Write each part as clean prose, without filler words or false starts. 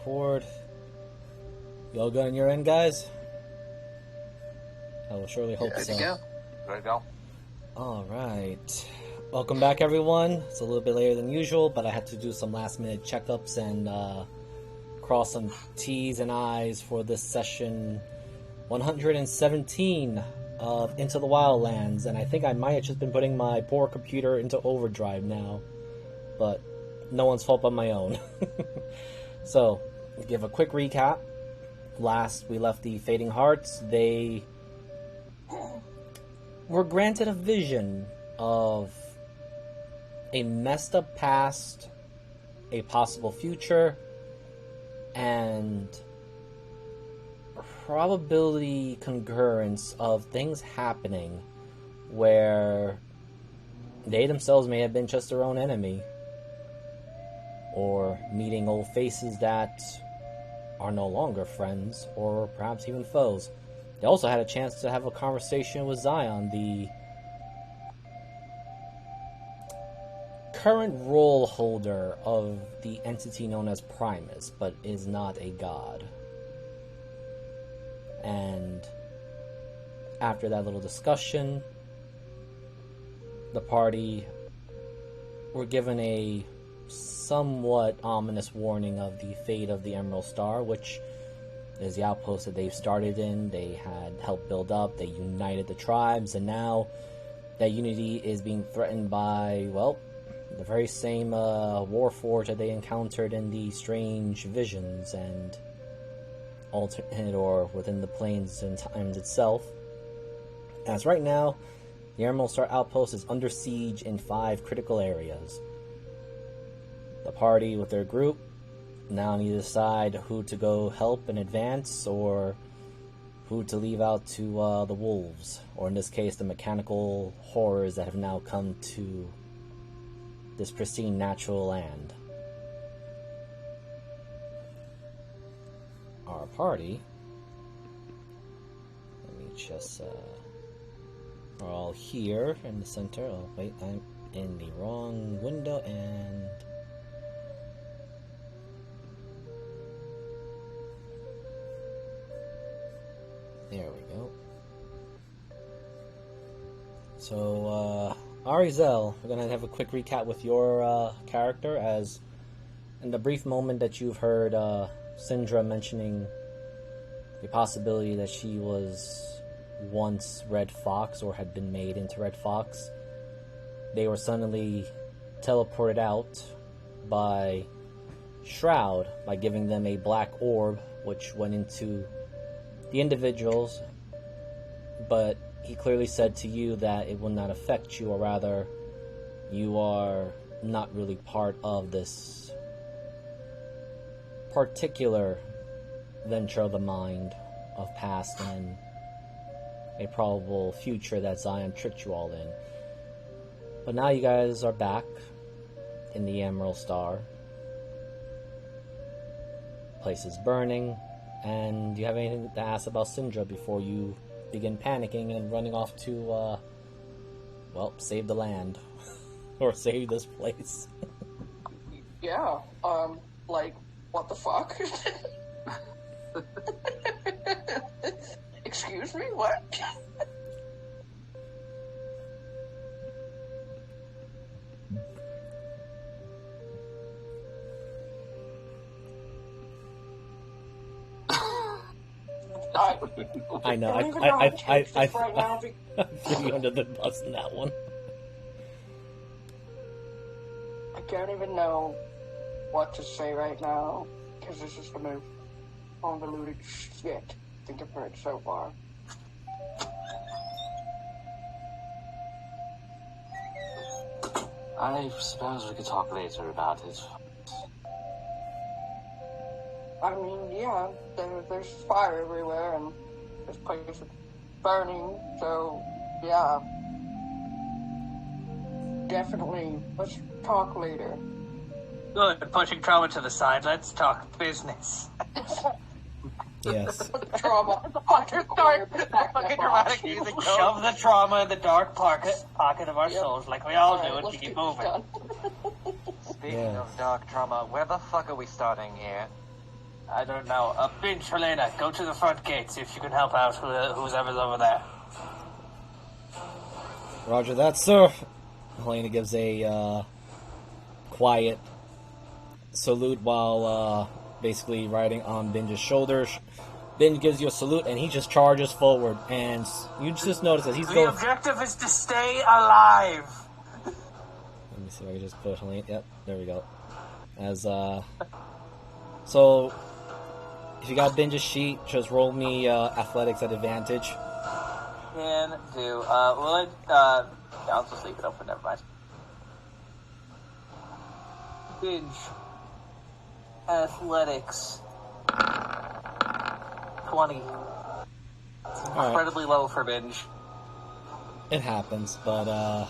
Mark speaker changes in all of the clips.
Speaker 1: record. Y'all good on your end, guys? I will surely hope so.
Speaker 2: Ready to go.
Speaker 1: Alright. Welcome back, everyone. It's a little bit later than usual, but I had to do some last-minute checkups and cross some T's and I's for this session 117 of Into the Wildlands, and I think I might have just been putting my poor computer into overdrive now, but no one's fault but my own. So, to give a quick recap, last we left the Fading Hearts. They were granted a vision of a messed up past, a possible future, and probability concurrence of things happening where they themselves may have been just their own enemy, or meeting old faces that are no longer friends, or perhaps even foes. They also had a chance to have a conversation with Zion, the current role holder of the entity known as Primus, but is not a god. And after that little discussion, the party were given a somewhat ominous warning of the fate of the Emerald Star, which is the outpost that they've started in. They had helped build up, they united the tribes, and now that unity is being threatened by, well, the very same warforged that they encountered in the strange visions and alternate or within the planes and times itself. As right now, the Emerald Star outpost is under siege in 5 critical areas. The party with their group now need to decide who to go help and advance, or who to leave out to the wolves, or in this case the mechanical horrors that have now come to this pristine natural land. Our party, let me just we're all here in the center. Oh wait, I'm in the wrong window, and there we go. So, Arizel, we're gonna have a quick recap with your character, as in the brief moment that you've heard Syndra mentioning the possibility that she was once Red Fox, or had been made into Red Fox. They were suddenly teleported out by Shroud by giving them a black orb, which went into the individuals, but he clearly said to you that it will not affect you, or rather, you are not really part of this particular venture of the mind of past and a probable future that Zion tricked you all in. But now you guys are back in the Emerald Star. Place is burning. And do you have anything to ask about Syndra before you begin panicking and running off to, well, save the land. Or save this place?
Speaker 3: Yeah, like, what the fuck? Excuse me, what?
Speaker 1: I know. I threw you under the bus in that one.
Speaker 3: I don't even know what to say right now, because this is the most convoluted shit I think I've heard so far.
Speaker 2: I suppose we could talk later about it.
Speaker 3: I mean, yeah, there's fire everywhere, and this place is burning, so, yeah. Definitely, let's talk later.
Speaker 4: Good, pushing trauma to the side, let's talk business.
Speaker 1: Yes.
Speaker 3: Trauma.
Speaker 4: Fucking dramatic music. Shove the trauma in the dark pocket of our souls, like we all do, and keep moving.
Speaker 2: Speaking of dark trauma, where the fuck are we starting here?
Speaker 4: I don't know. Binge, Helena, go to the front gate, see if you can help out who's ever's over there.
Speaker 1: Roger that, sir. Helena gives a quiet salute while basically riding on Binge's shoulders. Binge gives you a salute, and he just charges forward. And you just notice that he's going...
Speaker 4: The objective is to stay alive!
Speaker 1: Let me see if I can just put Helena... Yep, there we go. As, So, if you got Binge's sheet, just roll me athletics at advantage.
Speaker 4: Can do. I'll just leave it open, never mind. Binge. Athletics. 20. It's incredibly low for Binge.
Speaker 1: It happens, but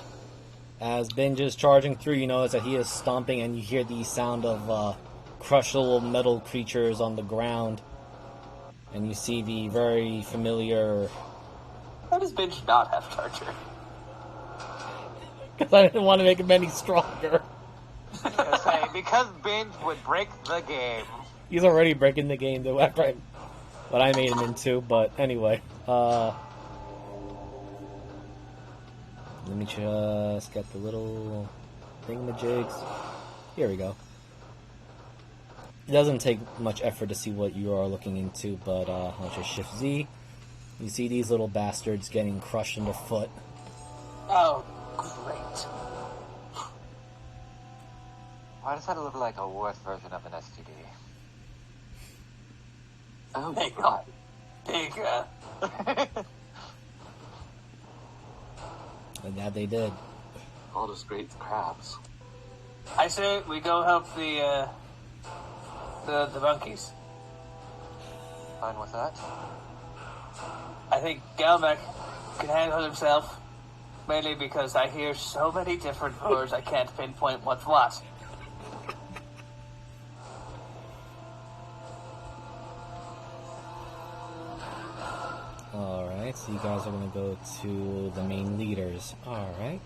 Speaker 1: as Binge is charging through, you notice that he is stomping, and you hear the sound of crushed little metal creatures on the ground, and you see the very familiar...
Speaker 4: How does Binge not have Charger?
Speaker 1: Because I didn't want to make him any stronger.
Speaker 5: I was gonna say, because Binge would break the game.
Speaker 1: He's already breaking the game, though, after what I made him into, but anyway. Let me just get the little thingamajigs. Here we go. It doesn't take much effort to see what you are looking into, but I'll just shift Z. You see these little bastards getting crushed underfoot.
Speaker 4: Oh, great.
Speaker 5: Why does that look like a worse version of an STD?
Speaker 2: Oh,
Speaker 4: Big,
Speaker 2: God.
Speaker 4: big,
Speaker 1: And that they did.
Speaker 2: All those great crabs.
Speaker 4: I say we go help the monkeys.
Speaker 5: Fine with that?
Speaker 4: I think Galmac can handle himself, mainly because I hear so many different words I can't pinpoint what's what.
Speaker 1: Alright, so you guys are going to go to the main leaders. Alright.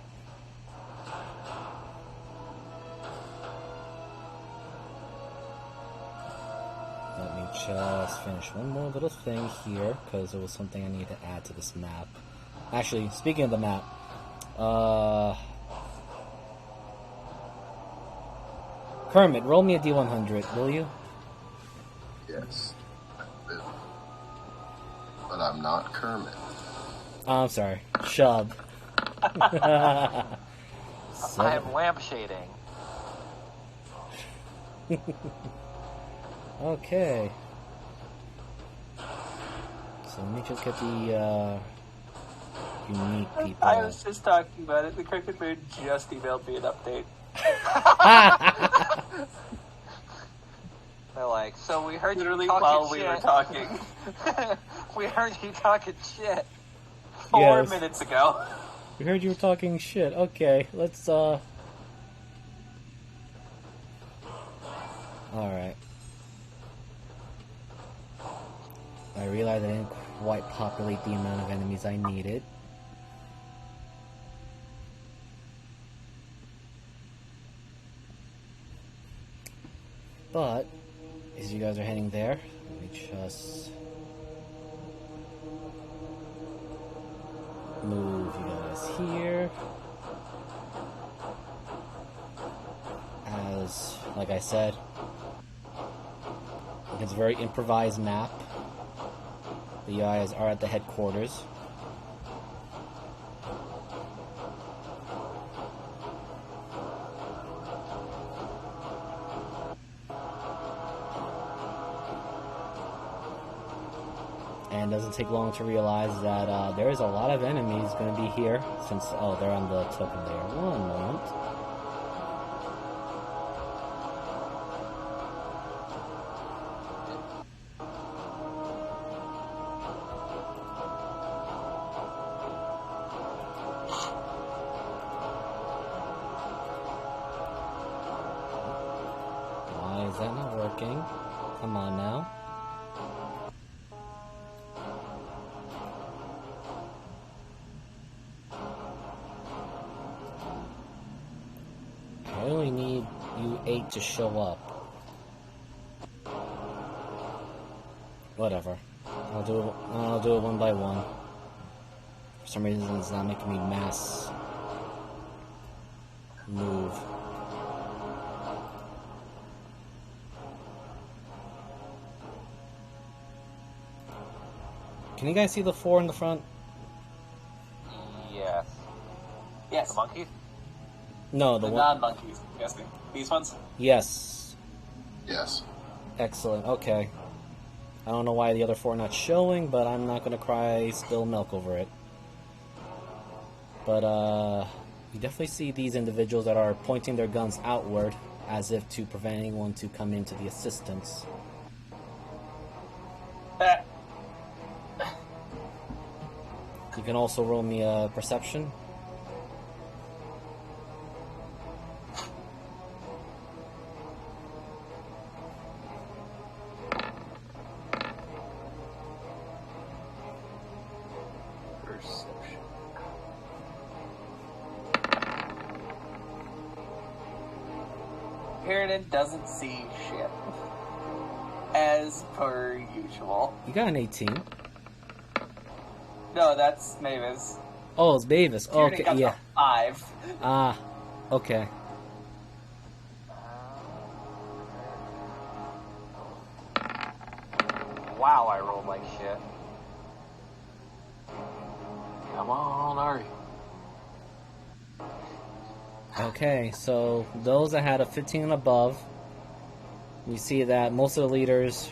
Speaker 1: Let me just finish one more little thing here, because there was something I need to add to this map. Actually, speaking of the map, Kermit, roll me a D100, will you?
Speaker 6: Yes, I will. But I'm not Kermit.
Speaker 1: Oh, I'm sorry. Shub.
Speaker 5: I am lampshading.
Speaker 1: Okay. So let me just get the unique people.
Speaker 4: I was just talking about it. The Cricket Moon just emailed me an update.
Speaker 5: They're like, so we heard
Speaker 4: Literally
Speaker 5: you talking
Speaker 4: while
Speaker 5: shit.
Speaker 4: we were talking.
Speaker 5: We heard you talking shit.
Speaker 4: 4
Speaker 1: Yes.
Speaker 4: minutes ago.
Speaker 1: We heard you were talking shit. Okay, let's Alright. I realized I didn't quite populate the amount of enemies I needed. But, as you guys are heading there, let me just move you guys here. As, like I said, it's a very improvised map. You guys are at the headquarters. And it doesn't take long to realize that there is a lot of enemies going to be here, since, oh, they're on the token there. One moment. Why is that not working? Come on now. I only need you 8 to show up. Whatever. I'll do it one by one. For some reason, it's not making me mass move. Can you guys see the 4 in the front?
Speaker 5: Yes.
Speaker 4: Yes.
Speaker 5: The monkeys?
Speaker 1: No,
Speaker 4: The
Speaker 1: one.
Speaker 4: non-monkeys, I'm guessing. These ones?
Speaker 1: Yes.
Speaker 6: Yes.
Speaker 1: Excellent. Okay. I don't know why the other 4 are not showing, but I'm not gonna cry spilled milk over it. But you definitely see these individuals that are pointing their guns outward, as if to prevent anyone to come into the assistance. You can also roll me a perception.
Speaker 2: Perception.
Speaker 4: Pyramid doesn't see shit. As per usual.
Speaker 1: You got an 18.
Speaker 4: No, that's Mavis.
Speaker 1: Oh, it's Mavis. Oh,
Speaker 4: Pyramid
Speaker 1: okay,
Speaker 4: got
Speaker 1: yeah.
Speaker 4: a 5.
Speaker 1: Ah, okay.
Speaker 5: Wow, I rolled like shit.
Speaker 2: Come on, Ari.
Speaker 1: Okay, so those that had a 15 and above, you see that most of the leaders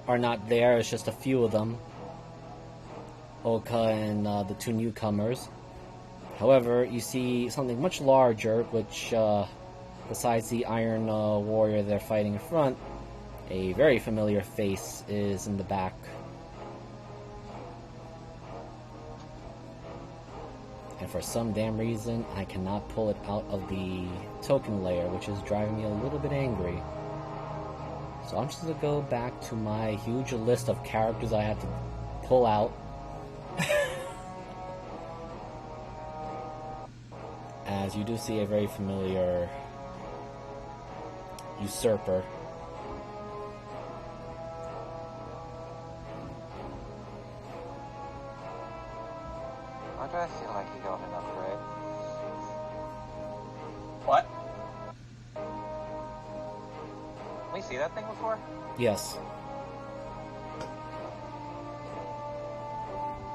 Speaker 1: are not there. It's just a few of them. Oka and the 2 newcomers. However, you see something much larger, which, besides the Iron Warrior they're fighting in front, a very familiar face is in the back. And for some damn reason, I cannot pull it out of the token layer, which is driving me a little bit angry. So I'm just going to go back to my huge list of characters I have to pull out. As you do see a very familiar usurper.
Speaker 5: Why do I feel like you got enough, right?
Speaker 4: What?
Speaker 5: We see that thing before?
Speaker 1: Yes.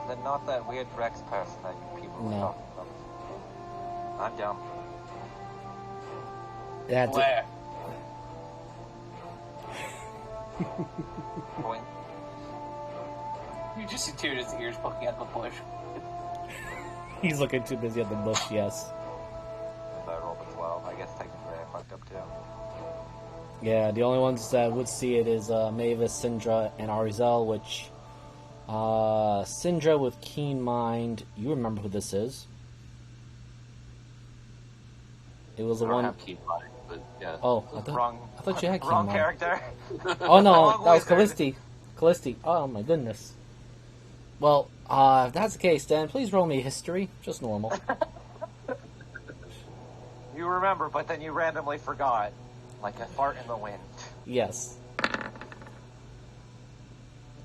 Speaker 5: Is it not that weird Rex person that people were
Speaker 1: No.
Speaker 5: talking about? I'm down.
Speaker 1: That's it.
Speaker 4: Where?
Speaker 5: Point.
Speaker 4: You just see Tyrion's ears poking out the bush.
Speaker 1: He's looking too busy at the bush, yes.
Speaker 5: I rolled a 12. I guess technically I fucked up too.
Speaker 1: Yeah, the only ones that would see it is Mavis, Syndra, and Arizel, which... Syndra with Keen Mind, you remember who this is. It was the
Speaker 2: I don't
Speaker 1: one...
Speaker 2: have key mind, but yeah.
Speaker 1: Oh, I thought you had Keen
Speaker 5: Wrong
Speaker 1: Mind.
Speaker 5: character.
Speaker 1: Oh no,
Speaker 5: Wrong
Speaker 1: that was
Speaker 5: wizard.
Speaker 1: Callisti. Callisti. Oh my goodness. Well, if that's the case, then please roll me history. Just normal.
Speaker 5: You remember, but then you randomly forgot. Like a fart in the wind.
Speaker 1: Yes.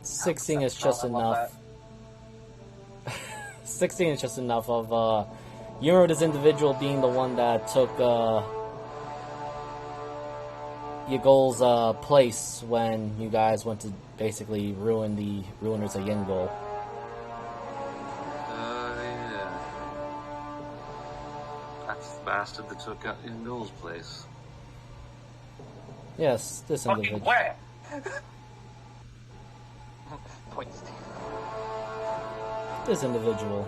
Speaker 1: 16 is just
Speaker 4: I love
Speaker 1: enough. 16 is just enough of, you remember this individual being the one that took, Yagol's, place when you guys went to basically ruin the ruiners of Yengol.
Speaker 2: Yeah. That's the bastard that took out Ingol's place.
Speaker 1: Yes, this
Speaker 4: Fucking
Speaker 1: individual.
Speaker 4: where?
Speaker 5: Point Steve.
Speaker 1: This individual.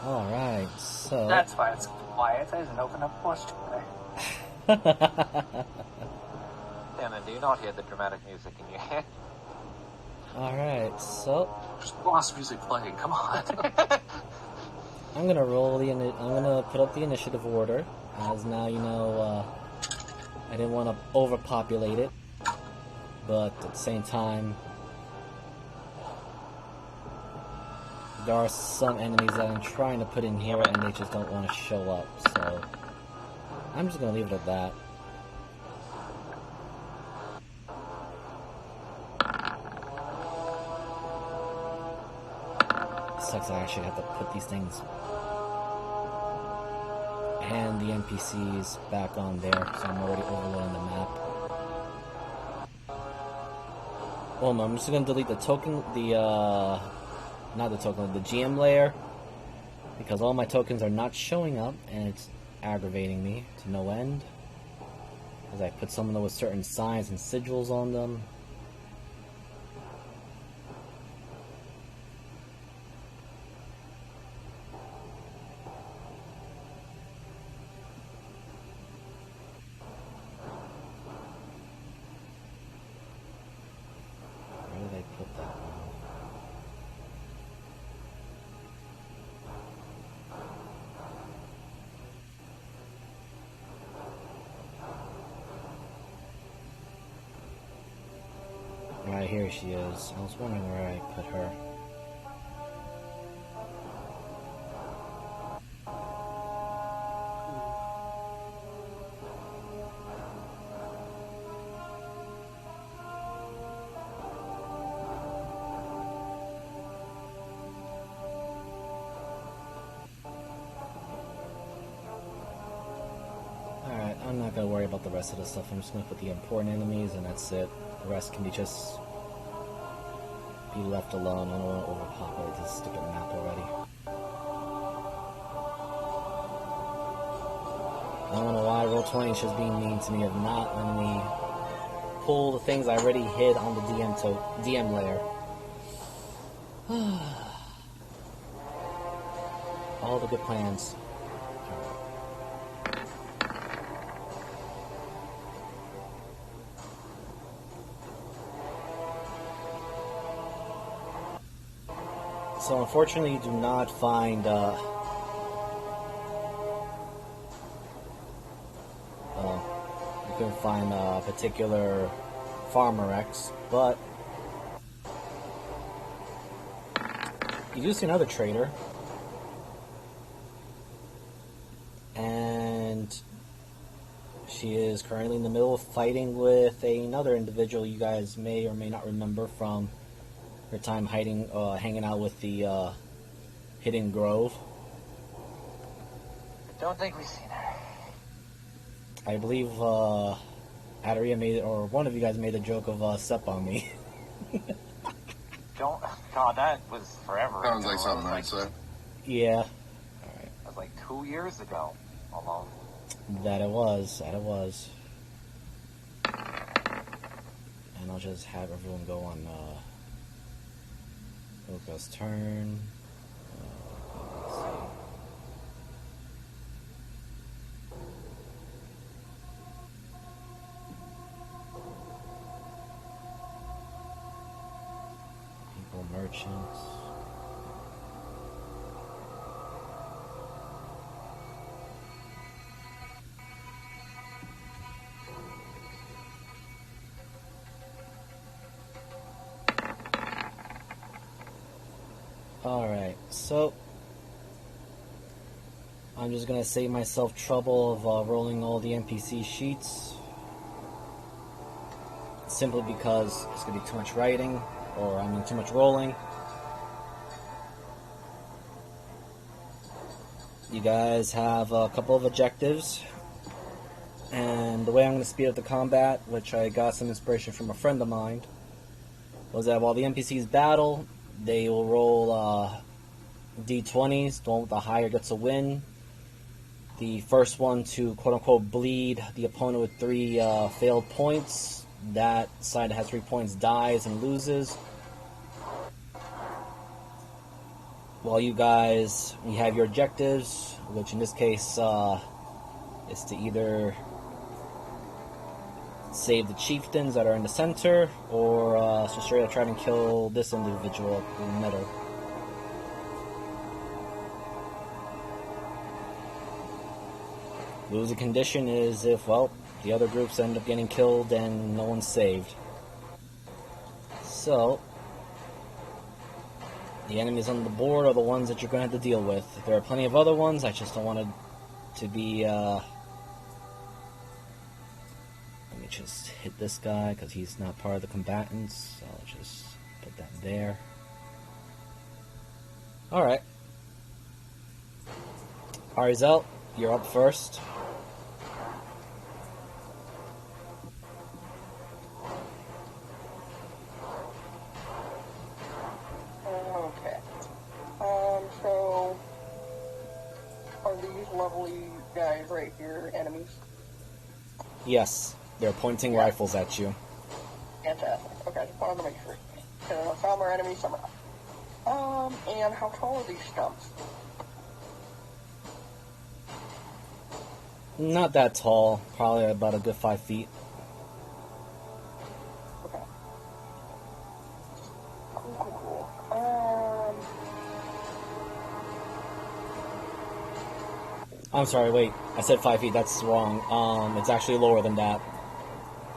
Speaker 1: Alright, so...
Speaker 4: That's why it's quiet. I didn't open up much today.
Speaker 5: Anna, do you not hear the dramatic music in your head?
Speaker 1: Alright, so...
Speaker 2: There's boss music playing, come on.
Speaker 1: I'm gonna roll I'm gonna put up the initiative order, as now you know, I didn't want to overpopulate it, but at the same time, there are some enemies that I'm trying to put in here and they just don't want to show up, so I'm just going to leave it at that. Sucks that I actually have to put these things and the NPCs back on there, so I'm already overloading the map. Well, no, I'm just going to delete the token, not the token, the GM layer, because all my tokens are not showing up, and it's aggravating me to no end, because I put some of them with certain signs and sigils on them. Where did I put that one? Right here she is. I was wondering where I put her. Alright, I'm not gonna worry about the rest of the stuff. I'm just gonna put the important enemies and that's it. The rest can be just be left alone. I don't want to overpopulate this stupid map already. I don't know why Roll20 is just being mean to me of not letting me pull the things I already hid on the DM layer. All the good plans. So unfortunately you do not find you couldn't find a particular Farmer X, but you do see another trader, and she is currently in the middle of fighting with another individual you guys may or may not remember from her time hanging out with the Hidden Grove.
Speaker 5: Don't think we've seen her.
Speaker 1: I believe Adaria made it, or one of you guys made a joke of step on me.
Speaker 5: God, that was forever ago.
Speaker 6: Sounds like something I'd say.
Speaker 1: Yeah. Alright.
Speaker 5: That was like 2 years ago, almost.
Speaker 1: That it was. And I'll just have everyone go on Oka's turn. Let's see. People, merchants. Alright, so I'm just going to save myself trouble of rolling all the NPC sheets, simply because it's going to be too much writing, or I mean too much rolling. You guys have a couple of objectives, and the way I'm going to speed up the combat, which I got some inspiration from a friend of mine, was that while the NPCs battle, they will roll d20s. The one with the higher gets a win. The first one to quote-unquote bleed the opponent with 3 failed points. That side that has 3 points dies and loses. While you guys, you have your objectives, which in this case is to either save the chieftains that are in the center, or so straight up try and kill this individual in the middle. Losing condition is if, well, The other groups end up getting killed and no one's saved. So, the enemies on the board are the ones that you're going to have to deal with. There are plenty of other ones, I just don't want it to be, Let me just hit this guy, because he's not part of the combatants, so I'll just put that there. Alright. Arizel, you're up first.
Speaker 3: Okay. So are these lovely guys right here enemies?
Speaker 1: Yes, they're pointing rifles at you.
Speaker 3: Fantastic. Okay, just wanted to make sure. Some are enemies, some are not. And how tall are these stumps?
Speaker 1: Not that tall, probably about a good 5 feet.
Speaker 3: Okay. Cool.
Speaker 1: I'm sorry, wait, I said 5 feet, that's wrong. It's actually lower than that.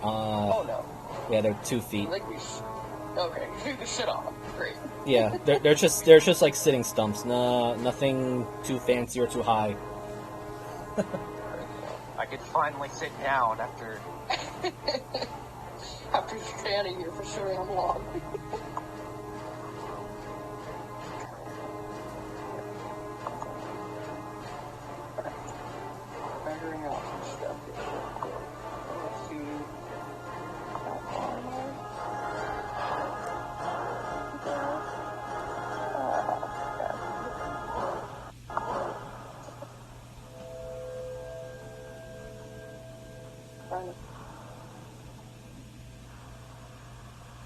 Speaker 3: Oh no.
Speaker 1: Yeah, they're 2 feet.
Speaker 3: Okay, you can sit on them. Great.
Speaker 1: Yeah, they're just like sitting stumps. Nothing too fancy or too high.
Speaker 5: I could finally sit down after.
Speaker 3: After standing here for so long. Measuring out some stuff here. Let's see. How far am I?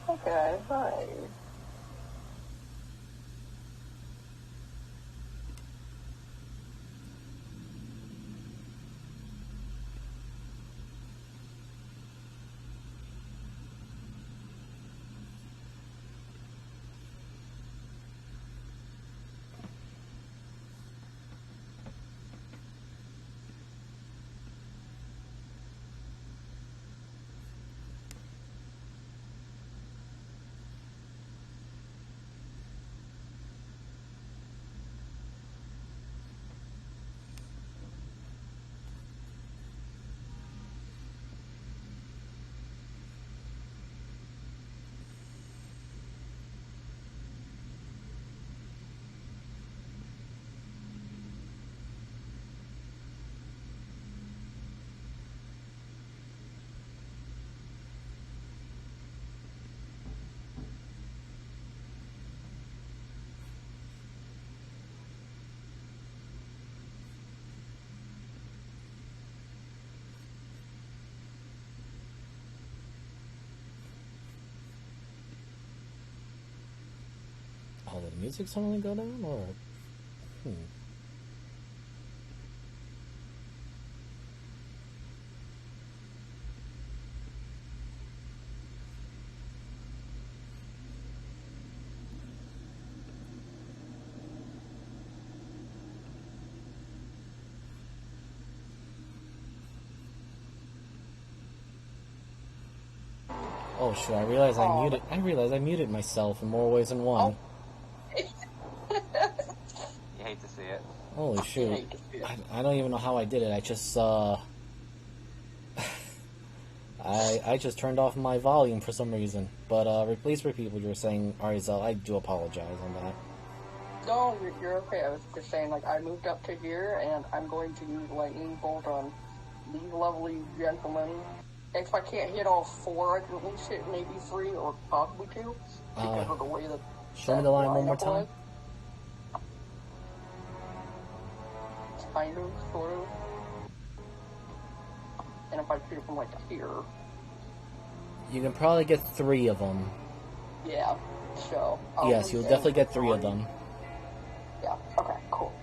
Speaker 3: Okay, bye.
Speaker 1: Oh, did the music suddenly go down, or? Oh shit! I realized I muted myself in more ways than one.
Speaker 5: You hate to see it.
Speaker 1: Holy shoot! I don't even know how I did it. I just I just turned off my volume for some reason. But please repeat what you were saying, Arizel. I do apologize on that.
Speaker 3: No, you're okay. I was just saying, like, I moved up to here, and I'm going to use lightning bolt on these lovely gentlemen. If I can't hit all four, I can at least hit maybe 3 or possibly 2, because of the way that.
Speaker 1: Show me the line one more time.
Speaker 3: Kind of, sort of. And if I shoot it from, like, here.
Speaker 1: You can probably get 3 of them.
Speaker 3: Yeah, so.
Speaker 1: Yes, you'll definitely get 3 of them.
Speaker 3: Yeah, okay, cool.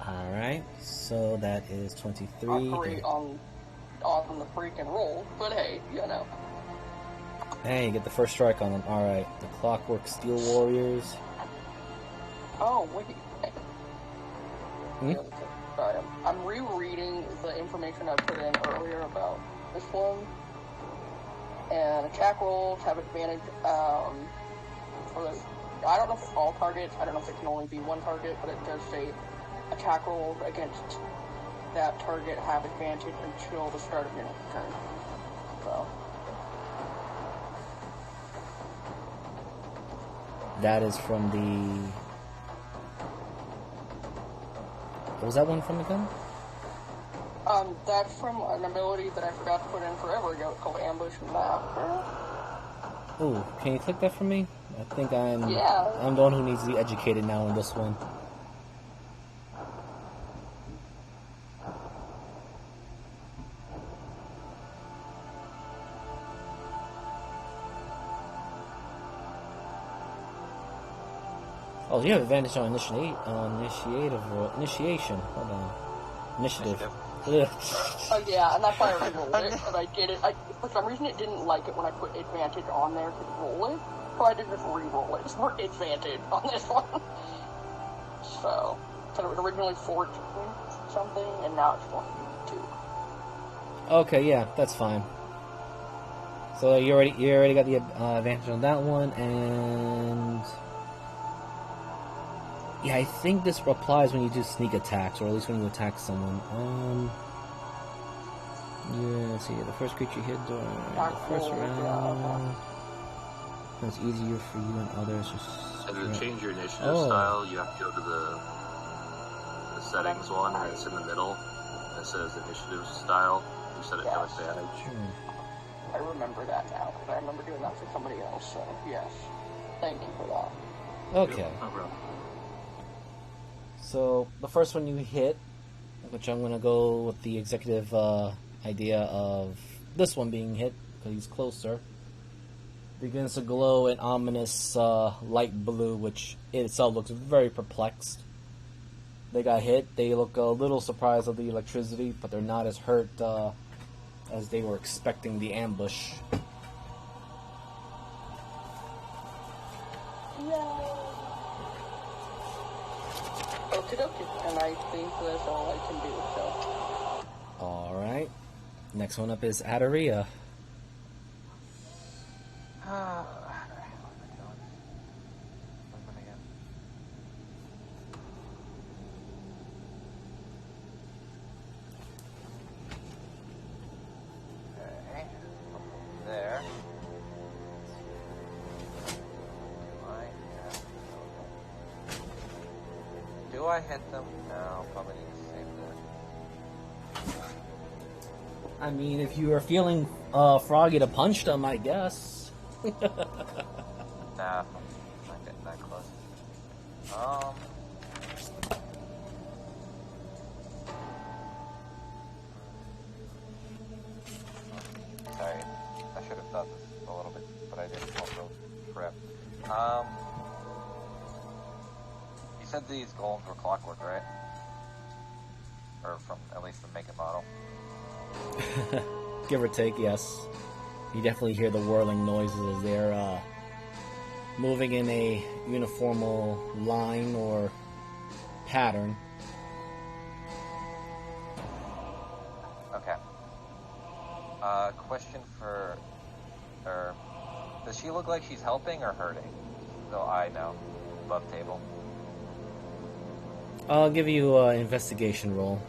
Speaker 1: Alright, so that is 23.
Speaker 3: 3 on the freaking roll, but hey, you know.
Speaker 1: Hey, you get the first strike on them. Alright, the Clockwork Steel Warriors.
Speaker 3: Oh, wait. I'm rereading the information I put in earlier about this one. And attack rolls have advantage for the... I don't know if all targets, I don't know if it can only be one target, but it does say attack rolls against that target have advantage until the start of your next turn. So...
Speaker 1: That is from the... What was that one from again?
Speaker 3: That's from an ability that I forgot to put in forever ago called Ambush Map.
Speaker 1: Ooh, can you click that for me? I think I'm the one who needs to be educated now on this one. Oh, you have advantage on initiation. Hold on. Initiative.
Speaker 3: Oh yeah, and that's why I re-rolled it, and I did it. For some reason it didn't like it when I put advantage on there to roll it, so I did just re-roll it for advantage on this one. So it was originally 14 something, and now it's 22.
Speaker 1: Okay, yeah, that's fine. So you already got the advantage on that one, and... Yeah, I think this applies when you do sneak attacks, or at least when you attack someone. Yeah, let's see. The first creature hit during the first round. It's easier for you and others.
Speaker 2: And to change your initiative style, you have to go to the settings one, and it's in the middle. It says initiative style. You set it to advantage.
Speaker 3: I remember that now, because I remember doing that for somebody else, so yes. Thank you for that.
Speaker 1: Okay.
Speaker 2: No problem.
Speaker 1: So, the first one you hit, which I'm going to go with the executive idea of this one being hit, because he's closer, begins to glow an ominous light blue, which in itself looks very perplexed. They got hit. They look a little surprised of the electricity, but they're not as hurt as they were expecting the ambush.
Speaker 3: Okie dokie, and I think that's all I can do, so.
Speaker 1: Alright. Next one up is Adaria.
Speaker 5: There. Do I hit them? No, probably need to save that.
Speaker 1: I mean, if you are feeling froggy to punch them, I guess.
Speaker 5: Nah, I'm not getting that close. Sorry, I should have thought this a little bit, but I didn't. Also, crap. You said these golems were clockwork, right? Or from at least the make and model.
Speaker 1: Give or take, yes. You definitely hear the whirling noises as they're moving in a uniformal line or pattern.
Speaker 5: Okay. Question for her. Does she look like she's helping or hurting? Though I know. Above table.
Speaker 1: I'll give you an investigation roll.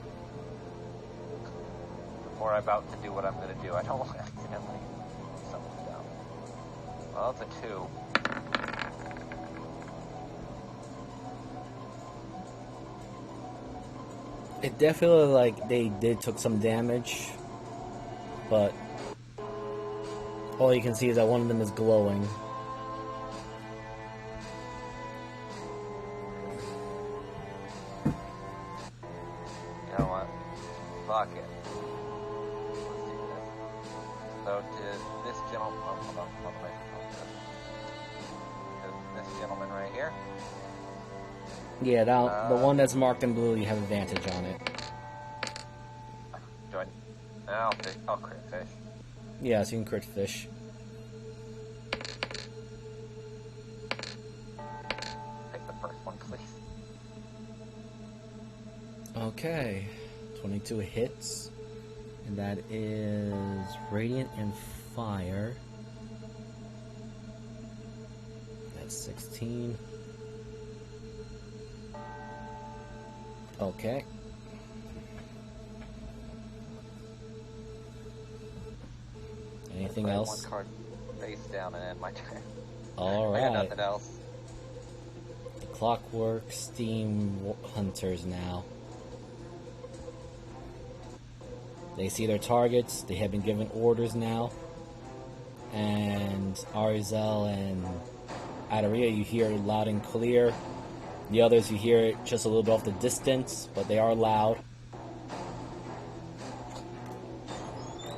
Speaker 5: Before I'm about to do what I'm going to do, I don't want to accidentally put something down. Well, it's a 2.
Speaker 1: It definitely looked like they did took some damage, but all you can see is that one of them is glowing.
Speaker 5: You know what? Fuck it. Let's do this. So to this gentleman, hold on, to this gentleman right here.
Speaker 1: Yeah, that, the one that's marked in blue, you have advantage on it.
Speaker 5: Do I? I'll crit fish.
Speaker 1: Yeah, so you can crit fish.
Speaker 5: Take the first one, please.
Speaker 1: Okay. 22 hits. And that is Radiant and Fire. That's 16. Okay. Anything else?
Speaker 5: One card face down and end my turn.
Speaker 1: All
Speaker 5: I got
Speaker 1: right.
Speaker 5: nothing else.
Speaker 1: The Clockwork Steam Hunters now. They see their targets. They have been given orders now. And Arizel and Adaria, you hear it loud and clear. The others, you hear it just a little bit off the distance, but they are loud.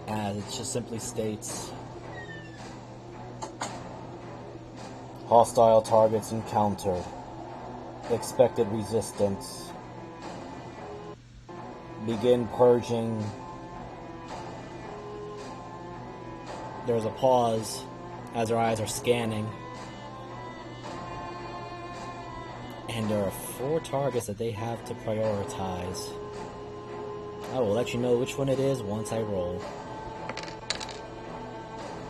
Speaker 1: As it just simply states, hostile targets encountered. Expected resistance. Begin purging. There's a pause as their eyes are scanning. And there are 4 targets that they have to prioritize. I will let you know which one it is once I roll.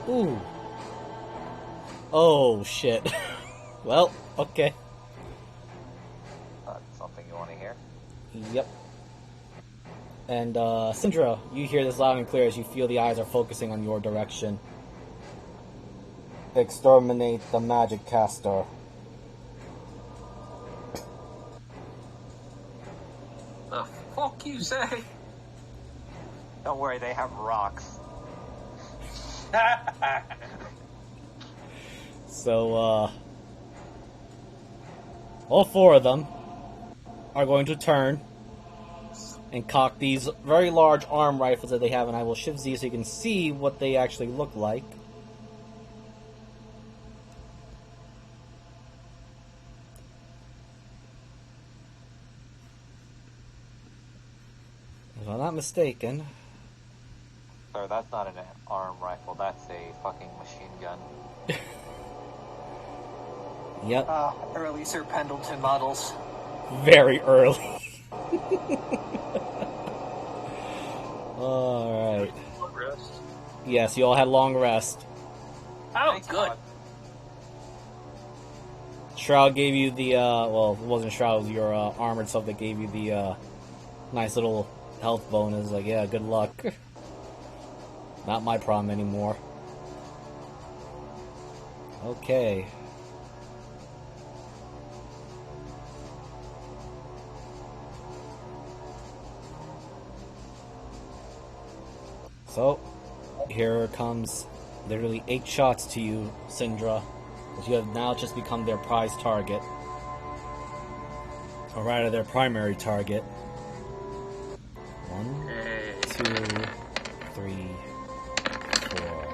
Speaker 1: Ooh. Oh, shit. Well, okay.
Speaker 5: Something you want to hear?
Speaker 1: Yep. And, Syndra, you hear this loud and clear as you feel the eyes are focusing on your direction. Exterminate the magic caster.
Speaker 2: The fuck you say?
Speaker 5: Don't worry, they have rocks.
Speaker 1: So, all 4 of them are going to turn and cock these very large arm rifles that they have, and I will shift Z so you can see what they actually look like. If I'm not mistaken.
Speaker 5: Sir, that's not an arm rifle, that's a fucking machine gun.
Speaker 1: Yep.
Speaker 4: Early Sir Pendleton models.
Speaker 1: Very early. Alright. Yes, you all had long rest.
Speaker 4: Oh,
Speaker 5: Thanks,
Speaker 4: good.
Speaker 5: God.
Speaker 1: Shroud gave you the, well, it wasn't Shroud, it was your armored stuff that gave you the nice little health bonus. Like, yeah, good luck. Not my problem anymore. Okay. So, here comes literally 8 shots to you, Syndra. But you have now just become their prize target. Or rather, their primary target. 1, 2, 3, 4,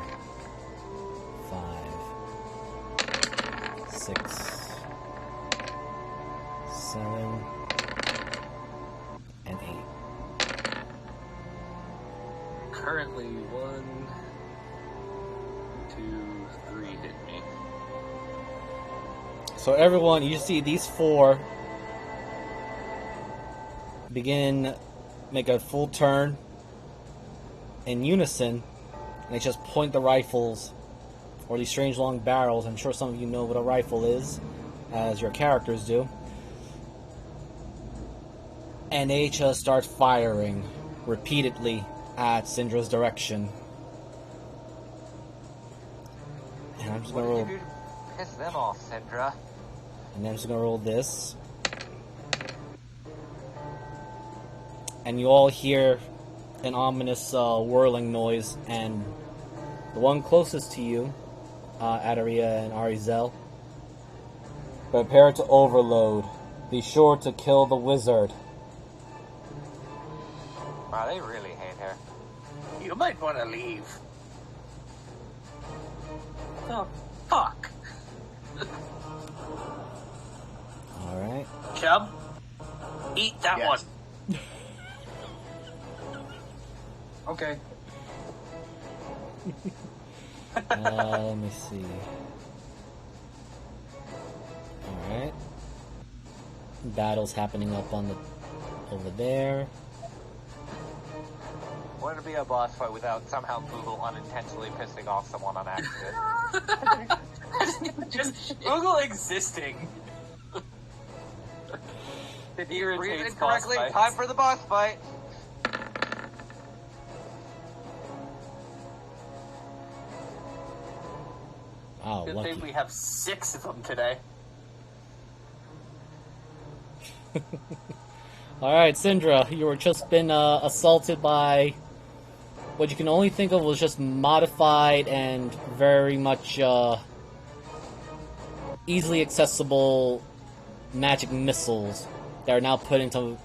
Speaker 1: 5, 6, 7, and 8.
Speaker 2: Currently, 1, 2, 3 hit me.
Speaker 1: So everyone, you see these 4 begin, make a full turn in unison, and they just point the rifles, or these strange long barrels. I'm sure some of you know what a rifle is, as your characters do. And they just start firing repeatedly at Syndra's direction. And I'm just
Speaker 5: What
Speaker 1: gonna
Speaker 5: did
Speaker 1: roll.
Speaker 5: you do to piss them off, Syndra?
Speaker 1: And then I'm just gonna roll this. And you all hear an ominous whirling noise, and the one closest to you, Adaria and Arizel, prepare to overload. Be sure to kill the wizard.
Speaker 5: Wow, they really hate her.
Speaker 4: You might want to leave. Oh, fuck.
Speaker 1: Alright.
Speaker 4: Chub, eat that
Speaker 3: Yes.
Speaker 4: one.
Speaker 3: Okay.
Speaker 1: Let me see. Alright. Battle's happening up on the over there.
Speaker 5: Wouldn't it be a boss fight without somehow Google unintentionally pissing off someone on accident?
Speaker 4: Just Google existing.
Speaker 5: Did you breathe
Speaker 4: Irritates
Speaker 5: incorrectly?
Speaker 4: boss fights.
Speaker 5: Time for the boss fight.
Speaker 1: Oh,
Speaker 4: Good
Speaker 1: lucky.
Speaker 4: thing we have 6 of them today.
Speaker 1: Alright, Syndra, you were just been assaulted by what you can only think of was just modified and very much easily accessible magic missiles that are now put into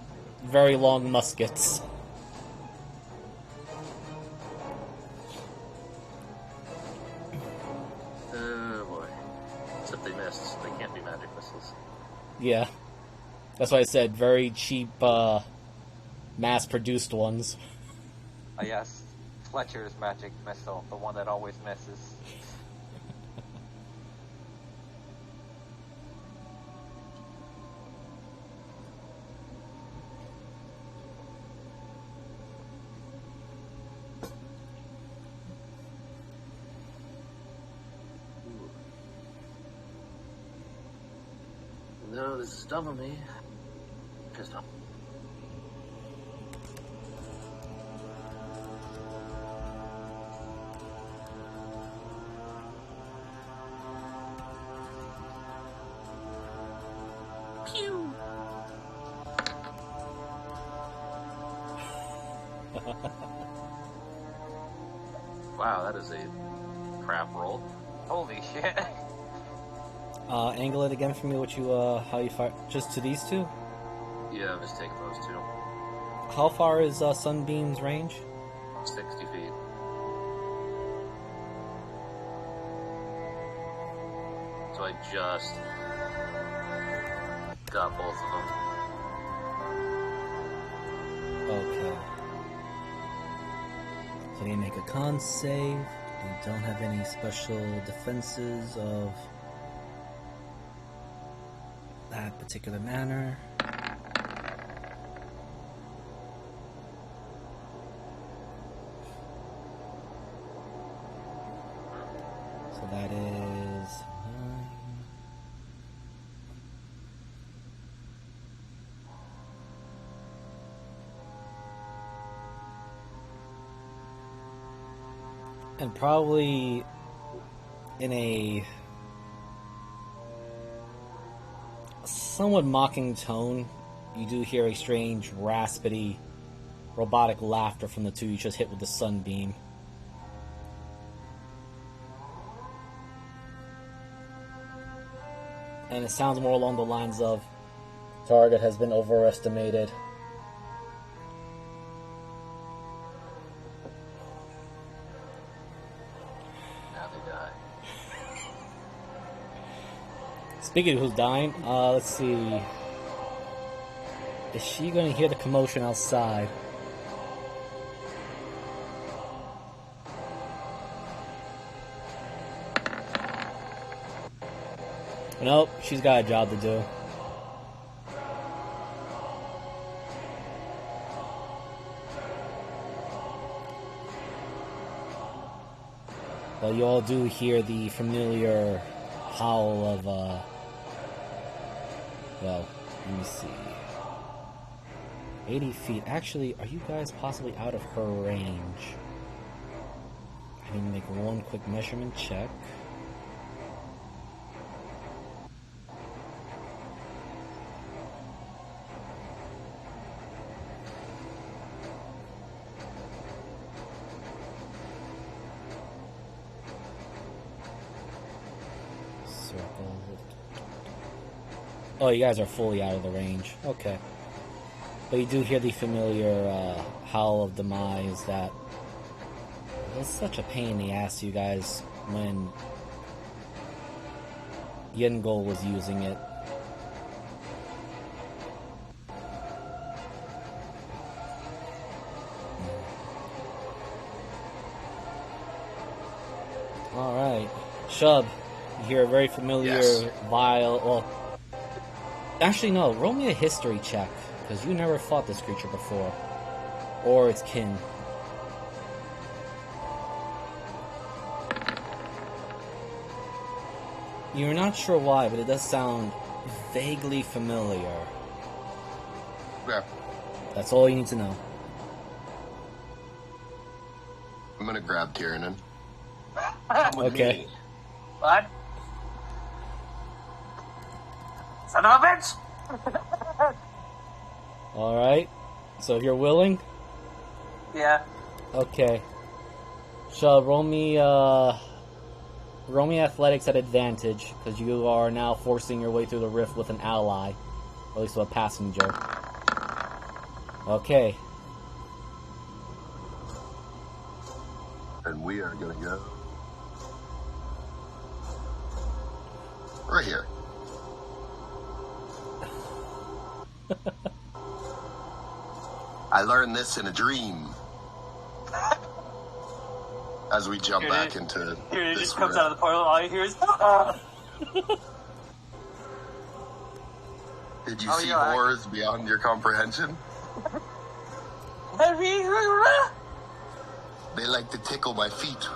Speaker 1: very long muskets.
Speaker 2: Oh boy. Except they missed. They can't be magic missiles.
Speaker 1: Yeah. That's why I said very cheap, mass-produced ones.
Speaker 5: Yes, Fletcher's magic missile, the one that always misses.
Speaker 2: No, this is dumb of me. Pissed off. Pew! Wow, that is a crap roll.
Speaker 5: Holy shit.
Speaker 1: Angle it again for me, what you, how you fire, just to these two?
Speaker 2: Yeah, I'm just taking those two.
Speaker 1: How far is, Sunbeam's range?
Speaker 2: 60 feet. So I just got both of them.
Speaker 1: Okay. So they make a con save. You don't have any special defenses of that particular manner. So that is 9. And probably in a somewhat mocking tone, you do hear a strange, raspy, robotic laughter from the two you just hit with the sunbeam. And it sounds more along the lines of, target has been overestimated.
Speaker 2: Now they die.
Speaker 1: Speaking of who's dying, let's see. Is she going to hear the commotion outside? Nope, she's got a job to do. But you all do hear the familiar howl of, well, let me see. 80 feet. Actually, are you guys possibly out of her range? I need to make one quick measurement check. Oh, you guys are fully out of the range. Okay. But you do hear the familiar howl of demise that was such a pain in the ass to you guys when Yengol was using it. Alright. Shub, you hear a very familiar
Speaker 6: Yes.
Speaker 1: vile... Well, actually, no. Roll me a history check, because you never fought this creature before. Or its kin. You're not sure why, but it does sound vaguely familiar.
Speaker 6: Yeah.
Speaker 1: That's all you need to know.
Speaker 6: I'm gonna grab Tiernan.
Speaker 1: Okay.
Speaker 4: What? Son of a bitch!
Speaker 1: Alright. So if you're willing?
Speaker 4: Yeah.
Speaker 1: Okay. Shall roll me athletics at advantage, because you are now forcing your way through the rift with an ally. Or at least with a passenger. Okay.
Speaker 6: And we are gonna go right here. I learned this in a dream. As we jump back into
Speaker 4: Here it
Speaker 6: this
Speaker 4: just comes
Speaker 6: rift.
Speaker 4: out of the portal, all you hear is
Speaker 6: Did you
Speaker 5: Oh,
Speaker 6: see
Speaker 5: yeah,
Speaker 6: horrors beyond your comprehension? They like to tickle my feet.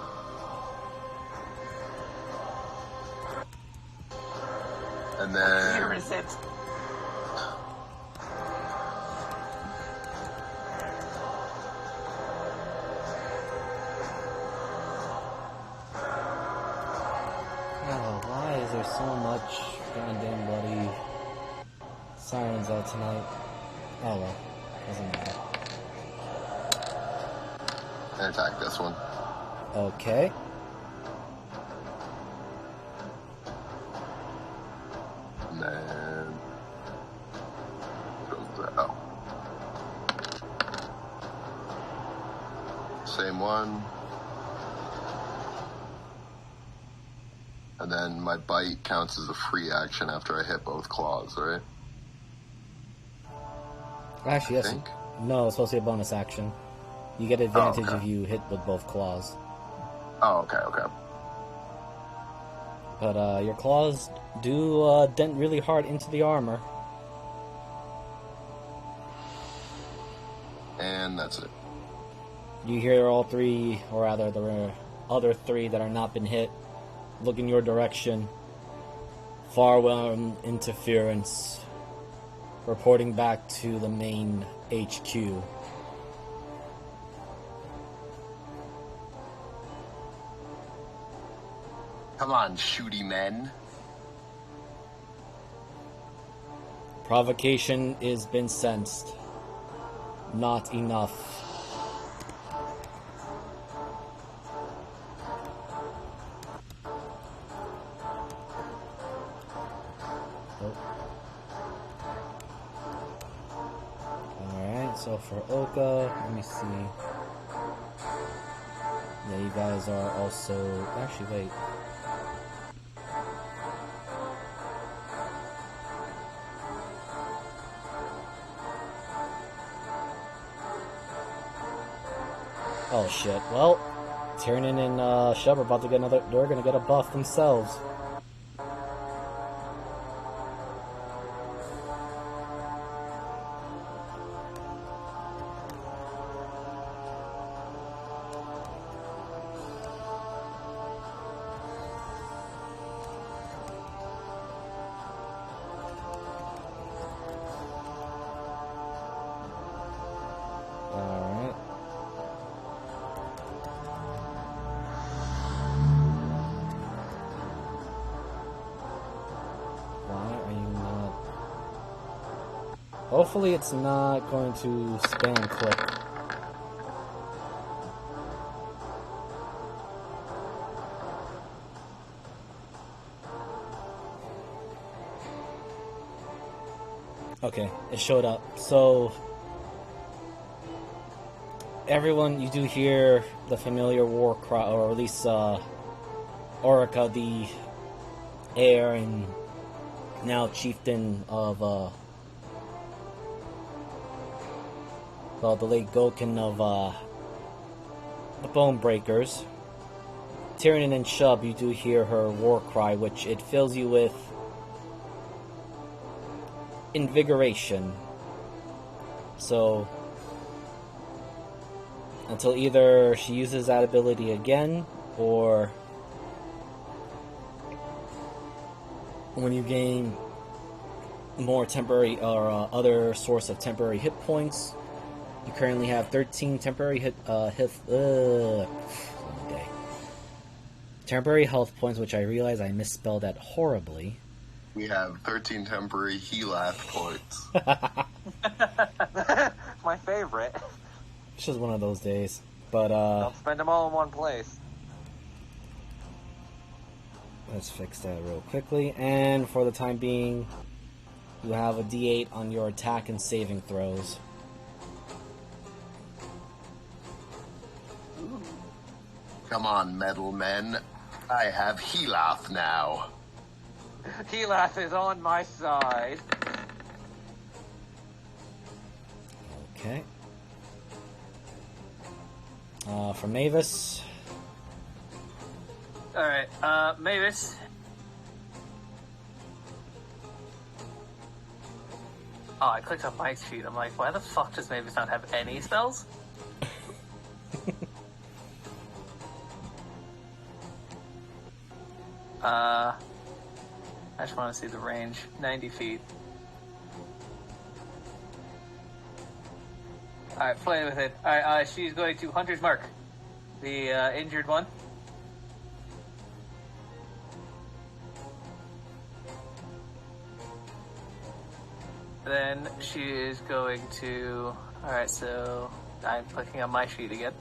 Speaker 6: And then
Speaker 4: Here is it.
Speaker 1: Oh, why is there so much goddamn bloody sirens out tonight? Oh well, doesn't matter.
Speaker 6: and attack this one.
Speaker 1: Okay.
Speaker 6: And then goes the oh. Same one. And then my bite counts as a free action after I hit both claws, right?
Speaker 1: Actually,
Speaker 6: I
Speaker 1: yes.
Speaker 6: think.
Speaker 1: No, it's supposed to be a bonus action. You get advantage
Speaker 6: okay.
Speaker 1: if you hit with both claws.
Speaker 6: Oh, okay, okay.
Speaker 1: But your claws do dent really hard into the armor.
Speaker 6: And that's it.
Speaker 1: You hear all three, or rather the other three that are not been hit, look in your direction. Farwell interference. Reporting back to the main HQ.
Speaker 6: Come on, shooty men.
Speaker 1: Provocation is been sensed. Not enough. Alright, so for Oka, let me see. Yeah, you guys are also... Actually, wait. Oh shit. Well, Tiernan and Shub are about to get another... They're gonna get a buff themselves. Alright. Why are you not... Hopefully it's not going to spam click. Okay, it showed up. So... Everyone, you do hear the familiar war cry, or at least Orica, the heir and now chieftain of well, the late Gokin of the Bone Breakers. Tiernan and Shub, you do hear her war cry, which it fills you with invigoration. So until either she uses that ability again, or when you gain more temporary or other source of temporary hit points. You currently have 13 temporary temporary health points, which I realize I misspelled that horribly.
Speaker 6: We have 13 temporary healath points.
Speaker 5: My favorite.
Speaker 1: It's just one of those days. But
Speaker 5: Don't spend them all in one place.
Speaker 1: let's fix that real quickly. And for the time being, you have a D8 on your attack and saving throws.
Speaker 6: Come on, metal men. I have healath now.
Speaker 5: Healath is on my side.
Speaker 1: Okay. For Mavis.
Speaker 4: Alright, Mavis. Oh, I clicked on my sheet. I'm like, why the fuck does Mavis not have any spells? I just want to see the range. 90 feet. Alright, play with it. Alright, she's going to Hunter's Mark. The injured one. Then she is going to... Alright, so I'm clicking on my sheet again.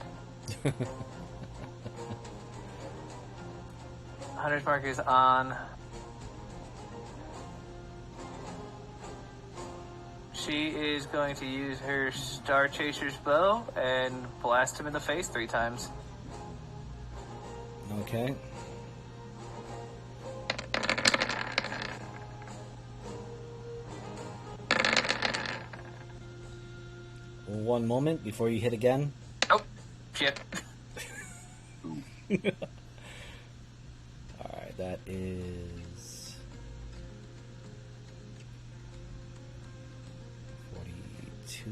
Speaker 4: Hunter's Mark is on. She is going to use her Star Chaser's bow and blast him in the face 3 times.
Speaker 1: Okay. One moment before you hit again.
Speaker 4: Oh, shit.
Speaker 1: Alright, that is 42,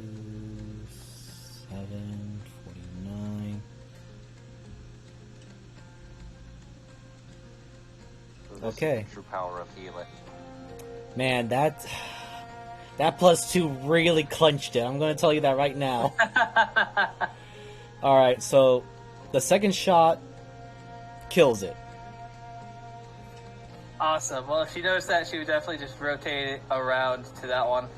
Speaker 1: 7, 49. Okay.
Speaker 5: True power of healing.
Speaker 1: Man, that +2 really clenched it. I'm going to tell you that right now. Alright, so the second shot kills it.
Speaker 4: Awesome. Well, if she noticed that, she would definitely just rotate it around to that one.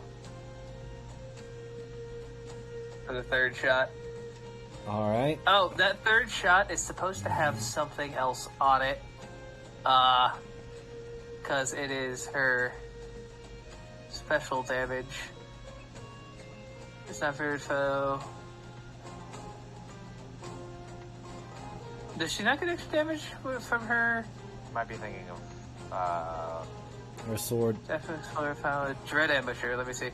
Speaker 4: For the third shot.
Speaker 1: Alright.
Speaker 4: Oh, that third shot is supposed to have something else on it. Because it is her special damage. It's not very foe. Does she not get extra damage from her?
Speaker 5: Might be thinking of
Speaker 1: Her sword.
Speaker 4: Definitely Explorer found Dread Ambusher. Let me see.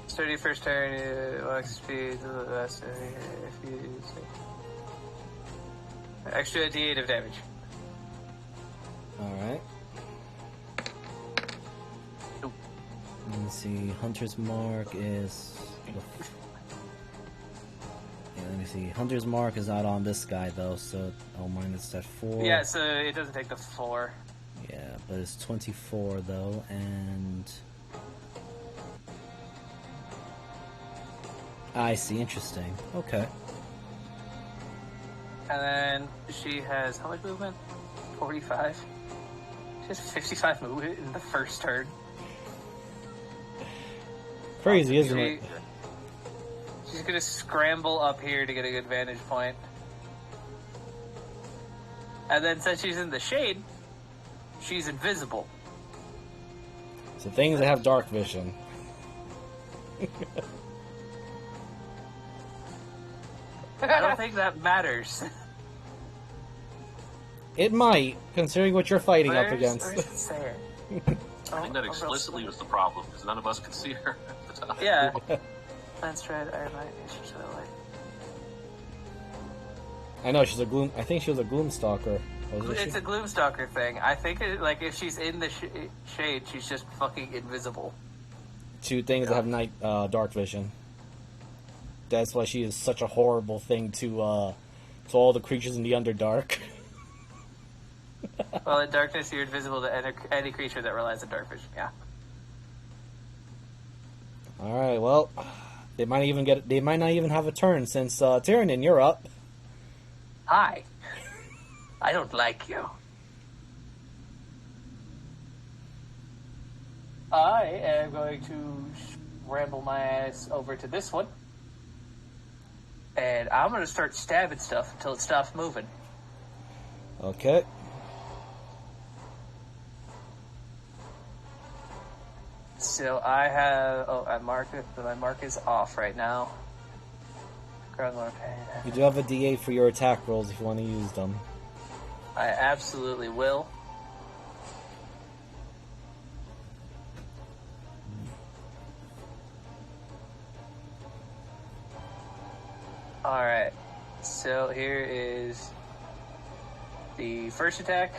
Speaker 4: Sturdy first turn, 1 speed, if you extra D8 of damage.
Speaker 1: Alright. Let's see, Hunter's Mark is... Yeah, let me see. Hunter's Mark is not on this guy, though, so... Oh, mine is at 4.
Speaker 4: Yeah, so it doesn't take the 4.
Speaker 1: Yeah, but it's 24, though, and... I see, interesting. Okay.
Speaker 4: And then she has... How much movement? 45? She has 55 movement in the first turn.
Speaker 1: Crazy, isn't it?
Speaker 4: She's gonna scramble up here to get a good vantage point. And then since she's in the shade, she's invisible.
Speaker 1: So things that have dark vision.
Speaker 4: I don't think that matters.
Speaker 1: It might, considering what you're fighting up
Speaker 4: Where's
Speaker 1: against.
Speaker 4: it say it?
Speaker 2: I think that explicitly was the problem, because none of us could see her at the time.
Speaker 4: Yeah. Lance Dread, Iron Light, Nature to the Light.
Speaker 1: I know she's a gloom. I think she was a gloom stalker,
Speaker 4: It's a Gloomstalker thing. I think if she's in the shade, she's just fucking invisible.
Speaker 1: Two things that have night dark vision. That's why she is such a horrible thing to all the creatures in the Underdark.
Speaker 4: Well, in darkness, you're invisible to any creature that relies on dark vision. Yeah.
Speaker 1: All right. Well, they might not even have a turn since Tyrannin, you're up.
Speaker 4: Hi. I don't like you. I am going to ramble my ass over to this one. And I'm going to start stabbing stuff until it stops moving.
Speaker 1: Okay.
Speaker 4: So I have... Oh, my mark is off right now.
Speaker 1: You do have a D8 for your attack rolls if you want to use them.
Speaker 4: I absolutely will. Alright, so here is the first attack.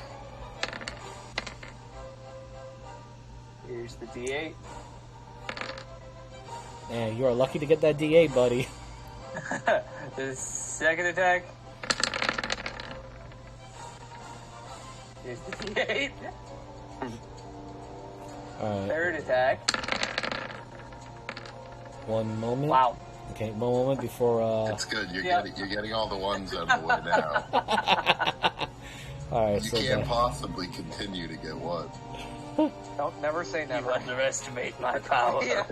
Speaker 4: Here's the D8.
Speaker 1: Man, you are lucky to get that D8, buddy.
Speaker 4: The second attack. Here's the D8.
Speaker 1: Alright.
Speaker 4: Third attack.
Speaker 1: One moment.
Speaker 4: Wow.
Speaker 1: Okay, one moment before.
Speaker 6: It's good. You're getting all the ones out of the way now.
Speaker 1: All right.
Speaker 6: You
Speaker 1: So
Speaker 6: can't possibly continue to get one.
Speaker 5: Don't never say never.
Speaker 4: You underestimate my power.
Speaker 5: Yeah.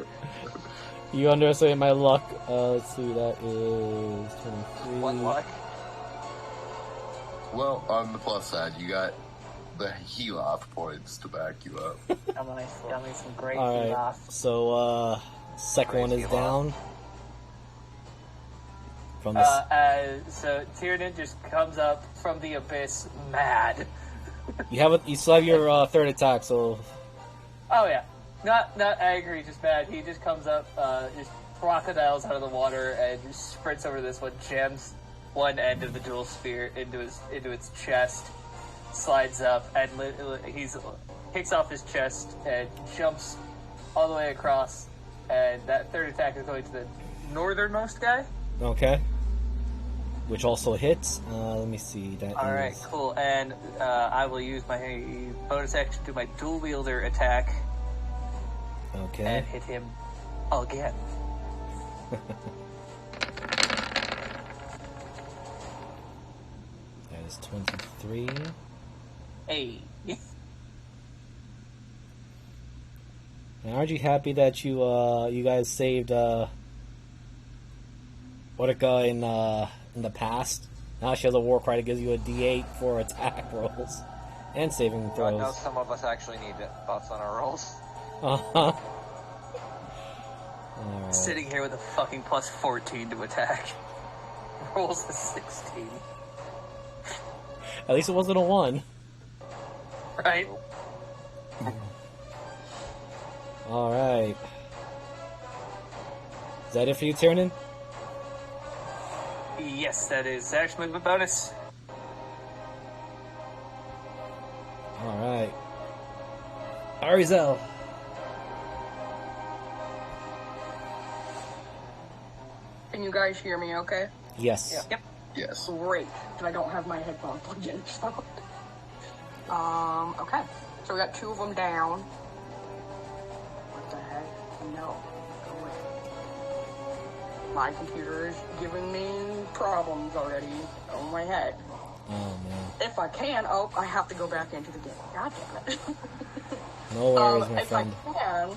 Speaker 1: You underestimate my luck. Let's see. That is 23.
Speaker 5: What luck?
Speaker 6: Well, on the plus side, you got the heal off points to back you up.
Speaker 4: Got me some great
Speaker 1: All right.
Speaker 4: off.
Speaker 1: So second one is
Speaker 5: Crazy
Speaker 1: down. From the
Speaker 4: So Tyrannin just comes up from the abyss, mad.
Speaker 1: you still have your third attack. So
Speaker 4: Oh yeah, not angry, just mad. He just comes up, just crocodiles out of the water and just sprints over this one, jams one end of the dual spear into its chest, slides up, and he's kicks off his chest and jumps all the way across. And that third attack is going to the northernmost guy.
Speaker 1: okay, which also hits. Let me see. That
Speaker 4: All right,
Speaker 1: is-
Speaker 4: cool. And I will use my bonus action to do my dual wielder attack
Speaker 1: Okay.
Speaker 4: and hit him again.
Speaker 1: That is 23.
Speaker 4: Hey.
Speaker 1: And aren't you happy that you guys saved what a guy in the past? Now she has a war cry that gives you a D8 for attack rolls and saving
Speaker 5: God knows
Speaker 1: throws.
Speaker 5: some of us actually need thoughts on our rolls.
Speaker 1: Uh-huh. Alright.
Speaker 4: Sitting here with a fucking plus 14 to attack. Rolls a 16.
Speaker 1: At least it wasn't a 1.
Speaker 4: Right?
Speaker 1: Alright. Is that it for you, Tyrannin?
Speaker 4: Yes, that is action movement bonus.
Speaker 1: Alright. Arizel.
Speaker 3: Can you guys hear me okay?
Speaker 1: Yes.
Speaker 4: Yep.
Speaker 6: Yes.
Speaker 3: Great, because I don't have my headphones plugged in. So. Okay. So we got two of them down. What the heck? No. Go away. My computer is giving me problems already on my head.
Speaker 1: Oh, man.
Speaker 3: If I can, I have to go back into the game. God damn it.
Speaker 1: No worries, my
Speaker 3: if
Speaker 1: friend.
Speaker 3: I can,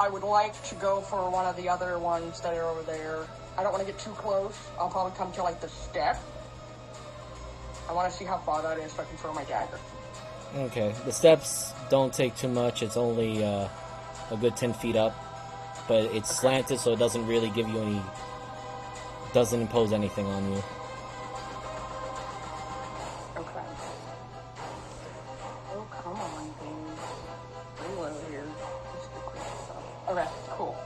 Speaker 3: I would like to go for one of the other ones that are over there. I don't want to get too close. I'll probably come to like the step. I want to see how far that is so I can throw my dagger.
Speaker 1: Okay. The steps don't take too much. It's only a good 10 feet up. But it's slanted, so it doesn't really give you any... Doesn't impose anything on you.
Speaker 3: Okay. Oh, come on, thing. Reload here. Okay, cool.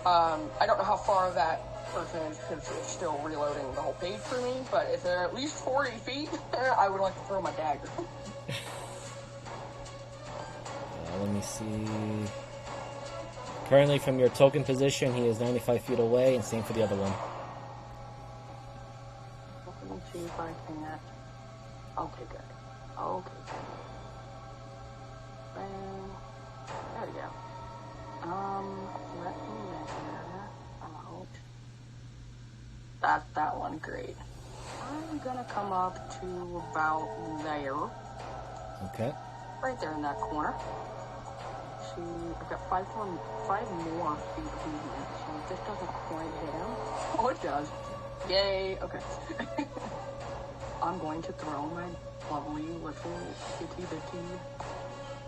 Speaker 3: I don't know how far that percentage because it's still reloading the whole page for me, but if they're at least 40 feet, I would like to throw my dagger.
Speaker 1: Let me see. Currently, from your token position, he is 95 feet away, and same for the other one.
Speaker 3: Let me see if I can... Okay, good. Okay, good. There we go. Let me measure out. That's that one, great. I'm gonna come up to about there.
Speaker 1: Okay.
Speaker 3: Right there in that corner. See, I've got five more feet of movement, so if this doesn't quite hit him. Oh, it does. Yay, okay. I'm going to throw my lovely little itty bitty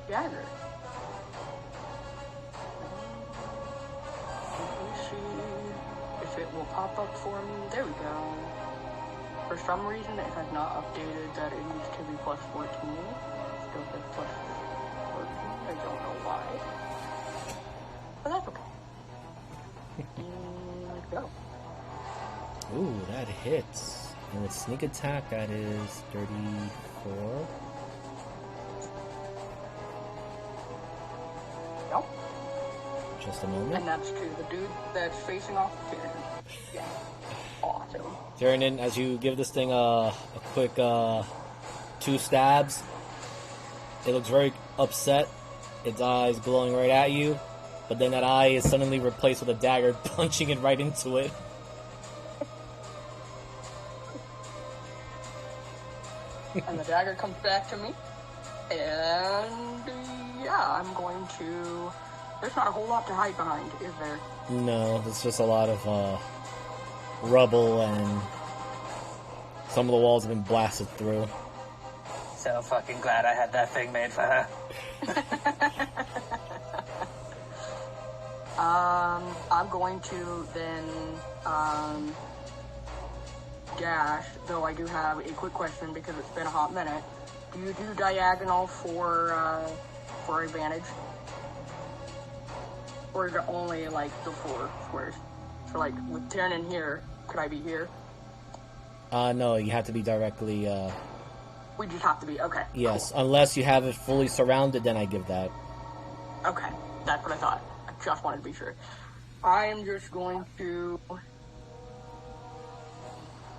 Speaker 3: dagger. Let me see if it will pop up for me. There we go. For some reason, it has not updated that it needs to be plus 14. Still says plus 14. I don't know why. But that's okay. Let's go.
Speaker 1: Ooh, that hits. And with sneak attack, that is 34.
Speaker 3: Yep.
Speaker 1: Just a moment.
Speaker 3: And that's to the dude that's facing off the Tyrion. Yeah. Awesome.
Speaker 1: Tyrion, as you give this thing a quick 2 stabs, it looks very upset. Its eyes glowing right at you, but then that eye is suddenly replaced with a dagger punching it right into it.
Speaker 3: And the dagger comes back to me. And yeah, I'm going to... There's not a whole lot to hide behind, is there?
Speaker 1: No, it's just a lot of rubble, and some of the walls have been blasted through.
Speaker 4: So fucking glad I had that thing made for her.
Speaker 3: I'm going to then dash, though I do have a quick question because it's been a hot minute. Do you do diagonal for advantage? Or is it only like the 4 squares? So like with Tyrion here, could I be here?
Speaker 1: No, you have to be directly,
Speaker 3: We just have to be, okay.
Speaker 1: Yes,
Speaker 3: Cool.
Speaker 1: unless you have it fully surrounded, then I give that.
Speaker 3: Okay, that's what I thought. I just wanted to be sure. I am just going to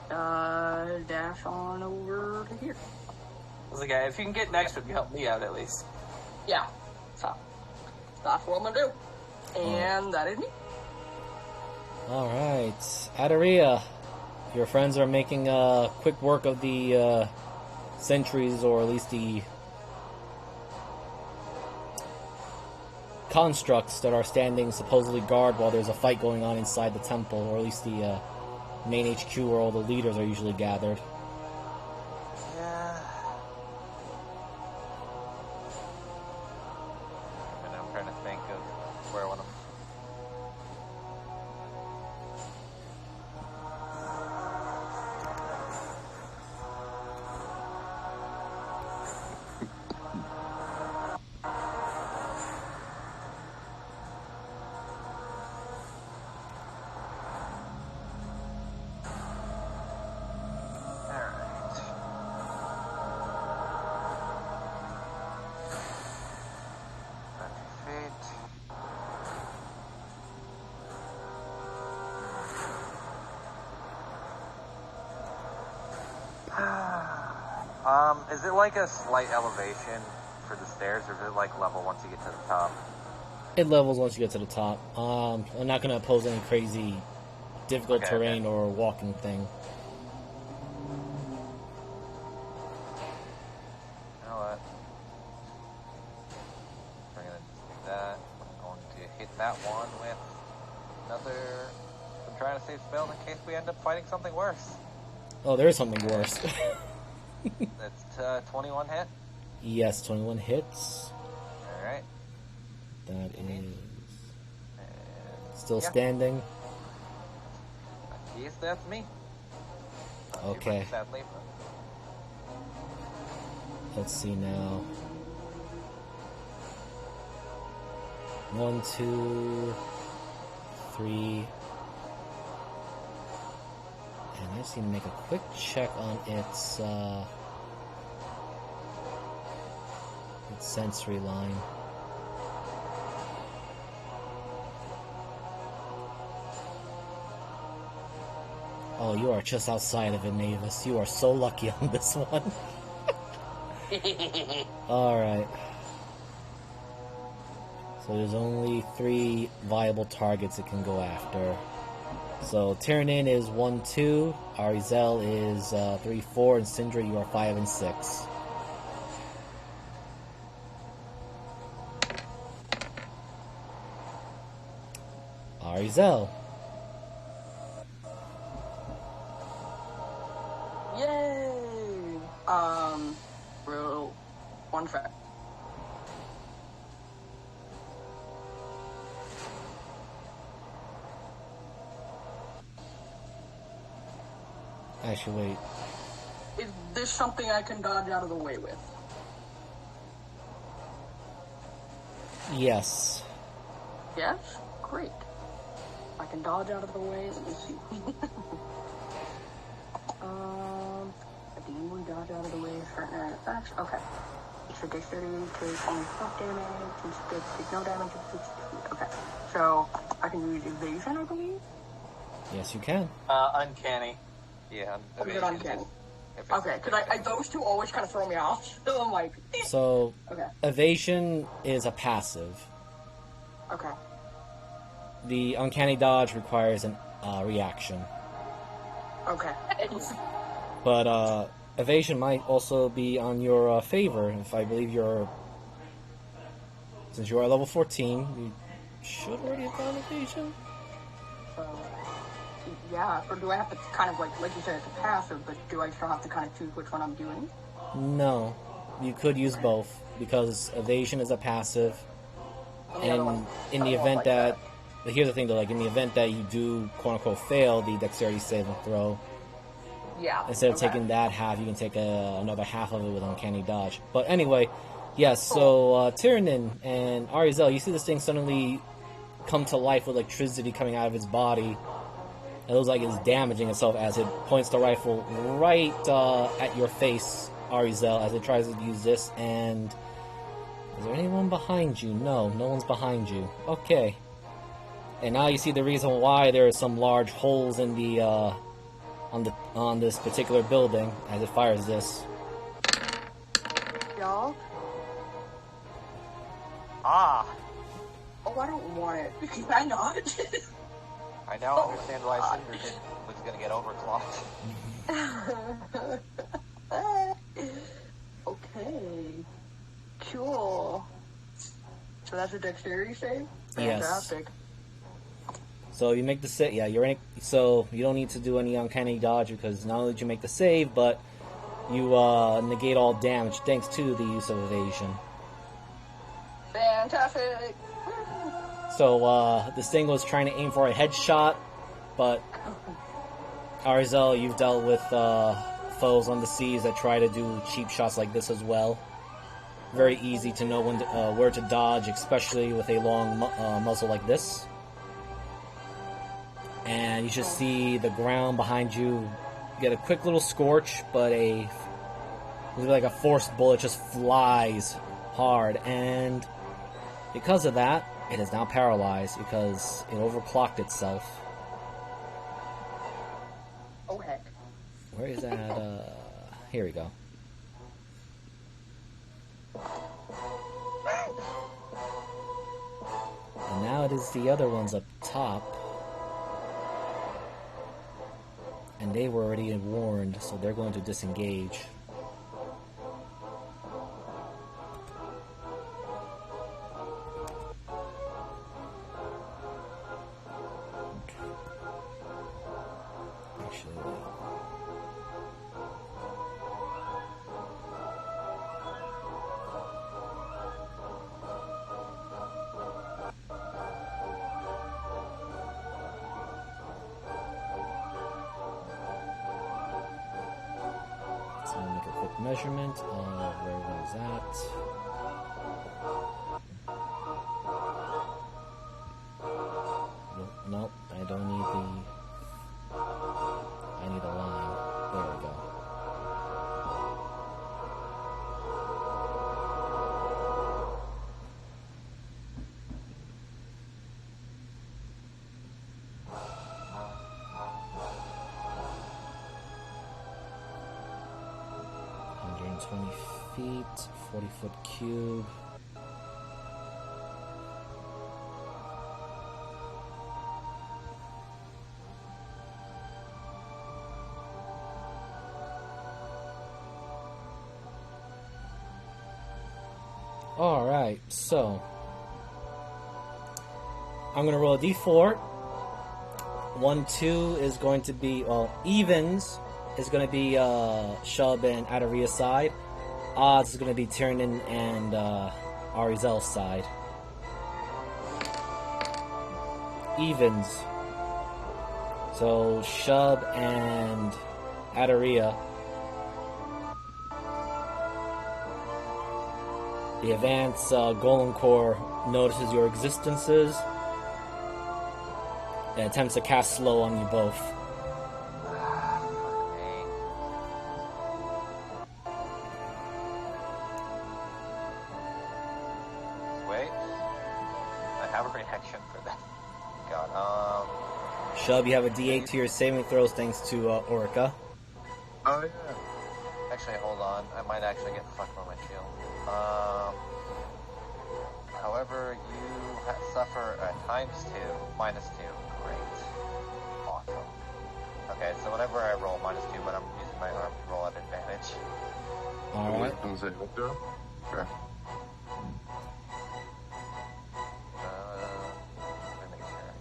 Speaker 3: dash on over to here.
Speaker 4: I was like, if you can get next to him, you help me out at least.
Speaker 3: Yeah, so that's what I'm gonna do. And that is me.
Speaker 1: Alright, Adaria, your friends are making quick work of the sentries, or at least the constructs that are standing supposedly guard while there's a fight going on inside the temple, or at least the main HQ where all the leaders are usually gathered.
Speaker 5: Yeah. And I'm trying to think of where I want to. Is it like a slight elevation for the stairs, or is it like level once you get to the top?
Speaker 1: It levels once you get to the top. I'm not going to oppose any crazy difficult terrain or walking thing.
Speaker 5: You know what? We're going to do that. I'm going to hit that one with another... I'm trying to save spell in case we end up fighting something worse.
Speaker 1: Oh, there's something worse.
Speaker 5: That's 21 hit.
Speaker 1: Yes, 21 hits.
Speaker 5: Alright.
Speaker 1: That is
Speaker 5: And
Speaker 1: still standing.
Speaker 5: Yes, that's me.
Speaker 1: Okay.
Speaker 5: Sadly.
Speaker 1: Let's see now. 1, 2, 3, just need to make a quick check on its sensory line. Oh, you are just outside of it, Mavis. You are so lucky on this one. Alright. So there's only 3 viable targets it can go after. So Tyrannin is 1-2, Arizel is 3-4, and Syndra, you are 5 and 6. Arizel.
Speaker 3: Yay! Real one fact.
Speaker 1: Actually, wait.
Speaker 3: Is this something I can dodge out of the way with?
Speaker 1: Yes.
Speaker 3: Yes? Great. I can dodge out of the way. Let me see. Do dodge out of the way for an effect? Okay. So dexterity takes only half damage, and takes no damage if it's 6 feet. Okay. So I can use evasion, I believe?
Speaker 1: Yes, you can.
Speaker 4: Uncanny.
Speaker 5: Yeah,
Speaker 3: Or is it uncanny? Okay, because those two always kind of throw me off. So I'm like...
Speaker 1: So,
Speaker 3: Okay.
Speaker 1: evasion is a passive.
Speaker 3: Okay.
Speaker 1: The uncanny dodge requires an reaction.
Speaker 3: Okay.
Speaker 1: But evasion might also be on your favor. If I believe you're... Since you are level 14, you should already have done evasion.
Speaker 3: Yeah, or do I have to kind of like you said, it's a passive, but do I still have to kind of choose which one I'm doing?
Speaker 1: No. You could use both, because evasion is a passive. And in the event that... But here's the thing though, like in the event that you do quote-unquote fail the dexterity saving throw, instead of taking that half, you can take another half of it with uncanny dodge. But anyway, yes, so Tyrannin and Arizel, you see this thing suddenly come to life with electricity coming out of its body. It looks like it's damaging itself as it points the rifle right at your face, Arizel, as it tries to use this. And is there anyone behind you? No, no one's behind you. Okay. And now you see the reason why there are some large holes in the on this particular building as it fires this.
Speaker 3: Y'all?
Speaker 5: Ah!
Speaker 3: Oh, I don't want it. Can I not?
Speaker 5: I now understand why Cinder was gonna get overclocked.
Speaker 3: Okay. Cool. So that's a dexterity save?
Speaker 1: Yes.
Speaker 3: Fantastic.
Speaker 1: So you make the save. Yeah, you're in. So you don't need to do any uncanny dodge because not only did you make the save, but you negate all damage thanks to the use of evasion.
Speaker 3: Fantastic.
Speaker 1: So this thing was trying to aim for a headshot, but Arizel, you've dealt with foes on the seas that try to do cheap shots like this as well. Very easy to know when where to dodge, especially with a long muzzle like this. And you should see the ground behind you get a quick little scorch, but like a forced bullet just flies hard. And because of that, it is now paralyzed because it overclocked itself.
Speaker 3: Oh, heck.
Speaker 1: Where is that? Here we go. And now it is the other ones up top. And they were already warned, so they're going to disengage. Actually, so I'll make a quick measurement of where everyone's at. Nope, I don't need the... I need a line. 120 feet, 40-foot cube. Alright, so I'm going to roll a d4. 1, 2 is going to be, well, evens is going to be Shub and Adaria's side. Odds is going to be Tiernan and Arizel's side. Evens. So Shub and Adaria. The advanced Golem Core notices your existences and attempts to cast slow on you both.
Speaker 5: Wait. I have a reaction for that. God,
Speaker 1: Shub, you have a d8 to your saving throws thanks to Orica.
Speaker 6: Oh, yeah.
Speaker 5: Actually, hold on. I might actually get fucked by my shield. However, you suffer ×2, -2. Great. Awesome. Okay, so whenever I roll -2, but I'm using my arm to roll at advantage.
Speaker 1: Alright.
Speaker 6: Wisdom saving throw? Sure.
Speaker 5: Let me make sure.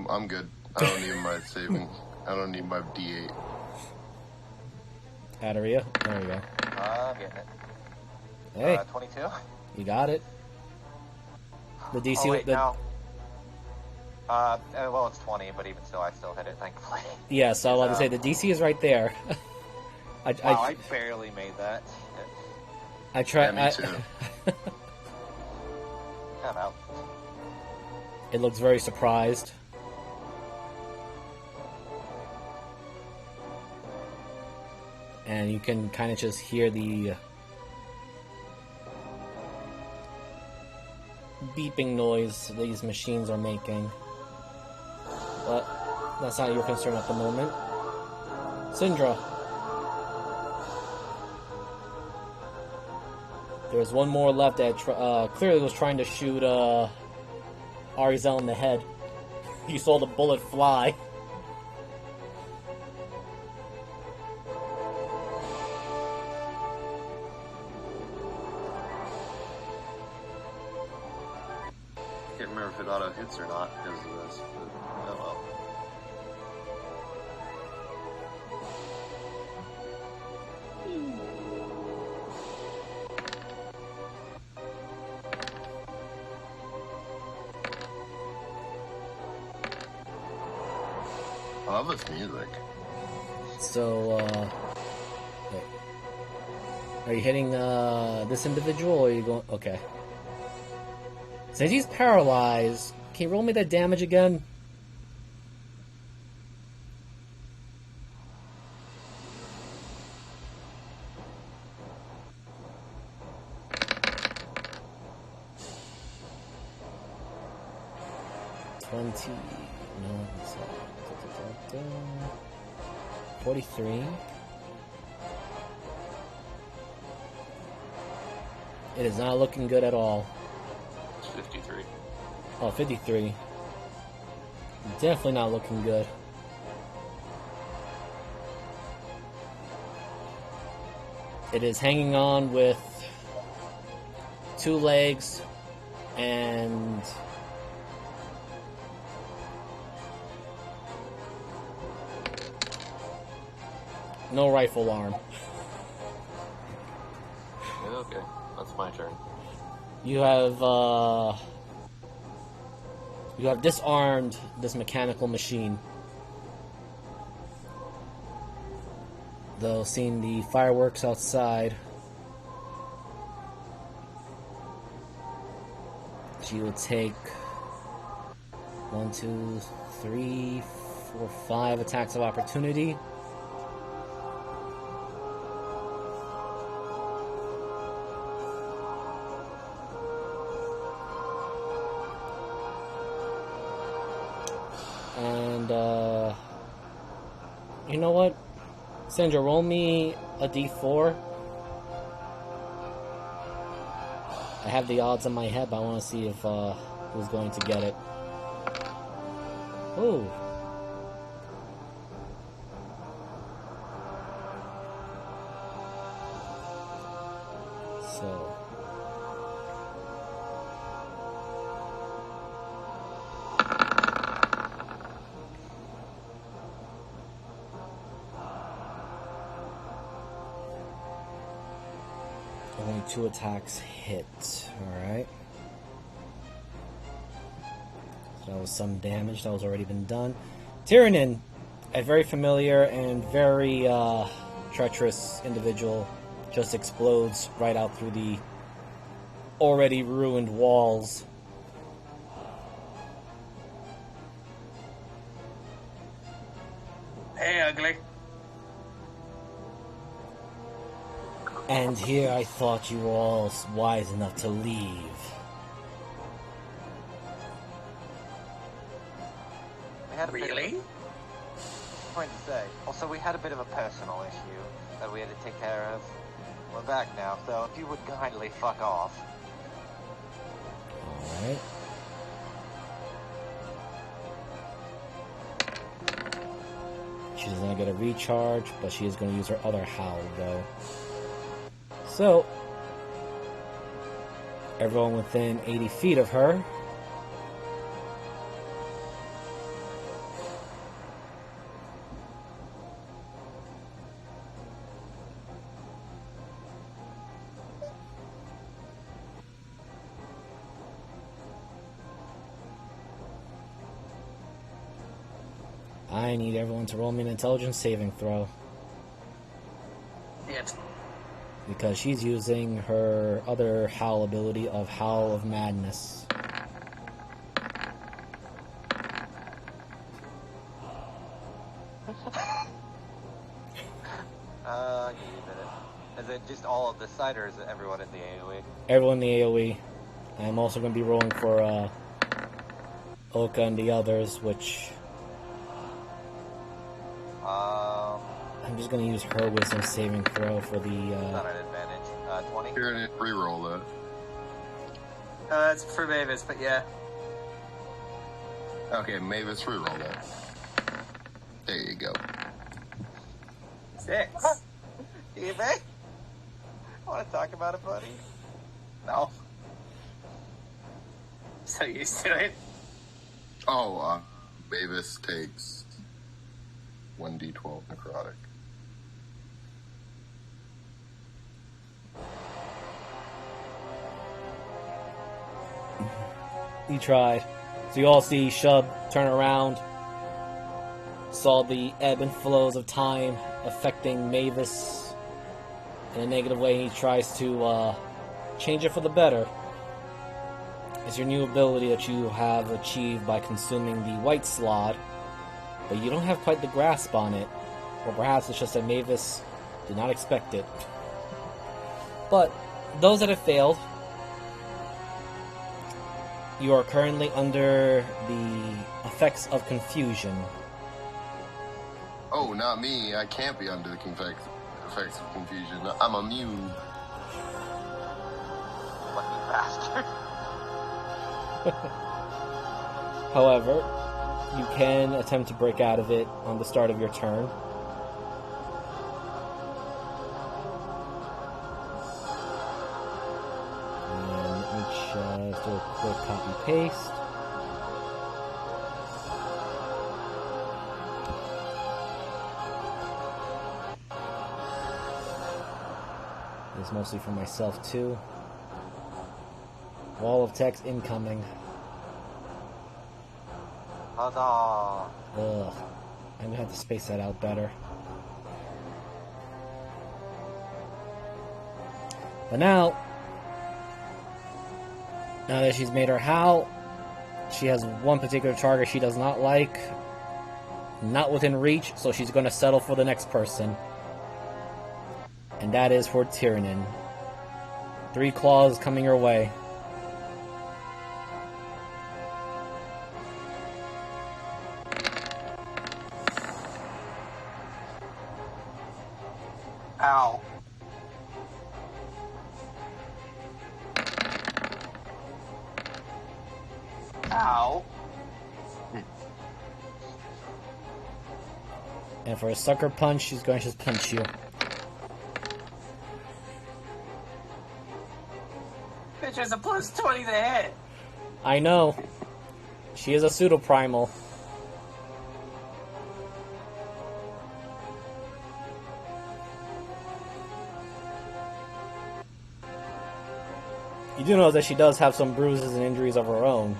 Speaker 6: I'm good. I don't need my saving. I don't need my D8.
Speaker 1: Adaria, there you go.
Speaker 5: I'm getting it.
Speaker 1: Hey,
Speaker 5: 22?
Speaker 1: you got it. The DC.
Speaker 5: Oh, wait, no. Well, it's 20, but even still, I still hit it, thankfully.
Speaker 1: Yeah, so I was going to say, the DC is right there.
Speaker 5: I barely made that.
Speaker 1: I tried.
Speaker 6: Yeah, me too.
Speaker 5: I'm out.
Speaker 1: It looks very surprised. And you can kind of just hear the beeping noise these machines are making. But that's not your concern at the moment. Syndra. There's one more left that clearly was trying to shoot Arizel in the head. You saw the bullet fly.
Speaker 2: I can't remember if it auto hits or not because of this. But, oh well.
Speaker 6: I love this music.
Speaker 1: So, wait. Are you hitting this individual, or are you going? Okay. Since he's paralyzed, can you roll me that damage again? No, it's 43. It is not looking good at all.
Speaker 2: It's 53.
Speaker 1: Oh, 53. Definitely not looking good. It is hanging on with 2 legs and no rifle arm.
Speaker 2: Yeah, okay, that's my turn.
Speaker 1: You have disarmed this mechanical machine. Though seeing the fireworks outside, she will take 1, 2, 3, 4, 5 attacks of opportunity. And, you know what? Sandra, roll me a d4. I have the odds in my head, but I want to see if who's going to get it. Ooh. So. Only 2 attacks hit. Alright. So that was some damage that was already been done. Tyrannin, a very familiar and very treacherous individual, just explodes right out through the already ruined walls.
Speaker 4: Hey, ugly.
Speaker 1: And here I thought you were all wise enough to leave.
Speaker 5: We had a bit
Speaker 4: Really?
Speaker 5: Point to say. Also, we had a bit of a personal issue that we had to take care of. We're back now, so if you would kindly fuck off.
Speaker 1: Alright. She does not get a recharge, but she is going to use her other howl, though. So, everyone within 80 feet of her. I need everyone to roll me an intelligence saving throw.
Speaker 4: Yet.
Speaker 1: Because she's using her other howl ability of Howl of Madness.
Speaker 5: Give me a minute. Is it just all of this side, or is it everyone in the AoE?
Speaker 1: Everyone in the AoE. I'm also going to be rolling for Oka and the others, which... I'm just going to use her wisdom saving throw for the...
Speaker 5: Not an advantage. 20?
Speaker 6: Here, re-roll that.
Speaker 4: That's for Mavis, but yeah.
Speaker 6: Okay, Mavis, re-roll that. There you go.
Speaker 4: 6.
Speaker 5: Evie? Want to talk about it, buddy? No.
Speaker 4: So used to it.
Speaker 6: Oh, Mavis takes 1d12 necrotic.
Speaker 1: He tried. So you all see Shub turn around, saw the ebb and flows of time affecting Mavis in a negative way. He tries to change it for the better. It's your new ability that you have achieved by consuming the white slot, but you don't have quite the grasp on it. Or perhaps it's just that Mavis did not expect it. But those that have failed, you are currently under the effects of confusion.
Speaker 6: Oh, not me. I can't be under the effects of confusion. I'm immune.
Speaker 5: Lucky bastard.
Speaker 1: However, you can attempt to break out of it on the start of your turn. And let me just do a quick copy-paste. It's mostly for myself, too. Wall of text incoming.
Speaker 5: Huzzah.
Speaker 1: Ugh. I'm gonna have to space that out better. But now that she's made her howl, she has one particular target she does not like. Not within reach, so she's gonna settle for the next person. And that is for Tyrannin. 3 claws coming your way.
Speaker 4: Ow. Ow.
Speaker 1: And for a sucker punch, she's going to just punch you.
Speaker 4: Bitch has a plus 20 to hit.
Speaker 1: I know. She is a pseudo-primal. You do know that she does have some bruises and injuries of her own.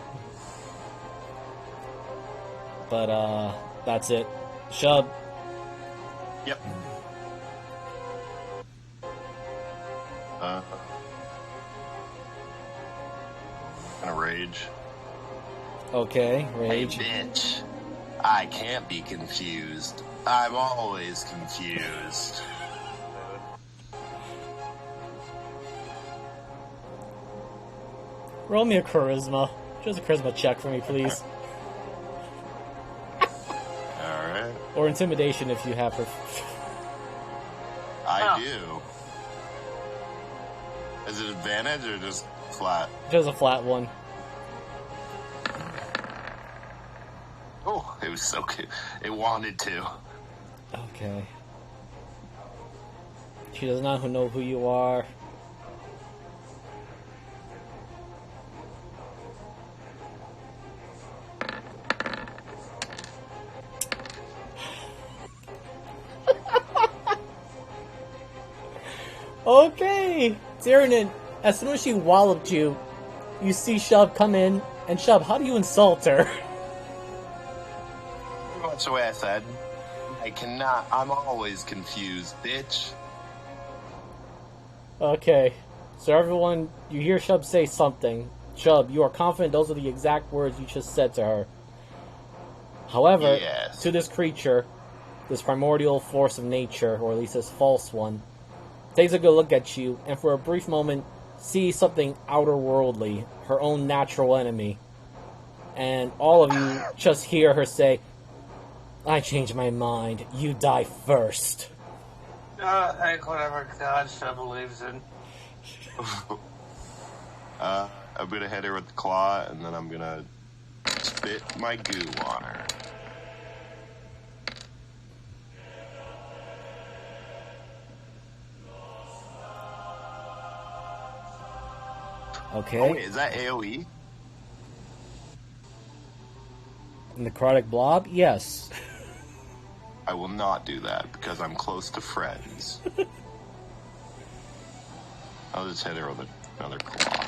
Speaker 1: But, that's it. Shub.
Speaker 6: Yep. Gonna rage.
Speaker 1: Okay, rage.
Speaker 6: Hey, bitch. I can't be confused. I'm always confused.
Speaker 1: Roll me a charisma. Just a charisma check for me, please.
Speaker 6: Alright.
Speaker 1: Or intimidation if you have her.
Speaker 6: I do. Is it advantage or just flat?
Speaker 1: Just a flat one.
Speaker 6: Oh, it was so cute. It wanted to.
Speaker 1: Okay. She does not know who you are. Okay, Tyranid, as soon as she walloped you, you see Shub come in, and Shub, how do you insult her?
Speaker 6: That's the way I said. I cannot. I'm always confused, bitch.
Speaker 1: Okay, so everyone, you hear Shub say something. Shub, you are confident those are the exact words you just said to her. However,
Speaker 6: Yes.
Speaker 1: to this creature, this primordial force of nature, or at least this false one, takes a good look at you, and for a brief moment, sees something outer-worldly, her own natural enemy. And all of you just hear her say, I changed my mind. You die first.
Speaker 4: Thank whatever God Shub believes in.
Speaker 6: I'm gonna hit her with the claw, and then I'm gonna spit my goo on her.
Speaker 1: Okay.
Speaker 6: Oh wait, is that AoE?
Speaker 1: Necrotic blob? Yes.
Speaker 6: I will not do that because I'm close to friends. I'll just hit her with another claw.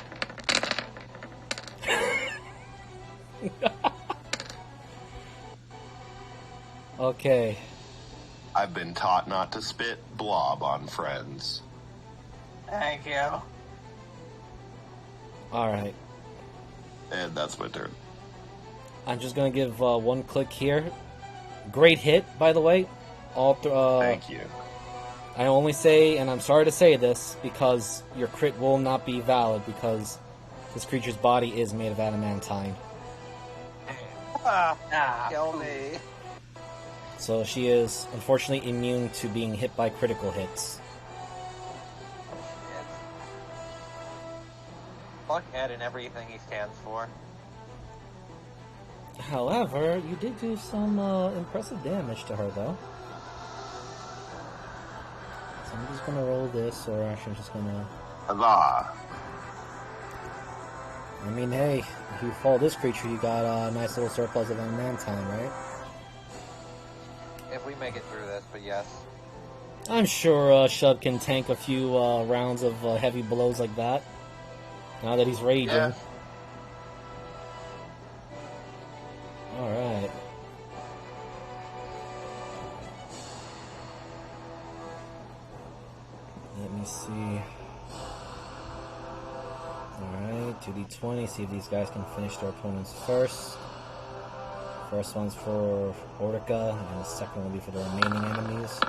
Speaker 1: Okay.
Speaker 6: I've been taught not to spit blob on friends.
Speaker 4: Thank you.
Speaker 1: Alright.
Speaker 6: And that's my turn.
Speaker 1: I'm just gonna give one click here. Great hit, by the way.
Speaker 6: Thank you.
Speaker 1: I only say, and I'm sorry to say this, because your crit will not be valid, because this creature's body is made of adamantine.
Speaker 5: Kill me.
Speaker 1: So she is, unfortunately, immune to being hit by critical hits.
Speaker 5: Fuck Ed and everything he stands for.
Speaker 1: However, you did do some impressive damage to her, though. So I'm just gonna roll this, or actually I'm just gonna...
Speaker 6: Huzzah!
Speaker 1: I mean, hey, if you fall this creature, you got a nice little surplus of adamantine, right?
Speaker 5: If we make it through this, but yes.
Speaker 1: I'm sure Shub can tank a few rounds of heavy blows like that. Now that he's raging.
Speaker 6: Yeah.
Speaker 1: Alright. Let me see. Alright, 2d20, see if these guys can finish their opponents first. First one's for Ortica, and the second will be for the remaining enemies.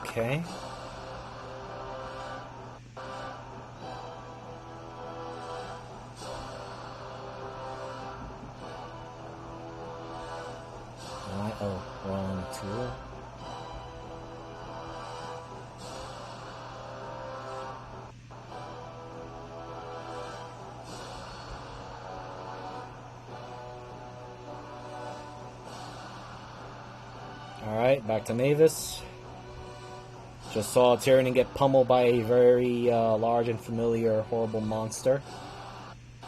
Speaker 1: Okay. Oh, wrong tool. Alright, back to Mavis. Just saw Tyrion get pummeled by a very large and familiar horrible monster.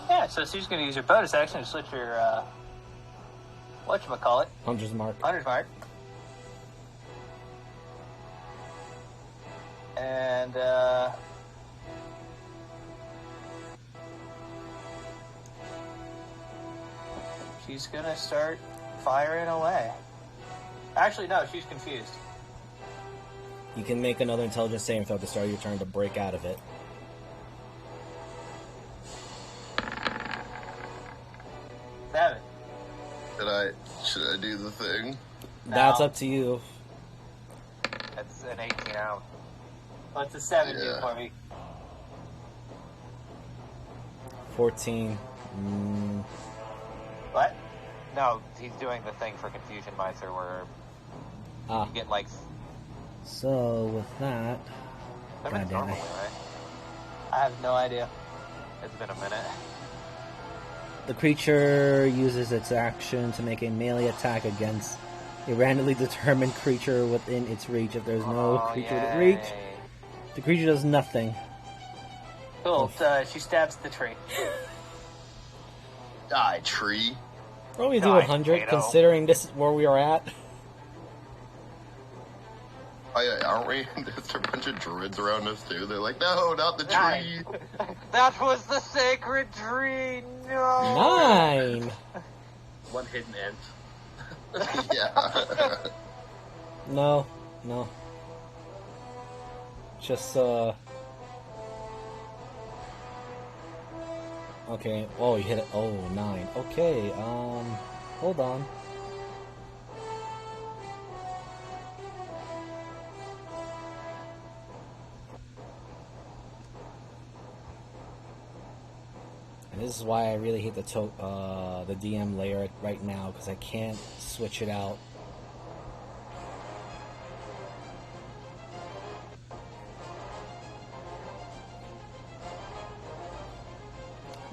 Speaker 4: Yeah, so she's going to use her bonus action to switch her, whatchamacallit?
Speaker 1: Hunter's Mark.
Speaker 4: Hunter's Mark. And, she's going to start firing away. Actually, no, she's confused.
Speaker 1: You can make another intelligence saving throw at the start of your turn to break out of it.
Speaker 4: Seven.
Speaker 6: Should I do the thing?
Speaker 1: That's
Speaker 4: No.
Speaker 1: up to you.
Speaker 5: It's an 18 out.
Speaker 4: What's a 7 do
Speaker 6: Yeah.
Speaker 4: for me?
Speaker 1: 14.
Speaker 4: What?
Speaker 5: No, he's doing the thing for Confusion Meister where
Speaker 1: Ah.
Speaker 5: you get like
Speaker 1: So, with that...
Speaker 5: 7
Speaker 1: God damn
Speaker 5: normally,
Speaker 1: it.
Speaker 5: right?
Speaker 4: I have no idea.
Speaker 5: It's been a minute.
Speaker 1: The creature uses its action to make a melee attack against a randomly determined creature within its reach. If there's no creature to reach, the creature does nothing.
Speaker 4: Cool, she stabs the tree.
Speaker 6: Die, tree.
Speaker 1: What do we do
Speaker 5: Die,
Speaker 1: 100,
Speaker 5: potato.
Speaker 1: considering this is where we are at?
Speaker 6: Oh, yeah, aren't we? There's a bunch of druids around us, too. They're like, no, not the tree.
Speaker 5: That was the sacred tree! No!
Speaker 1: 9!
Speaker 2: One hidden ant.
Speaker 6: Yeah.
Speaker 1: No. Just, Okay, oh, you hit it. Oh, 9. Okay, hold on. And this is why I really hate the DM layer right now, because I can't switch it out.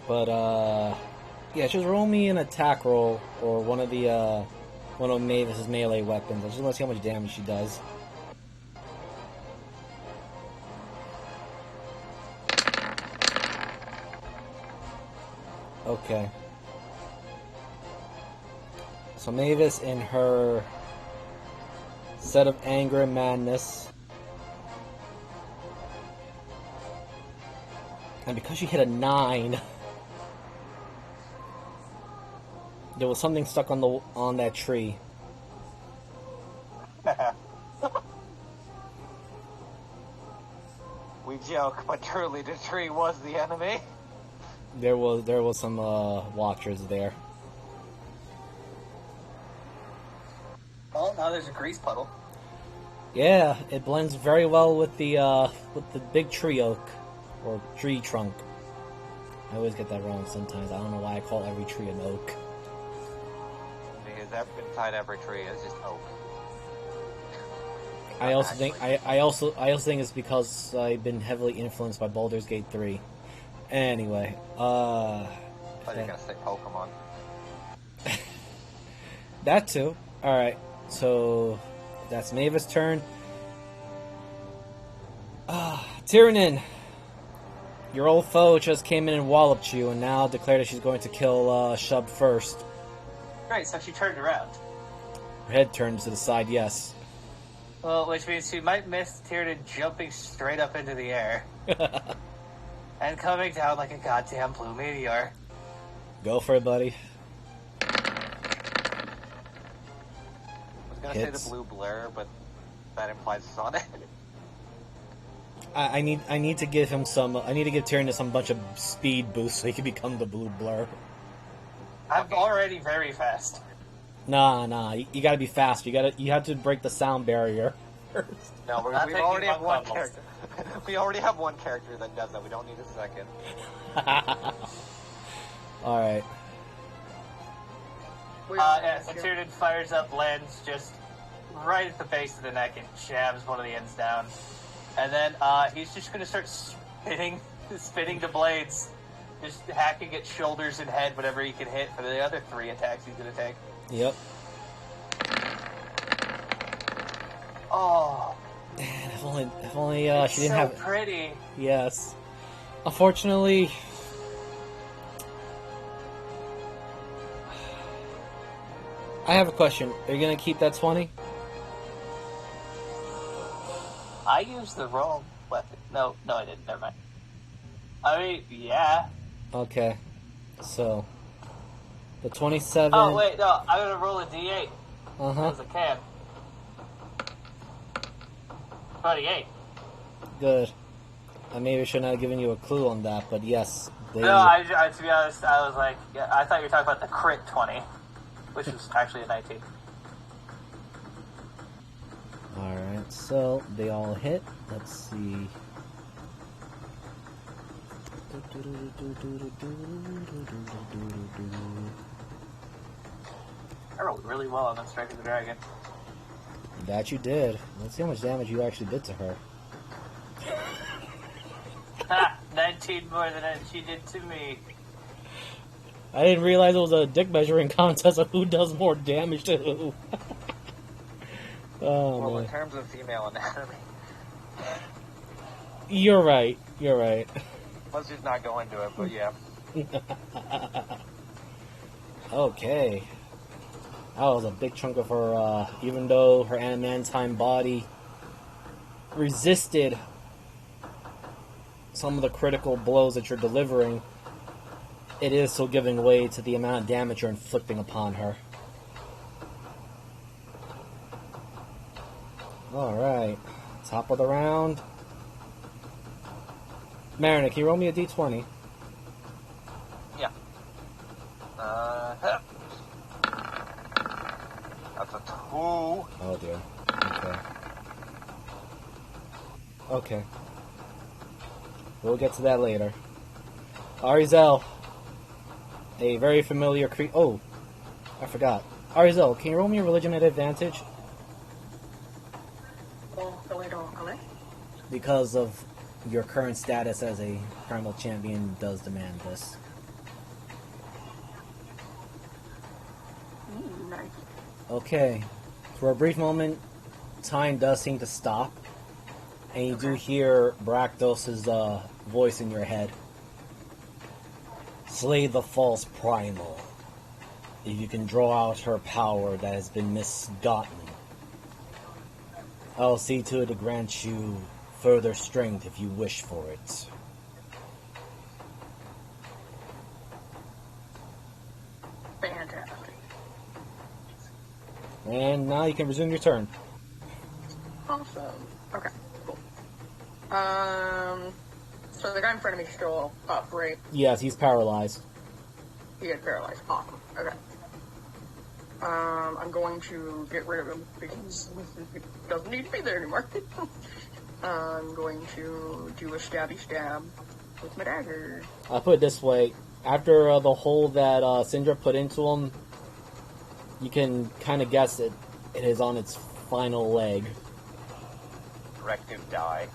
Speaker 1: But yeah, just roll me an attack roll or one of Mavis's melee weapons. I just want to see how much damage she does. Okay. So Mavis, in her set of anger and madness, and because she hit a 9, there was something stuck on that tree.
Speaker 5: We joke, but truly the tree was the enemy.
Speaker 1: There was some watchers there.
Speaker 4: Oh, now there's a grease puddle.
Speaker 1: Yeah, it blends very well with the big tree oak or tree trunk. I always get that wrong sometimes. I don't know why I call every tree an oak.
Speaker 5: Because inside every tree is just oak.
Speaker 1: I also think it's because I've been heavily influenced by Baldur's Gate 3. Anyway,
Speaker 5: I thought you were gonna say Pokemon.
Speaker 1: that too. All right, so that's Mavis' turn. Tyrion, your old foe just came in and walloped you, and now declared that she's going to kill Shub first.
Speaker 4: Great, so she turned around.
Speaker 1: Her head turns to the side. Yes.
Speaker 4: Well, which means she might miss Tyrion jumping straight up into the air. And coming down like a goddamn blue meteor.
Speaker 1: Go for it, buddy.
Speaker 5: I was gonna
Speaker 1: Hits.
Speaker 5: say the blue blur, but that implies it's on it.
Speaker 1: I need to give him some. I need to give Tyrion some bunch of speed boost so he can become the blue blur.
Speaker 4: I'm already very fast.
Speaker 1: Nah. You gotta be fast. You have to break the sound barrier first.
Speaker 5: No,
Speaker 4: Not
Speaker 5: we
Speaker 4: taking
Speaker 5: already have one
Speaker 4: bump
Speaker 5: character. We already have one character that does that. We don't need a second.
Speaker 1: All right.
Speaker 4: Yeah, so Tyrion fires up, lands just right at the base of the neck and jabs one of the ends down. And then he's just going to start spinning the blades, just hacking at shoulders and head, whatever he can hit for the other 3 attacks he's going to take.
Speaker 1: Yep.
Speaker 4: Oh,
Speaker 1: Man, if only she didn't
Speaker 4: so
Speaker 1: have.
Speaker 4: pretty.
Speaker 1: Yes. Unfortunately, I have a question. Are you gonna keep that 20?
Speaker 4: I used the wrong weapon. No, I didn't. Never mind. I mean, yeah.
Speaker 1: Okay. So, the 27.
Speaker 4: Oh wait, no. I'm gonna roll a d8
Speaker 1: Uh-huh.
Speaker 4: as a can. 28.
Speaker 1: Good. I maybe should not have given you a clue on that, but yes. They,
Speaker 4: No, I, to be honest, I was like, yeah, I thought you were talking about the crit 20, which was actually a 19.
Speaker 1: Alright, so they all hit. Let's see.
Speaker 4: I rolled really well on that Strike of the Dragon.
Speaker 1: That you did. Let's see how much damage you actually did to her.
Speaker 4: Ha! 19 more than she did to me.
Speaker 1: I didn't realize it was a dick measuring contest of who does more damage to who. Oh,
Speaker 5: Well,
Speaker 1: man.
Speaker 5: in terms of female anatomy,
Speaker 1: You're right. You're right.
Speaker 5: let's just not go into it, but yeah.
Speaker 1: Okay. That was a big chunk of her, even though her adamantine body resisted some of the critical blows that you're delivering, it is still giving way to the amount of damage you're inflicting upon her. Alright. Top of the round. Mariner, can you roll me a d20?
Speaker 5: Yeah. That's a 2.
Speaker 1: Oh dear. Okay. Okay. We'll get to that later. Arizel. A very familiar Oh, I forgot. Arizel, can you roll me a religion at advantage? Because of your current status as a primal champion does demand this.
Speaker 3: Nice.
Speaker 1: Okay. For a brief moment, time does seem to stop. And you do hear Brakdos' voice in your head. Slay the false primal. If you can draw out her power that has been misgotten, I'll see to it to grant you further strength if you wish for it.
Speaker 3: Fantastic.
Speaker 1: And now you can resume your turn.
Speaker 3: Awesome. Okay, cool. So the guy in front of me is still up, right?
Speaker 1: Yes, he's paralyzed.
Speaker 3: He is paralyzed. Awesome. Okay. I'm going to get rid of him because he doesn't need to be there anymore. I'm going to do a stabby stab with my dagger.
Speaker 1: I'll put it this way. After the hole that Syndra put into him, you can kind of guess it is on its final leg.
Speaker 5: Directive die.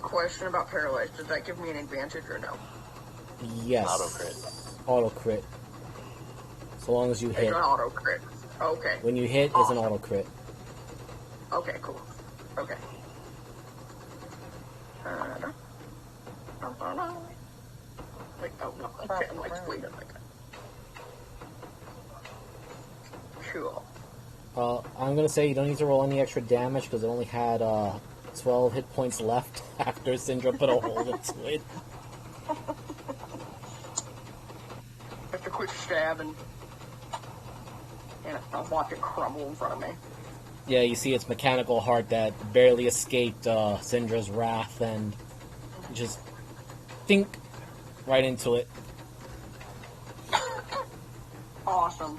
Speaker 3: Question about paralyzed. Does that give me an advantage or no?
Speaker 1: Yes.
Speaker 5: Auto crit.
Speaker 1: Auto crit. So long as you
Speaker 3: It's
Speaker 1: hit.
Speaker 3: an auto crit. Okay.
Speaker 1: When you hit, it's an auto crit.
Speaker 3: Okay, cool. Okay. Wait, oh no, okay, I'm like, wait a second. Cool.
Speaker 1: I'm gonna say you don't need to roll any extra damage because it only had 12 hit points left after Syndra put a hole into it.
Speaker 3: Just a quick stab and I'll watch it crumble in front of me.
Speaker 1: Yeah, you see its mechanical heart that barely escaped Syndra's wrath and just think right into it.
Speaker 3: Awesome.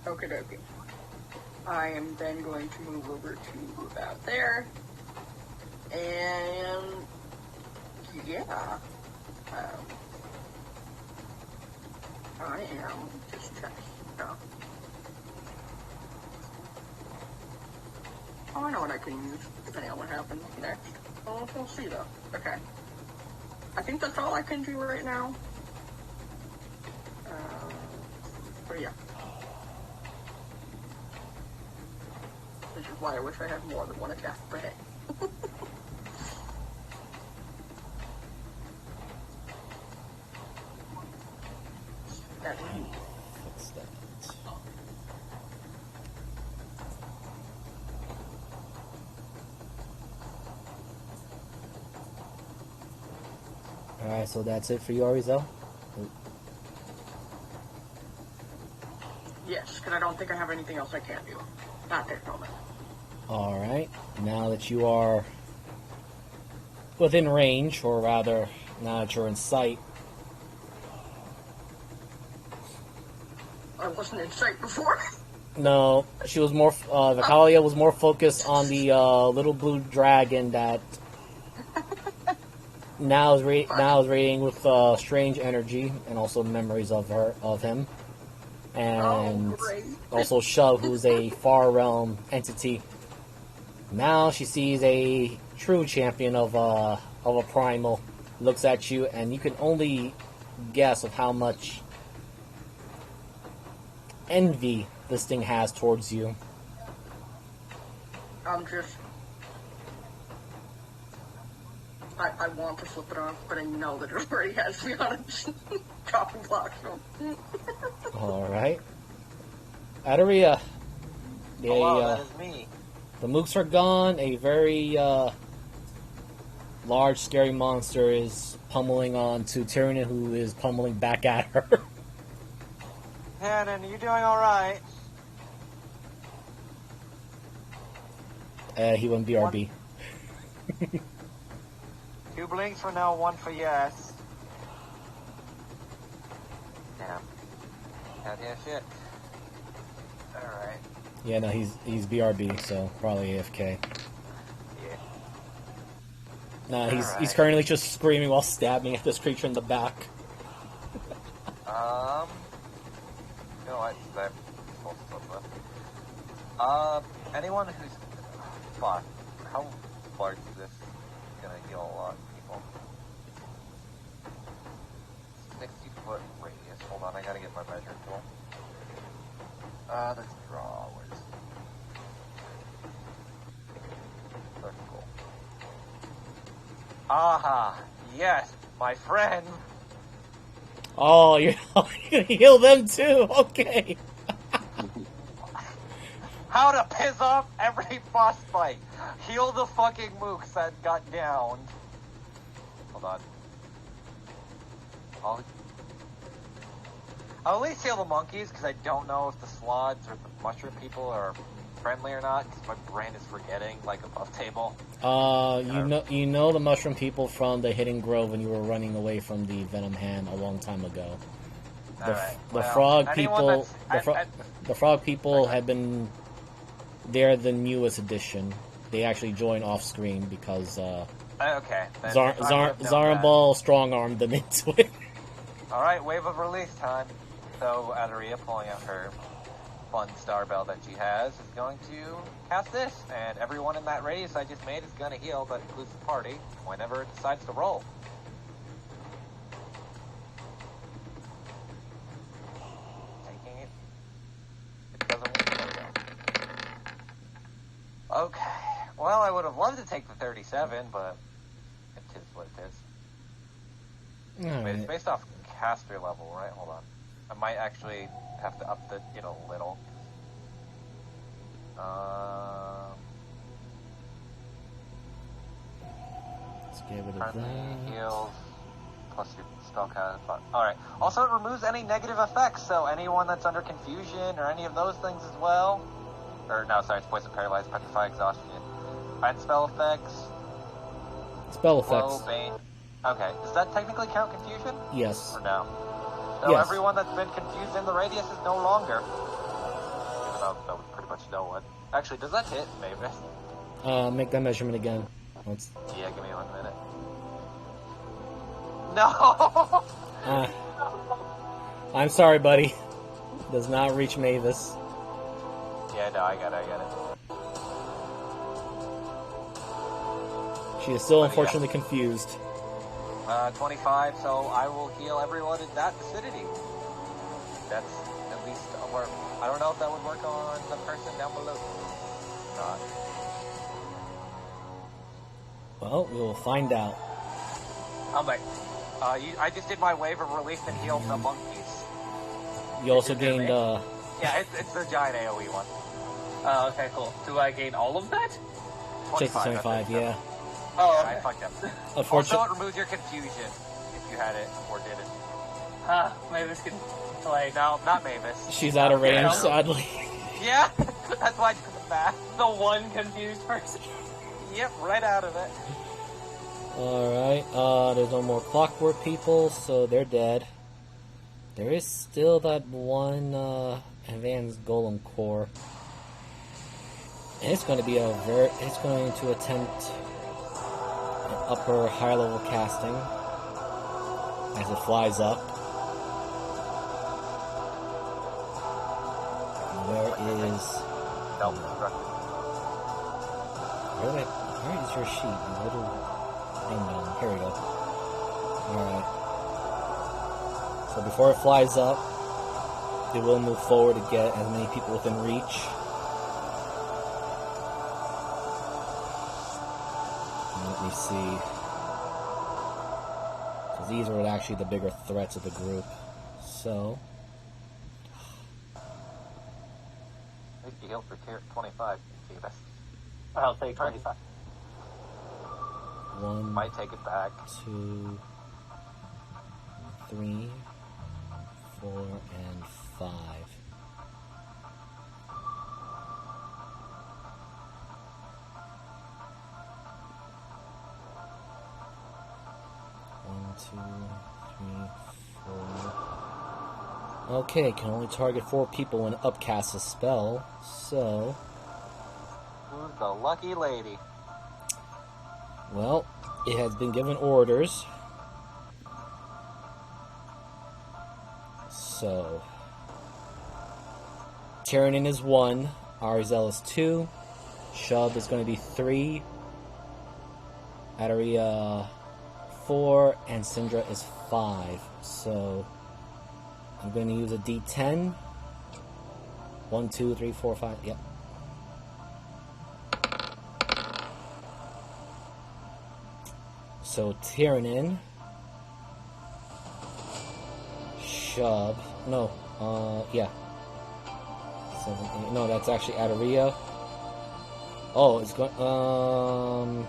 Speaker 3: Okie dokie. I am then going to move over to about there. And yeah. I am just checking stuff. Oh, I know what I can use, depending on what happens next. Well, we'll see though. Okay. I think that's all I can do right now. But yeah. Which is why I wish I had more than one attack per hit. That's me.
Speaker 1: Fix that. Alright, so that's it for you, Arizel?
Speaker 3: Yes, because I don't think I have anything else I can do. Not this moment.
Speaker 1: Alright, now that you are within range, or rather, now that you're in sight,
Speaker 3: I wasn't in sight before.
Speaker 1: no, she was more, Vicalia was more focused on the little blue dragon that now is radiating with strange energy and also memories of him. And also Shove, who's a far realm entity. Now she sees a true champion of a primal, looks at you, and you can only guess of how much envy this thing has towards you.
Speaker 3: I want to flip it off, but I know that it already has me on a chopping block. So.
Speaker 1: Alright. Adaria.
Speaker 5: Hello, that is me.
Speaker 1: The mooks are gone. A very large, scary monster is pummeling on to Tyrion, who is pummeling back at her.
Speaker 5: Hannon, are you doing alright?
Speaker 1: He went BRB.
Speaker 5: 2 blinks for no, 1 for yes. Damn. Can't hear shit. Alright.
Speaker 1: Yeah, no, he's BRB, so probably AFK.
Speaker 5: Yeah.
Speaker 1: No, he's currently just screaming while stabbing at this creature in the back.
Speaker 5: You know what? Anyone who's... Fuck. How large is this? It's gonna heal a lot of people. 60-foot radius. Hold on, I gotta get my measuring tool. Let's draw. Where's... Circle. Aha! Yes, my friend!
Speaker 1: Oh, you're gonna heal them too? Okay.
Speaker 5: How to piss off every boss fight. Heal the fucking mooks that got downed. Hold on. I'll at least heal the monkeys, because I don't know if the sloths or the mushroom people are friendly or not, because my brain is forgetting, like, above table.
Speaker 1: You know the mushroom people from the Hidden Grove when you were running away from the Venom Hand a long time ago. The frog people had been... They're the newest edition. They actually joined off screen because
Speaker 5: okay.
Speaker 1: Zarambal strong-armed them into it.
Speaker 5: Alright, wave of release time. So Adaria, pulling out her fun star bell that she has, is going to cast this, and everyone in that radius I just made is going to heal, that includes the party, whenever it decides to roll. Taking it. It doesn't work. Okay. Well, I would have loved to take the 37, but it is what it is.
Speaker 1: Right.
Speaker 5: It's based off caster level, right? Hold on. I might actually have to up it a little.
Speaker 1: Let's get rid of
Speaker 5: Currently
Speaker 1: that.
Speaker 5: heals plus your spell cast. Alright. Also, it removes any negative effects, so anyone that's under confusion or any of those things as well. Or, no, sorry, it's poison, paralyzed, petrify, exhaustion. And spell effects.
Speaker 1: Spell
Speaker 5: Blow,
Speaker 1: effects.
Speaker 5: bane. Okay. Does that technically count confusion?
Speaker 1: Yes.
Speaker 5: Or no? So
Speaker 1: Yes.
Speaker 5: everyone that's been confused in the radius is no longer. Even though that would pretty much know what. Actually, does that hit, Mavis?
Speaker 1: Make that measurement again. Let's...
Speaker 5: Yeah, give me 1 minute. No!
Speaker 1: I'm sorry, buddy. Does not reach Mavis.
Speaker 5: Yeah, no, I got it.
Speaker 1: She is still unfortunately confused.
Speaker 5: 25, so I will heal everyone in that vicinity. That's at least work. I don't know if that would work on the person down below. Not.
Speaker 1: Well, we will find out.
Speaker 4: I'm like,
Speaker 5: I just did my wave of relief and healed the monkeys.
Speaker 1: You also
Speaker 4: Did you do
Speaker 1: gained,
Speaker 4: it?
Speaker 5: Yeah, it's the giant AoE one.
Speaker 4: oh, okay, cool. Do I gain all of that?
Speaker 1: just the 25,
Speaker 5: I think so.
Speaker 1: yeah.
Speaker 4: Oh,
Speaker 5: Yeah, I
Speaker 4: okay.
Speaker 5: fucked up. Also,
Speaker 1: Unfortunately,
Speaker 5: it removes your confusion if you had it or did it.
Speaker 4: Mavis can play.
Speaker 5: No, not Mavis.
Speaker 1: she's out of range,
Speaker 4: no.
Speaker 1: sadly.
Speaker 5: Yeah, that's why I did the math.
Speaker 4: The one confused person.
Speaker 5: Yep, right out of it.
Speaker 1: Alright, there's no more clockwork people, so they're dead. There is still that one, advanced golem core. And it's going to be it's going to attempt an upper higher level casting as it flies up. Where is... Where is your sheet? You little ding-dong. Here we go. Alright. So before it flies up, it will move forward to get as many people within reach. And let me see. Because these are actually the bigger threats of the group. So...
Speaker 5: At least you healed for 25, Davis.
Speaker 4: I'll take 25.
Speaker 1: 1,
Speaker 5: Might take it back.
Speaker 1: 2, 3, 4, and 5. One, 2, 3, 4. Okay, can only target 4 people when it upcasts a spell, so...
Speaker 5: Who's the lucky lady?
Speaker 1: Well, it has been given orders. So... Tyrannin is 1, Arizel is 2, Shub is going to be 3, Adaria 4, and Syndra is 5. So... I'm going to use a D10. 1, 2, 3, 4, 5. Yep. So Tyrannin, Shub. No. Yeah. 7, 8. No, that's actually Adaria. Oh, it's going.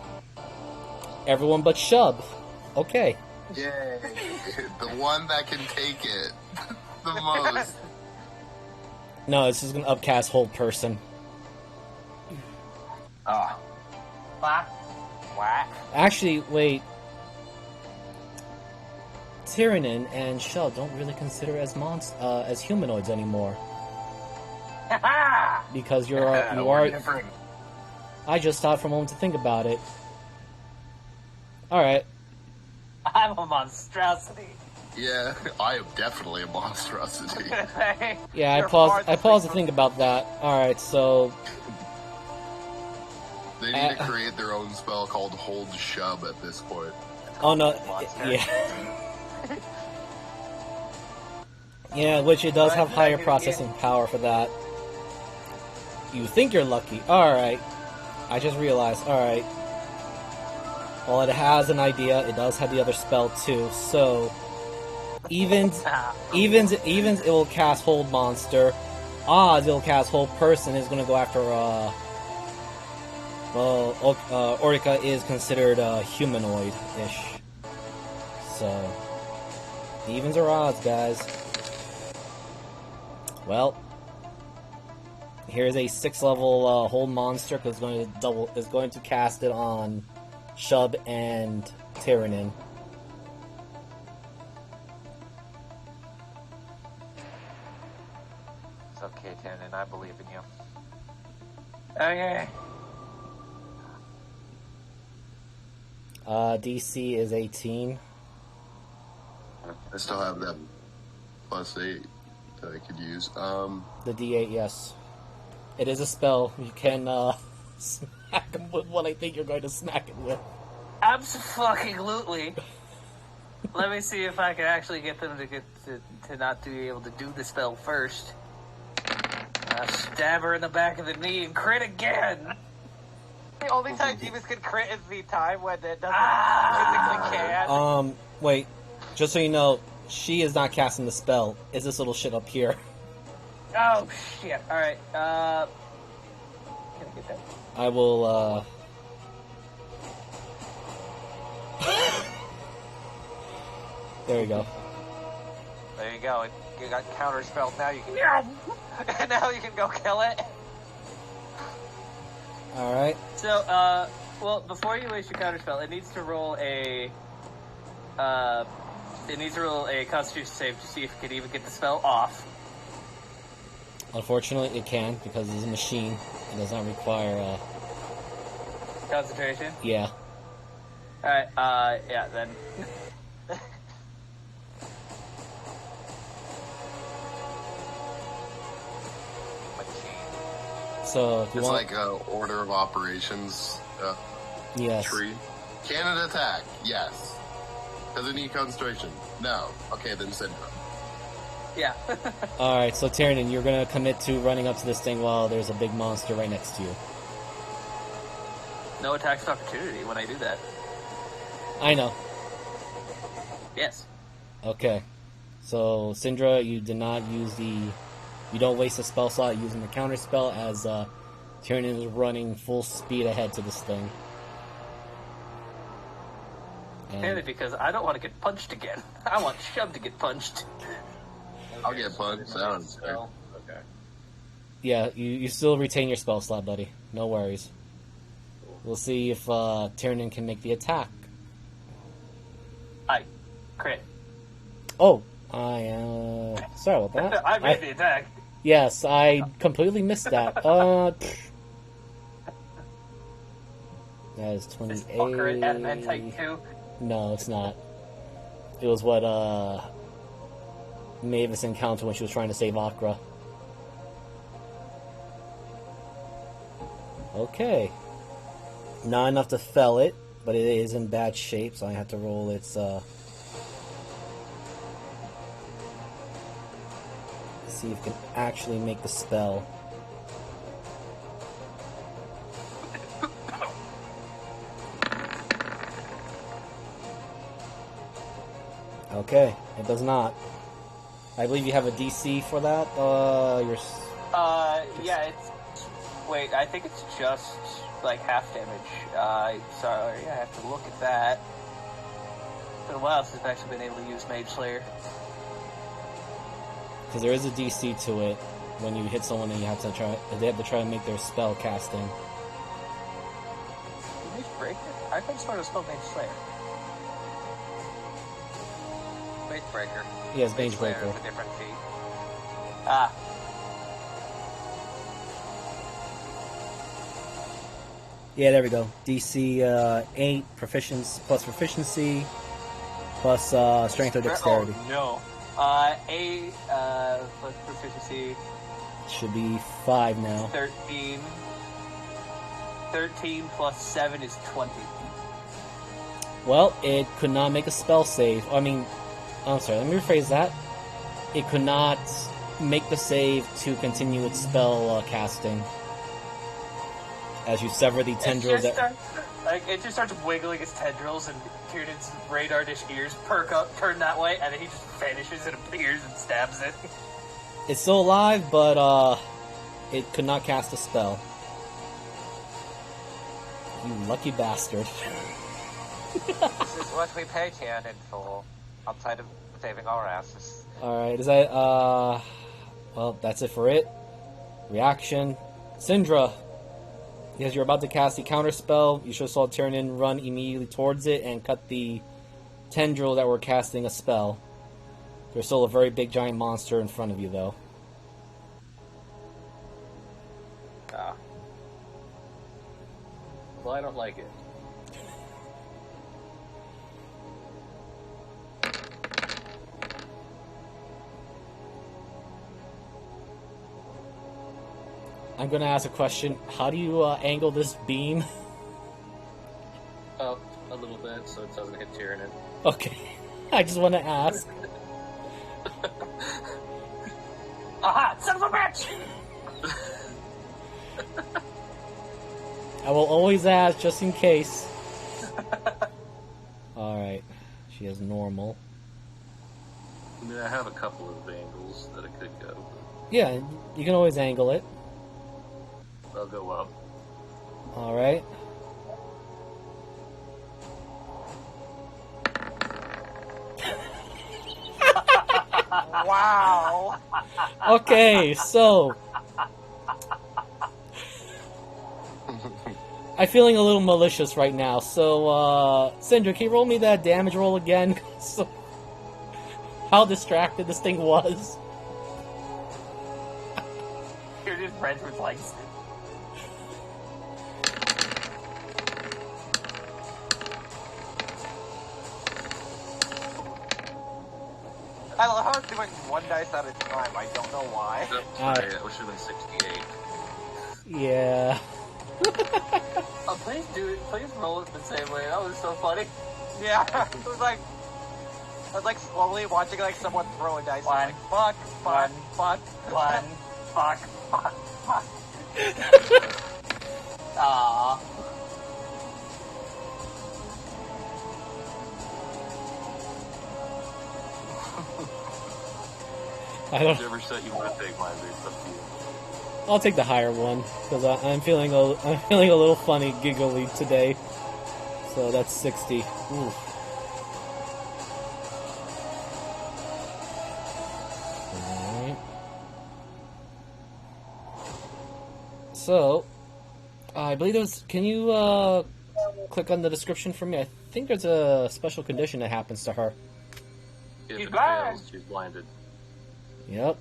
Speaker 1: Everyone but Shub. Okay.
Speaker 6: Yay! The one that can take it the most.
Speaker 1: No, this is gonna upcast whole person.
Speaker 6: Ah.
Speaker 4: Whack.
Speaker 5: Whack.
Speaker 1: Actually, wait. Tyrannin and Shell don't really consider as humanoids anymore because you are.
Speaker 6: Different.
Speaker 1: I just thought for a moment to think about it. All right.
Speaker 4: I'm a monstrosity.
Speaker 6: Yeah, I am definitely a monstrosity.
Speaker 1: Yeah, I
Speaker 5: You're
Speaker 1: paused.
Speaker 5: far
Speaker 1: I paused to think about that. All right, so
Speaker 6: They need to create their own spell called Hold Shub at this point.
Speaker 1: oh no,
Speaker 5: Monster.
Speaker 1: yeah, yeah, which it does have higher processing power for that. You think you're lucky? All right, I just realized. All right, well, it has an idea. It does have the other spell too. So evens, it will cast Hold Monster. Odds, it'll cast Hold Person. Is going to go after. Orica is considered humanoid-ish. So, evens or odds, guys. Well, here's a 6-level Hold Monster because it's going to cast it on Shub and Tyrannin.
Speaker 5: It's okay, Tyrannin. I believe in you.
Speaker 4: Okay.
Speaker 1: DC is 18.
Speaker 6: I still have that +8 that I could use.
Speaker 1: The D8, yes. It is a spell. You can smack him with what I think you're going to smack it with.
Speaker 4: Abso-fucking-lutely. Let me see if I can actually get them to not be able to do the spell first. Stab her in the back of the knee and crit again.
Speaker 5: The only time demons can crit is the time when it doesn't physically can.
Speaker 1: Wait. Just so you know, she is not casting the spell. It's this little shit up here.
Speaker 4: Oh, shit. Alright, can I get that?
Speaker 1: I will, There you go.
Speaker 5: There you go. You got counter spells. Now you can. Now you can go kill it.
Speaker 1: All right.
Speaker 4: So, well, before you waste your counter spell, it needs to roll a. It needs to roll a Constitution save to see if it can even get the spell off.
Speaker 1: Unfortunately, it can because it's a machine. It does not require.
Speaker 4: Concentration.
Speaker 1: Yeah.
Speaker 4: All right. Yeah. Then.
Speaker 1: So if you
Speaker 6: it's
Speaker 1: want,
Speaker 6: like a order of operations
Speaker 1: yes.
Speaker 6: tree. Can it attack? Yes. Does it need concentration? No. Okay, then syndrome.
Speaker 4: Yeah.
Speaker 1: All right. So Tyrion, you're gonna commit to running up to this thing while there's a big monster right next to you.
Speaker 4: No attacks of opportunity when I do that.
Speaker 1: I know.
Speaker 4: Yes.
Speaker 1: Okay. So Syndra, you did not use the. You don't waste a spell slot using the counter spell as Tyrion is running full speed ahead to this thing.
Speaker 4: Mainly because I don't want to get punched again. I want Shub to get punched.
Speaker 6: I'll get punched. I don't care.
Speaker 2: Okay.
Speaker 1: Yeah, you still retain your spell slot, buddy. No worries. We'll see if Tyrion can make the attack.
Speaker 4: I crit.
Speaker 1: Oh, I sorry about that.
Speaker 4: I made the attack.
Speaker 1: Yes, I completely missed that. That is 28.
Speaker 4: This fucker at an type 2.
Speaker 1: No, it's not. It was what Mavis encountered when she was trying to save Akra. Okay. Not enough to fell it, but it is in bad shape, so I have to roll its see if it can actually make the spell. Okay, it does not. I believe you have a DC for that.
Speaker 4: Yeah, it's. Wait, I think it's just like half damage. Sorry, I have to look at that. It's been a while since I've actually been able to use Mage Slayer.
Speaker 1: Because there is a DC to it. When you hit someone, and you have to try. They have to try and make their spell casting.
Speaker 4: Mage Breaker? I think it's sort of spelled Mage Slayer.
Speaker 5: Mage Breaker.
Speaker 1: Yes, Mage
Speaker 5: Slayer
Speaker 1: Breaker.
Speaker 5: is a different feat.
Speaker 4: Ah.
Speaker 1: Yeah, there we go. DC 8 proficiency plus strength or dexterity.
Speaker 4: Oh, no. 8 plus proficiency.
Speaker 1: Should be 5 now.
Speaker 4: 13. 13 plus 7 is 20.
Speaker 1: Well, it could not make a spell save. I mean, I'm sorry, let me rephrase that. It could not make the save to continue its spell casting. As you sever the tendrils that...
Speaker 4: It just starts wiggling its tendrils, and Tiernan's radar dish ears perk up, turn that way, and then he just vanishes and appears and stabs it.
Speaker 1: It's still alive, but it could not cast a spell. You lucky bastard.
Speaker 5: This is what we pay Tianan for, outside of saving our asses.
Speaker 1: Alright, is that, well, that's it for it. Reaction. Syndra. Because you're about to cast the counter spell, you should have saw Tyrion run immediately towards it and cut the tendril that were casting a spell. There's still a very big giant monster in front of you, though.
Speaker 2: Ah. Well, I don't like it.
Speaker 1: I'm gonna ask a question. How do you angle this beam?
Speaker 2: Oh, a little bit, so it doesn't hit Tyrion.
Speaker 1: Okay. I just want to ask.
Speaker 4: Aha! Son of a bitch!
Speaker 1: I will always ask, just in case. Alright. She has normal.
Speaker 2: I mean, I have a couple of angles that it could go.
Speaker 1: Yeah, you can always angle it.
Speaker 2: I'll go up.
Speaker 1: Alright.
Speaker 5: Wow.
Speaker 1: Okay, so... I'm feeling a little malicious right now, so, Cinder, can you roll me that damage roll again? So, how distracted this thing was.
Speaker 4: You're just friends with legs.
Speaker 5: I love how I'm doing one dice at a time. I don't know why.
Speaker 2: Sorry, it should have been 68.
Speaker 1: Yeah.
Speaker 4: Oh, please do it. Please roll it the same way. That was so funny.
Speaker 5: Yeah, it was like I was like slowly watching like someone throw a dice.
Speaker 4: One.
Speaker 5: Like, fuck, fuck, fuck.
Speaker 4: One. Fuck. Fuck. Fuck. Aww.
Speaker 1: I don't...
Speaker 2: Whichever set you want to take, my it's up to you.
Speaker 1: I'll take the higher one, because I'm feeling a little funny, giggly today. So that's 60. Oof. Alright. So, I believe there's... Can you, click on the description for me? I think there's a special condition that happens to her.
Speaker 2: If
Speaker 4: She's
Speaker 2: it
Speaker 4: blind.
Speaker 2: fails, she's blinded.
Speaker 1: Yep.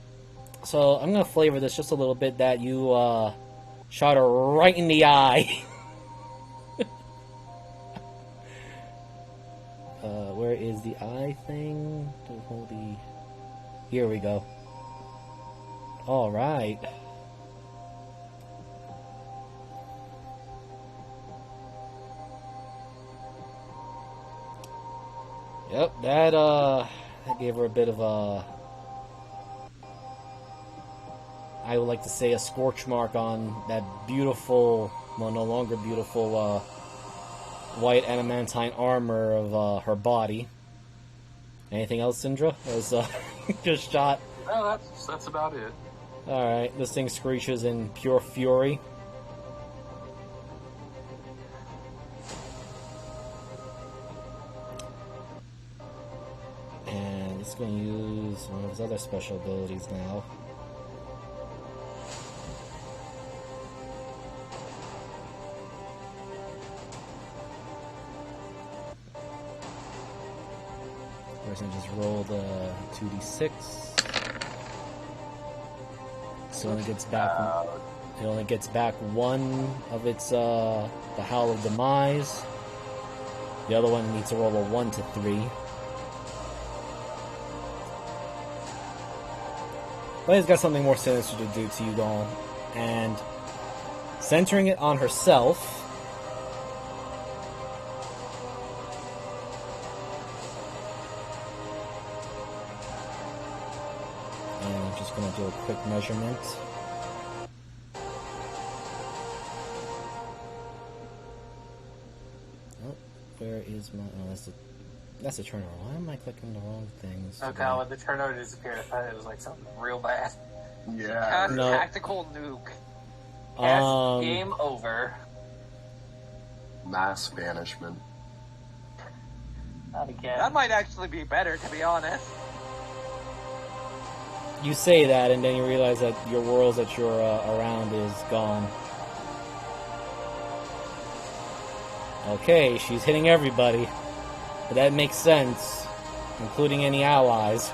Speaker 1: So, I'm gonna flavor this just a little bit that you, shot her right in the eye. Where is the eye thing? Here we go. Alright. Yep, that gave her a bit of a... I would like to say a scorch mark on that beautiful, well, no longer beautiful, white adamantine armor of her body. Anything else, Syndra? As just shot.
Speaker 2: No, that's about it.
Speaker 1: Alright, this thing screeches in pure fury. And it's going to use one of his other special abilities now. Person just rolled a 2d6. So it only gets back one of its the Howl of Demise. The other one needs to roll a 1 to 3. But it's got something more sinister to do to you all, and centering it on herself. Going to do a quick measurement. Oh, where is my... Oh, that's a turnover. Why am I clicking the wrong things?
Speaker 4: Okay, when the turnover disappeared, I thought it was like something real bad.
Speaker 6: Yeah.
Speaker 5: Cast
Speaker 1: No.
Speaker 5: tactical nuke.
Speaker 4: Yes, game over.
Speaker 6: Mass banishment.
Speaker 4: Not again.
Speaker 5: That might actually be better, to be honest.
Speaker 1: You say that, and then you realize that your worlds that you're around is gone. Okay, she's hitting everybody. But that makes sense, including any allies.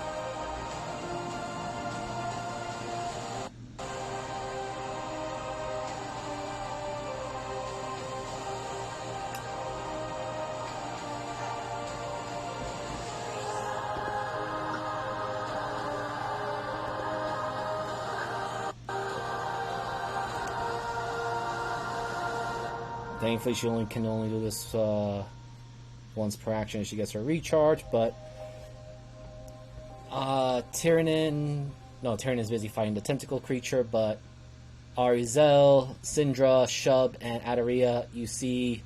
Speaker 1: Thankfully, she can only do this once per action as she gets her recharge, but Tyrannin's busy fighting the tentacle creature, but Arizel, Syndra, Shub, and Adaria, you see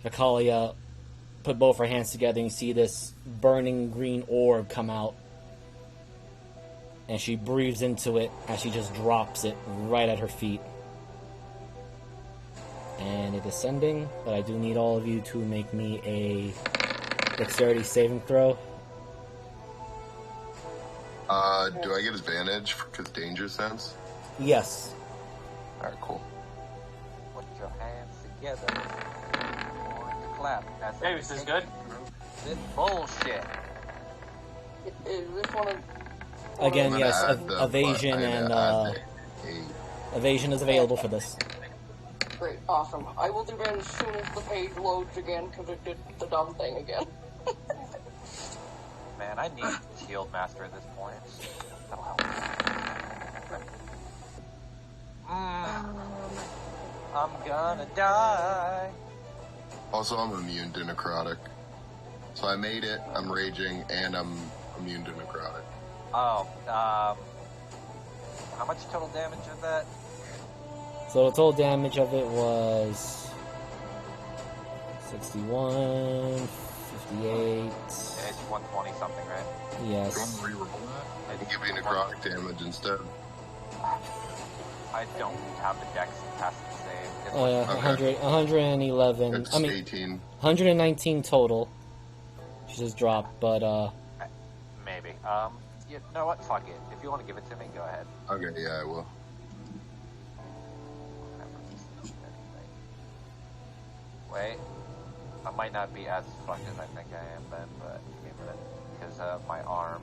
Speaker 1: Vicalia put both her hands together and you see this burning green orb come out. And she breathes into it as she just drops it right at her feet. And it is sending, but I do need all of you to make me a dexterity saving throw.
Speaker 6: Do I get advantage because danger sense?
Speaker 1: Yes.
Speaker 6: Alright, cool.
Speaker 5: Put your hands together. Or you clap. That's
Speaker 4: Hey, this is good.
Speaker 5: This bullshit.
Speaker 3: Is this one of...
Speaker 1: Again,
Speaker 6: I'm
Speaker 1: yes,
Speaker 6: gonna add the-
Speaker 1: evasion
Speaker 6: I'm
Speaker 1: and
Speaker 6: gonna add
Speaker 1: evasion is available for this.
Speaker 3: Great, awesome. I will do that as soon as the page loads again, because it did the dumb thing again.
Speaker 5: Man, I need Shield Master at this point. That'll help. I'm gonna die.
Speaker 6: Also, I'm immune to necrotic. So I made it, I'm raging, and I'm immune to necrotic.
Speaker 5: Oh, how much total damage is that?
Speaker 1: So the total damage of it was 61, 58.
Speaker 5: It's 120 something, right?
Speaker 1: Yes.
Speaker 6: Don't reroll that. I can give you necrotic damage instead.
Speaker 5: I don't have the dex capacity to save. It's
Speaker 1: Oh yeah,
Speaker 6: Okay.
Speaker 1: 111.
Speaker 6: It's
Speaker 1: I mean,
Speaker 6: 18.
Speaker 1: 119 total. She just dropped, but
Speaker 5: maybe. You know what? Fuck it. If you want to give it to me, go ahead.
Speaker 6: Okay, yeah, I will.
Speaker 5: Wait. I might not be as fucked as I think I am then, but give it because my arm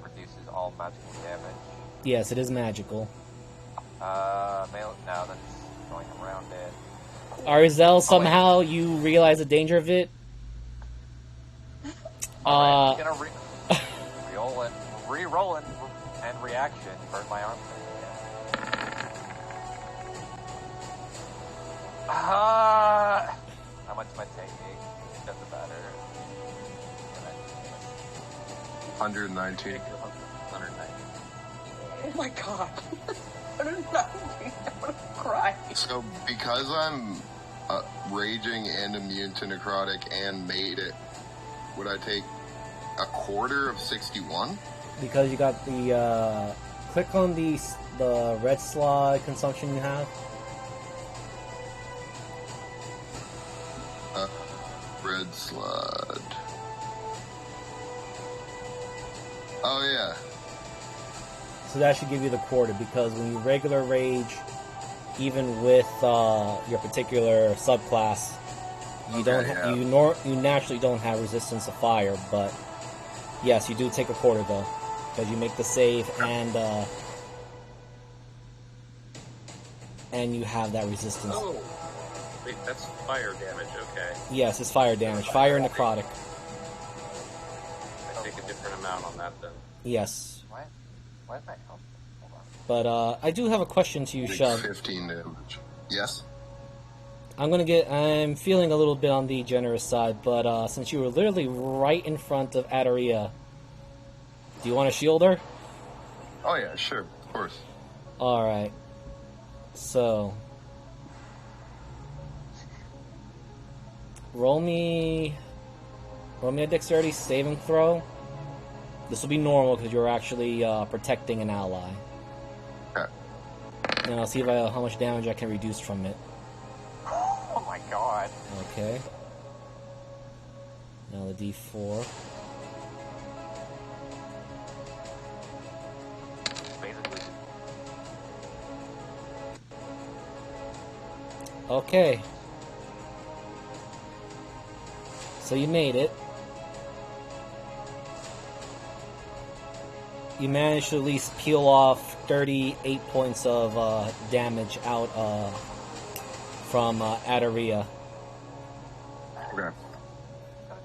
Speaker 5: reduces all magical damage.
Speaker 1: yes, it is magical.
Speaker 5: No, that's going around it.
Speaker 1: Arizel, somehow you realize the danger of it.
Speaker 5: Alright, I'm gonna re-roll it, and reaction, burn my arm. How much am I taking? Doesn't matter.
Speaker 6: 119.
Speaker 5: 190.
Speaker 3: Oh my god. I don't know. I'm gonna cry.
Speaker 6: So, because I'm raging and immune to necrotic and made it, would I take a quarter of 61?
Speaker 1: Because you got the click on the red slot consumption you have.
Speaker 6: Red slot. Oh, yeah.
Speaker 1: So that should give you the quarter, because when you regular rage, even with your particular subclass, you
Speaker 6: Okay,
Speaker 1: don't
Speaker 6: yeah.
Speaker 1: you naturally don't have resistance to fire. But yes, you do take a quarter though, because you make the save and you have that resistance.
Speaker 2: Oh, wait, that's fire damage. Okay,
Speaker 1: Yes, it's fire damage, fire and necrotic.
Speaker 2: I take a different amount on that then.
Speaker 1: Yes,
Speaker 5: Why is my health? Hold on.
Speaker 1: but I do have a question to you,
Speaker 6: Take
Speaker 1: Shub.
Speaker 6: 15 damage. Yes?
Speaker 1: I'm feeling a little bit on the generous side, but since you were literally right in front of Adaria, do you want to shield her?
Speaker 6: Oh, yeah, sure. Of course.
Speaker 1: Alright. So. Roll me a dexterity saving throw. This will be normal because you're actually protecting an ally.
Speaker 6: Okay.
Speaker 1: And I'll see if how much damage I can reduce from it.
Speaker 5: Oh my god.
Speaker 1: Okay. Now the D4.
Speaker 5: Basically,
Speaker 1: Okay. So you made it. You managed to at least peel off 38 points of damage out from Adaria.
Speaker 6: Okay.
Speaker 5: gonna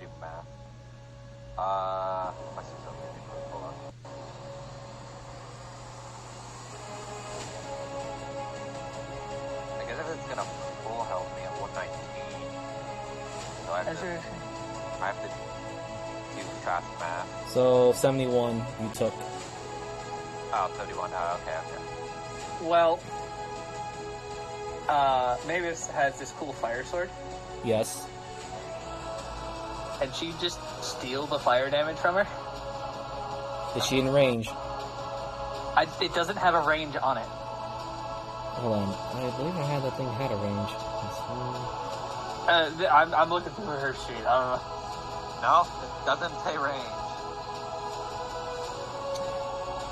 Speaker 5: do math. My system. Hold on. I guess if it's gonna full health me at 119, so I have to do fast math.
Speaker 1: So 71 you took.
Speaker 5: Oh, 31. Oh, okay.
Speaker 4: Well, Mavis has this cool fire sword.
Speaker 1: Yes.
Speaker 4: Can she just steal the fire damage from her?
Speaker 1: Is she in range?
Speaker 4: It doesn't have a range on it.
Speaker 1: Hold on. I believe I had that thing had a range.
Speaker 4: I'm looking through her sheet. I don't know.
Speaker 5: No, it doesn't say range.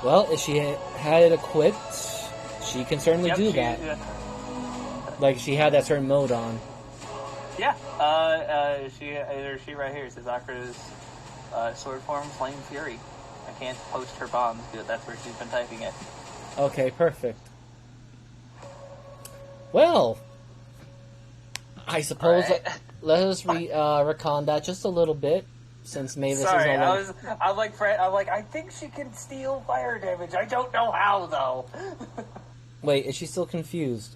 Speaker 1: Well, if she had it equipped, she can certainly do that.
Speaker 4: Yeah.
Speaker 1: Like, she had that certain mode on.
Speaker 4: Yeah. She right here says Akra's sword form, Flame Fury. I can't post her bombs, but that's where she's been typing it.
Speaker 1: Okay, perfect. Well, I suppose let us recon that just a little bit, since Mavis
Speaker 4: Sorry,
Speaker 1: is
Speaker 4: I'm like, I think she can steal fire damage. I don't know how, though.
Speaker 1: Wait, is she still confused?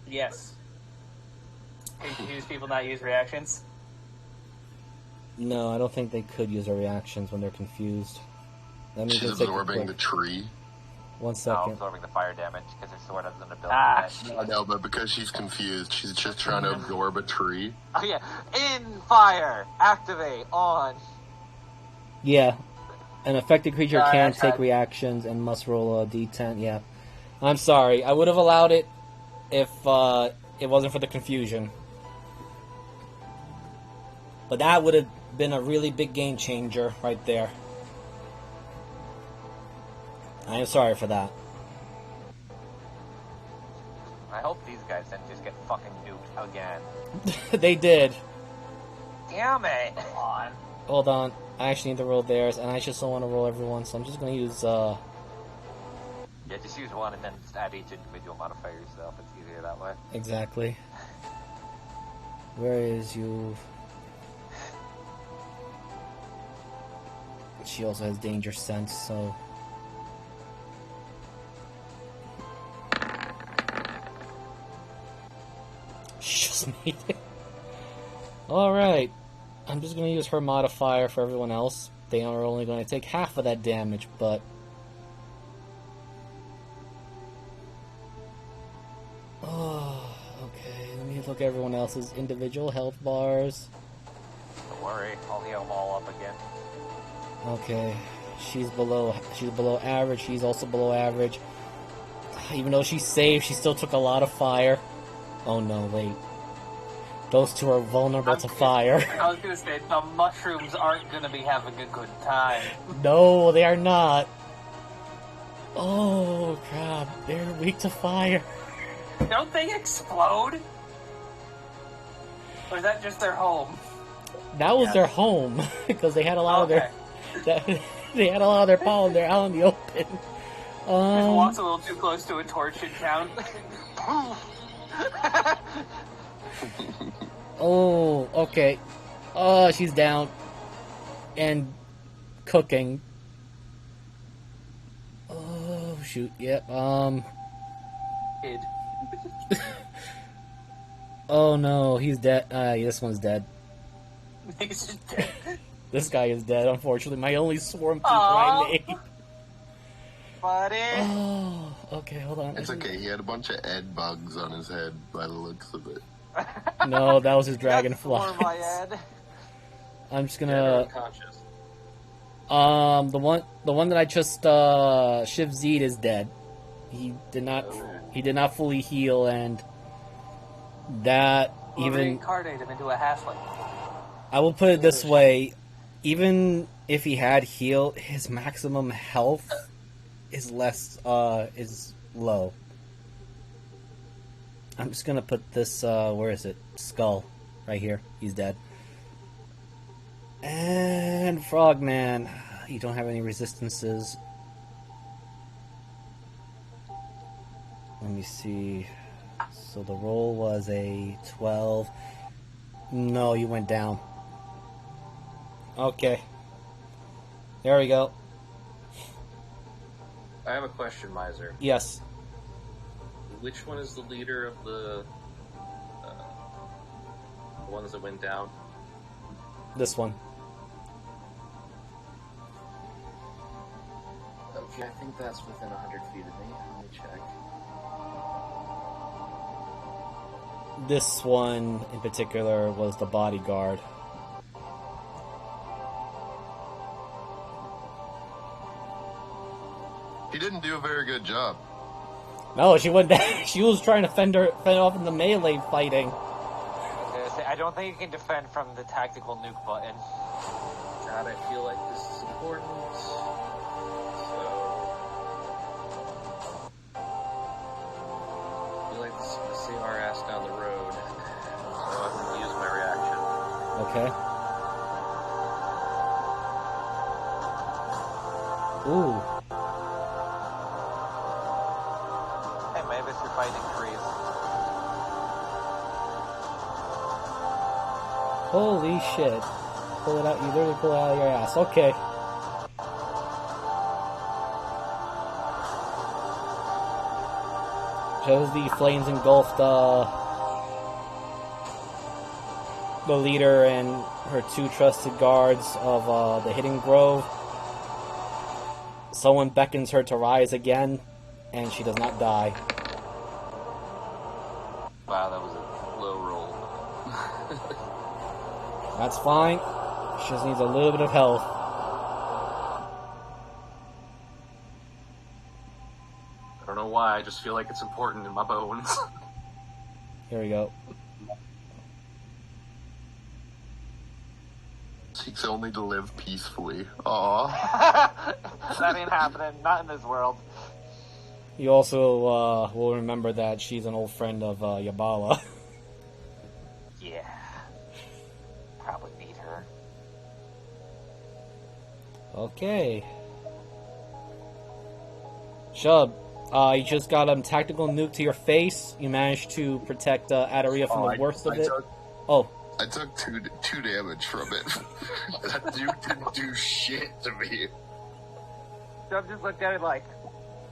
Speaker 4: Yes. Can confused people not use reactions?
Speaker 1: No, I don't think they could use her reactions when they're confused. That means
Speaker 6: She's
Speaker 1: let's take a
Speaker 6: absorbing
Speaker 1: quick-
Speaker 6: the tree.
Speaker 1: 1
Speaker 5: No,
Speaker 1: second.
Speaker 5: absorbing the fire damage because her sword has an ability.
Speaker 6: I know, but because she's confused, she's just trying to absorb a tree.
Speaker 5: Oh yeah, in fire, activate on.
Speaker 1: Yeah. An affected creature
Speaker 4: Sorry, I
Speaker 1: can take
Speaker 4: tried.
Speaker 1: reactions and must roll a d10. Yeah. I'm sorry. I would have allowed it if it wasn't for the confusion. But that would have been a really big game changer right there. I am sorry for that.
Speaker 5: I hope these guys didn't just get fucking nuked again.
Speaker 1: They did.
Speaker 5: Damn it!
Speaker 4: Come on.
Speaker 1: Hold on. I actually need to roll theirs, and I just don't want to roll everyone, so I'm just going to use,
Speaker 5: Yeah, just use one and then just add each individual modifier yourself. It's easier that way.
Speaker 1: exactly. Where is you? She also has danger sense, so... She just made it. Alright. I'm just going to use her modifier for everyone else. They are only going to take half of that damage, but... Oh, okay. Let me look at everyone else's individual health bars.
Speaker 5: Don't worry, I'll heal them all up again.
Speaker 1: Okay. She's below average. She's also below average. Even though she's saved, she still took a lot of fire. Oh no, wait. Those two are vulnerable to fire.
Speaker 4: I was gonna say, the mushrooms aren't gonna be having a good time.
Speaker 1: No, they are not. Oh, crap. They're weak to fire.
Speaker 4: Don't they explode? Or is that just their home?
Speaker 1: That was their home, because they had a lot of
Speaker 4: Okay.
Speaker 1: they had a lot of their pollen there out in the open.
Speaker 4: Just walks a little too close to a torch in town.
Speaker 1: Oh, okay. She's down. And cooking. Oh, shoot. Yep.
Speaker 4: Kid.
Speaker 1: Oh no, he's dead. This one's dead.
Speaker 4: He's just dead.
Speaker 1: This guy is dead, unfortunately. My only swarm keeper
Speaker 4: Aw.
Speaker 1: I made.
Speaker 5: Buddy!
Speaker 1: Oh, okay, hold on.
Speaker 6: It's okay, he had a bunch of Ed bugs on his head by the looks of it.
Speaker 1: No, that was his dragonfly.
Speaker 5: That's for my head.
Speaker 1: I'm just
Speaker 2: Yeah, they're
Speaker 1: gonna.
Speaker 2: unconscious.
Speaker 1: The one that I just Shiv Z'd is dead. He did not fully heal, and that
Speaker 4: We'll
Speaker 1: even
Speaker 4: reincarnate him into a halfling.
Speaker 1: I will put it this way: even if he had healed, his maximum health is is low. I'm just gonna put this. Where is it? Skull, right here. He's dead. And Frogman, you don't have any resistances. Let me see. So the roll was a 12. No, you went down. Okay. There we go.
Speaker 2: I have a question, Miser.
Speaker 1: Yes.
Speaker 2: Which one is the leader of the ones that went down?
Speaker 1: This one.
Speaker 2: Yeah, I think that's within 100 feet of me. Let me check.
Speaker 1: This one in particular was the bodyguard.
Speaker 6: He didn't do a very good job.
Speaker 1: No, she went down. She was trying to fend off in the melee fighting.
Speaker 5: I was gonna say, I don't think you can defend from the tactical nuke button.
Speaker 2: God, I feel like this is important. So... I feel like this is going to see our ass down the road. So I'm going to use my reaction.
Speaker 1: Okay. Ooh.
Speaker 5: Hey, Mavis, you're fighting trees.
Speaker 1: Holy shit. Pull it out. You literally pull it out of your ass. Okay. Shows the flames engulfed the leader and her two trusted guards of the Hidden Grove. Someone beckons her to rise again, and she does not die.
Speaker 2: Wow, that was a low roll.
Speaker 1: That's fine. She just needs a little bit of health.
Speaker 2: I don't know why, I just feel like it's important in my bones.
Speaker 1: Here we go.
Speaker 6: Seeks only to live peacefully. Aww.
Speaker 5: That ain't happening. Not in this world.
Speaker 1: You also will remember that she's an old friend of Yabala.
Speaker 5: Yeah. Probably need her.
Speaker 1: Okay. Shub, you just got a tactical nuke to your face. You managed to protect Adaria from the worst of it.
Speaker 6: I took two damage from it. That nuke didn't do shit to me.
Speaker 5: Dub just looked at it like,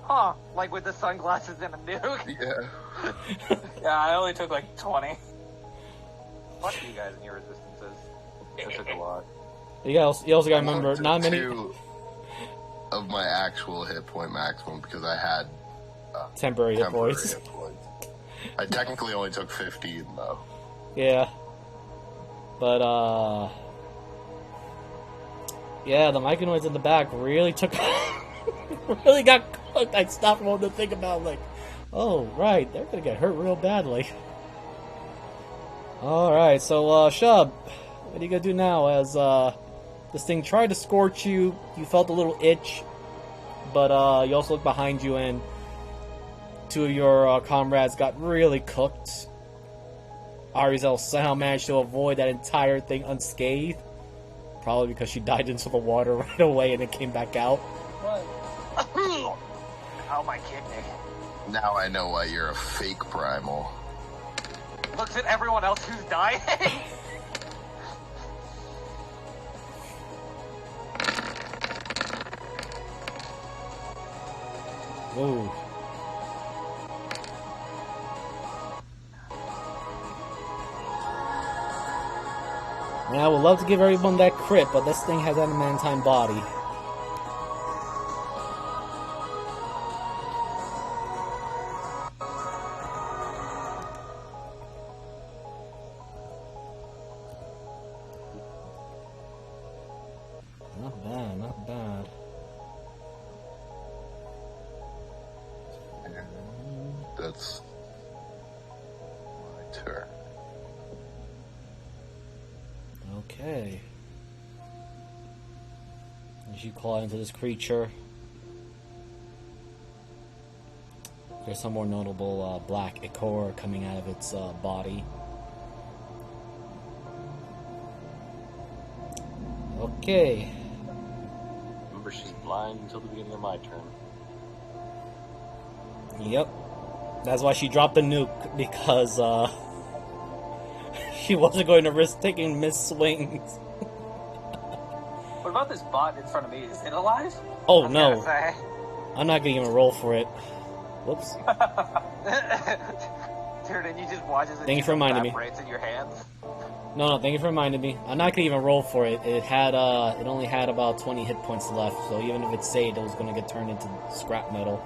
Speaker 5: huh, like with the sunglasses and a nuke.
Speaker 6: Yeah.
Speaker 4: Yeah, I only took like 20.
Speaker 5: Fuck you guys and your resistances.
Speaker 2: That took a lot.
Speaker 1: You also got to remember,
Speaker 6: Took
Speaker 1: not many
Speaker 6: two of my actual hit point maximum because I had
Speaker 1: temporary hit points.
Speaker 6: hit points. I technically only took 15 though.
Speaker 1: Yeah. But, yeah, the Myconoids in the back really took... really got cooked. I stopped wanting to think about, like, oh, right, they're gonna get hurt real badly. Alright, so, Shub, what are you gonna do now? As, this thing tried to scorch you, you felt a little itch, but, you also look behind you and two of your, comrades got really cooked. Arizel somehow managed to avoid that entire thing unscathed. Probably because she dived into the water right away and it came back out.
Speaker 4: What?
Speaker 5: Oh, my kidney.
Speaker 6: Now I know why you're a fake primal.
Speaker 5: Looks at everyone else who's dying.
Speaker 1: Ooh. And I would love to give everyone that crit, but this thing has adamantine body. Not bad, not bad.
Speaker 6: That's my turn.
Speaker 1: Okay. As you claw into this creature, there's some more notable black ichor coming out of its body. Okay.
Speaker 2: Remember, she's blind until the beginning of my turn.
Speaker 1: Yep. That's why she dropped the nuke, because she wasn't going to risk taking missed swings.
Speaker 4: What about this bot in front of me? Is it alive?
Speaker 1: Oh
Speaker 5: I was
Speaker 1: no.
Speaker 5: gonna say.
Speaker 1: I'm not gonna even roll for it. Whoops.
Speaker 5: Dude, and you just watch as it
Speaker 1: Thank you for reminding me.
Speaker 5: evaporates in your hands.
Speaker 1: No, thank you for reminding me. I'm not gonna even roll for it. It only had about 20 hit points left, so even if it saved, it was gonna get turned into scrap metal.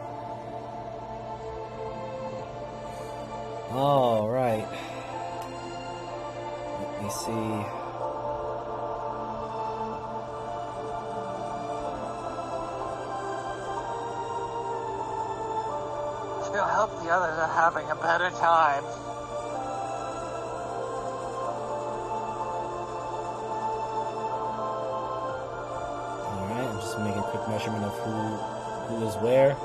Speaker 1: All right. Let me see.
Speaker 5: It'll help the others are having a better time.
Speaker 1: Alright, I'm just making a quick measurement of who is where.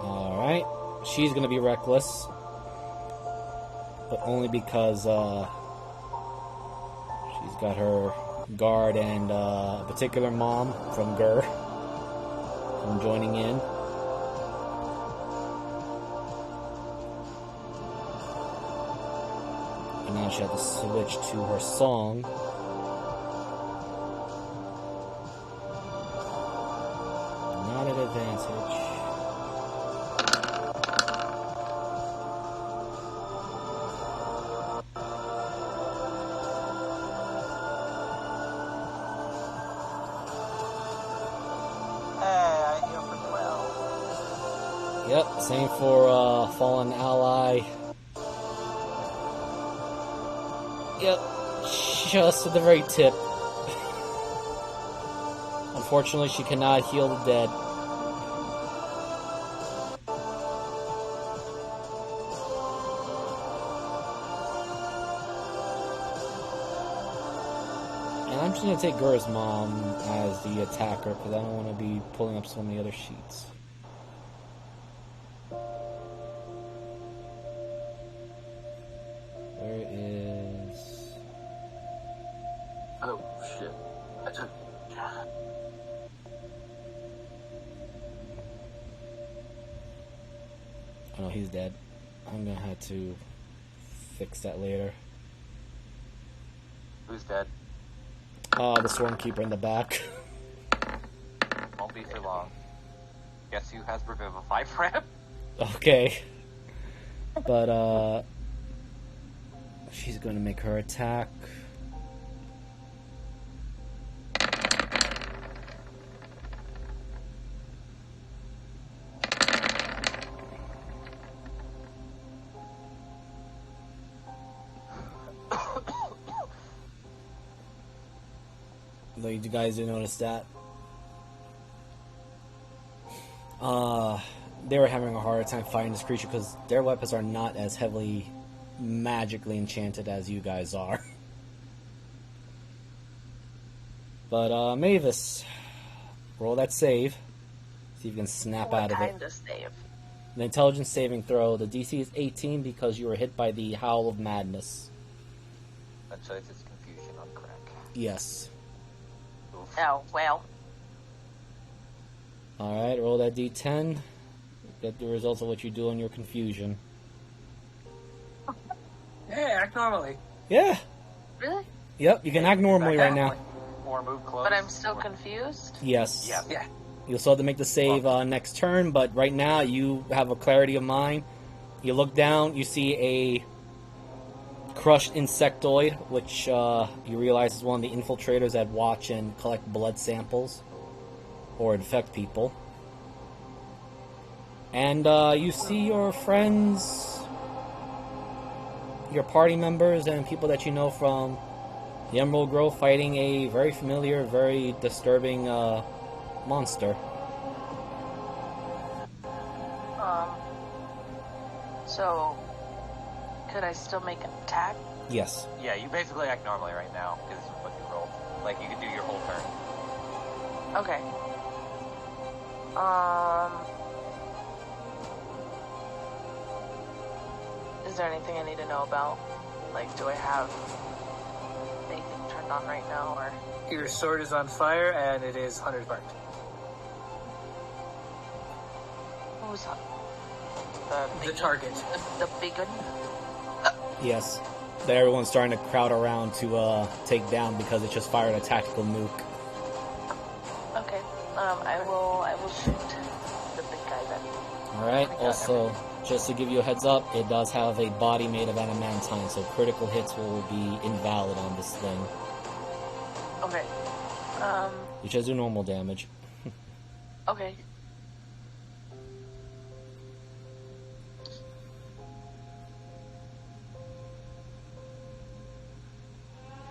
Speaker 1: Alright. She's gonna be reckless. But only because she's got her guard and a particular mom from Gur from joining in. And now she had to switch to her song. Not an advantage. Yep, same for fallen ally. Yep, just at the very tip. Unfortunately, she cannot heal the dead. And I'm just going to take Gur's mom as the attacker because I don't want to be pulling up so many other sheets. Where is...
Speaker 2: Oh, shit. I took...
Speaker 1: Oh, he's dead. I'm gonna have to fix that later.
Speaker 5: Who's dead?
Speaker 1: The Stormkeeper in the back.
Speaker 5: Won't be for long. Guess who has Revivify for him?
Speaker 1: Okay. But, she's gonna make her attack. Though you guys didn't notice that. They were having a harder time fighting this creature because their weapons are not as heavily magically enchanted as you guys are. But, Mavis, roll that save. See if you can snap out of it.
Speaker 7: What kind of save?
Speaker 1: An intelligence saving throw. The DC is 18 because you were hit by the Howl of Madness.
Speaker 5: That shows its confusion on crack.
Speaker 1: Yes.
Speaker 5: Oof.
Speaker 7: Oh, well.
Speaker 1: Alright, roll that D10. Get the results of what you do in your confusion.
Speaker 4: Hey, act normally.
Speaker 1: Yeah.
Speaker 7: Really?
Speaker 1: Yep, you can act normally right now.
Speaker 5: Or move close.
Speaker 7: But I'm still confused?
Speaker 1: Yes.
Speaker 5: Yeah.
Speaker 4: Yeah.
Speaker 1: You'll still have to make the save next turn, but right now you have a clarity of mind. You look down, you see a crushed insectoid, which you realize is one of the infiltrators that watch and collect blood samples or infect people. And you see your friends, your party members, and people that you know from the Emerald Grove fighting a very familiar, very disturbing monster.
Speaker 7: So, could I still make an attack?
Speaker 1: Yes.
Speaker 5: Yeah, you basically act normally right now, because this is what you rolled. Like, you could do your whole turn.
Speaker 7: Okay. Is there anything I need to know about? Like, do I have anything turned on right now, or?
Speaker 4: Your sword is on fire, and it is Hunter's Marked.
Speaker 7: Who's up?
Speaker 4: The target.
Speaker 7: The big one?
Speaker 1: Yes. That everyone's starting to crowd around to take down because it just fired a tactical nuke.
Speaker 7: Okay. I will shoot.
Speaker 1: Alright, also, just to give you a heads up, it does have a body made of adamantine, so critical hits will be invalid on this thing.
Speaker 7: Okay.
Speaker 1: You just do normal damage.
Speaker 7: Okay.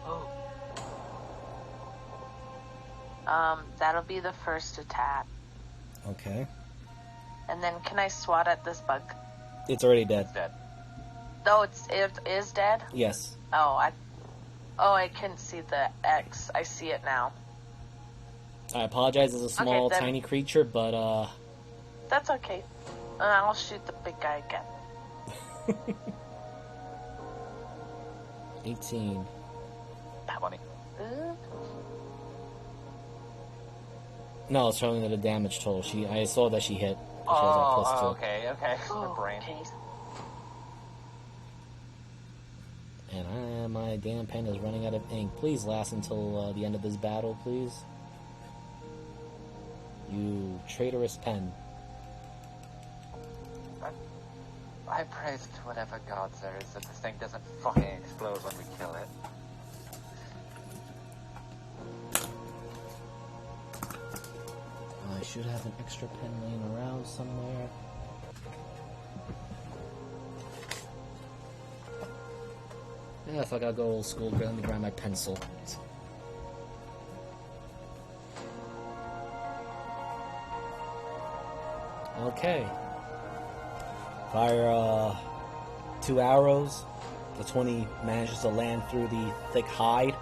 Speaker 7: Oh. That'll be the first attack.
Speaker 1: Okay.
Speaker 7: And then can I swat at this bug?
Speaker 1: It's already dead.
Speaker 5: It's dead.
Speaker 7: No, it is dead?
Speaker 1: Yes.
Speaker 7: I couldn't see the X. I see it now.
Speaker 1: I apologize, it's a small,
Speaker 7: then-
Speaker 1: tiny creature, but,
Speaker 7: That's okay. And I'll shoot the big guy again.
Speaker 1: 18.
Speaker 5: 20.
Speaker 1: No, it's showing that the damage total. I saw that she hit. It shows that plus 2.
Speaker 5: Okay. My brain.
Speaker 7: Okay.
Speaker 1: And my damn pen is running out of ink. Please last until the end of this battle, please. You traitorous pen.
Speaker 5: I praise to whatever gods there is that this thing doesn't fucking explode when we kill it.
Speaker 1: I should have an extra pen laying around somewhere. Yeah, if I gotta go old school, let me grab my pencil. Okay. Fire 2 arrows. The 20 manages to land through the thick hide,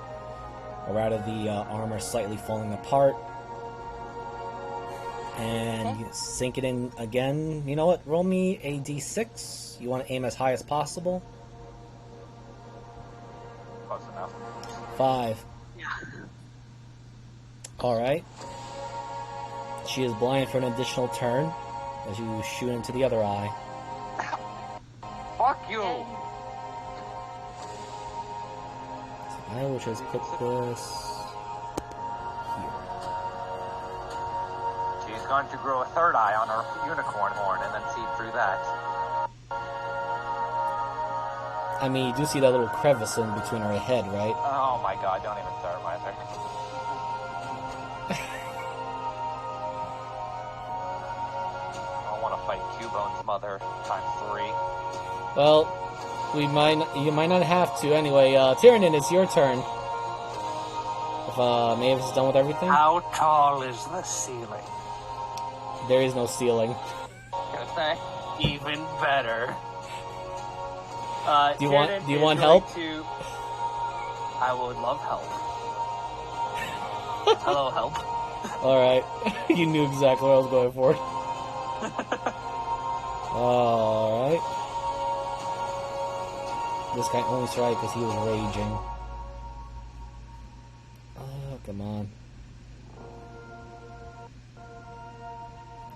Speaker 1: or rather the armor slightly falling apart. And you sink it in again. You know what? Roll me a d6. You want to aim as high as possible.
Speaker 5: Close enough.
Speaker 1: 5.
Speaker 7: Yeah.
Speaker 1: Alright. She is blind for an additional turn as you shoot into the other eye.
Speaker 5: Fuck you!
Speaker 1: I will just put this here.
Speaker 5: She's going to grow a third eye on her unicorn horn and then see through that.
Speaker 1: I mean, you do see that little crevice in between her head, right?
Speaker 5: Oh my god, don't even start with her. I want to fight Cubone's mother times 3.
Speaker 1: Well, you might not have to. Anyway, Tyranid, it's your turn. If Mavis is done with everything?
Speaker 4: How tall is the ceiling?
Speaker 1: There is no ceiling.
Speaker 4: Okay. Even better.
Speaker 1: Do you
Speaker 4: Tyranid
Speaker 1: want
Speaker 4: is
Speaker 1: help?
Speaker 4: going to- I would love help. Hello, help.
Speaker 1: Alright. You knew exactly what I was going for. Alright. This guy only survived because he was raging. Oh, come on.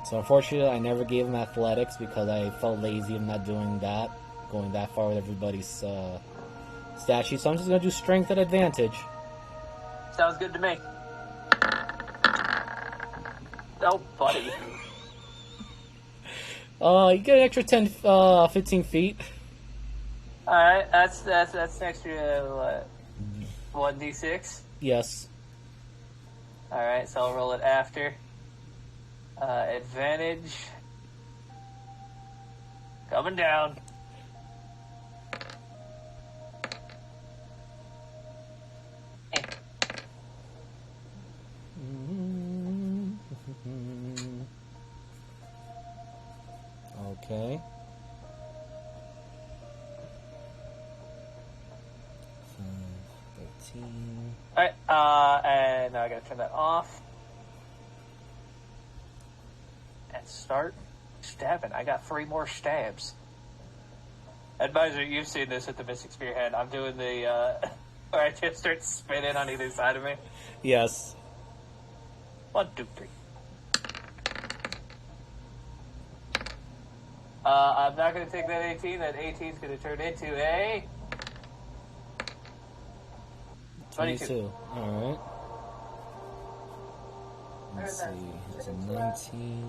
Speaker 1: So unfortunately, I never gave him athletics because I felt lazy of not doing that, going that far with everybody's stat sheet. So I'm just going to do strength at advantage.
Speaker 4: Sounds good to me. Oh, buddy.
Speaker 1: You get an extra 15 feet.
Speaker 4: Alright, that's an extra, 1d6?
Speaker 1: Yes.
Speaker 4: Alright, so I'll roll it after. Advantage. Coming down.
Speaker 1: Okay. 13.
Speaker 4: Alright, and now I gotta turn that off. And start stabbing. I got 3 more stabs. Advisor, you've seen this at the Mystic Spearhead. I'm doing the, where I just start spinning on either side of me.
Speaker 1: Yes.
Speaker 4: 1, 2, 3. I'm not going to take that 18. That 18 is going to turn into a 22.
Speaker 1: Alright. Let's see. It's a 19.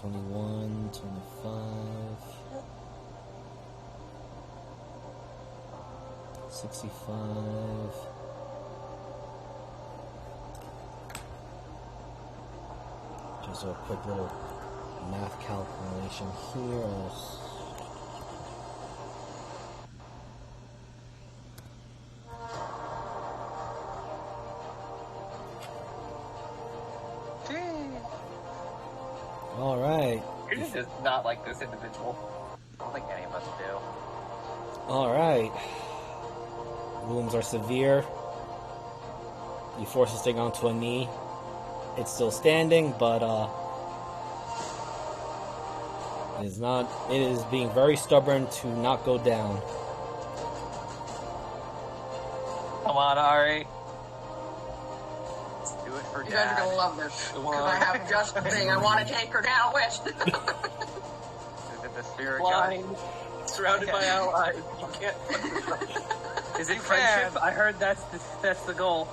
Speaker 1: 21, 25, 65. Just a quick little math calculation here. All right.
Speaker 4: You're just not like this individual.
Speaker 5: I don't think any of us do.
Speaker 1: All right. Wounds are severe. You force this thing onto a knee. It's still standing, but it is not. It is being very stubborn to not go down.
Speaker 4: Come on, Ari.
Speaker 5: Do it for
Speaker 3: You guys are
Speaker 5: Dad.
Speaker 3: gonna love this.
Speaker 4: Come
Speaker 3: Because
Speaker 4: on.
Speaker 3: I have just the thing I want to take her down with.
Speaker 5: Is it the spirit
Speaker 4: Blind,
Speaker 5: gun?
Speaker 4: surrounded by allies. You can't. Is it
Speaker 5: You
Speaker 4: friendship?
Speaker 5: can.
Speaker 4: I heard that's the goal.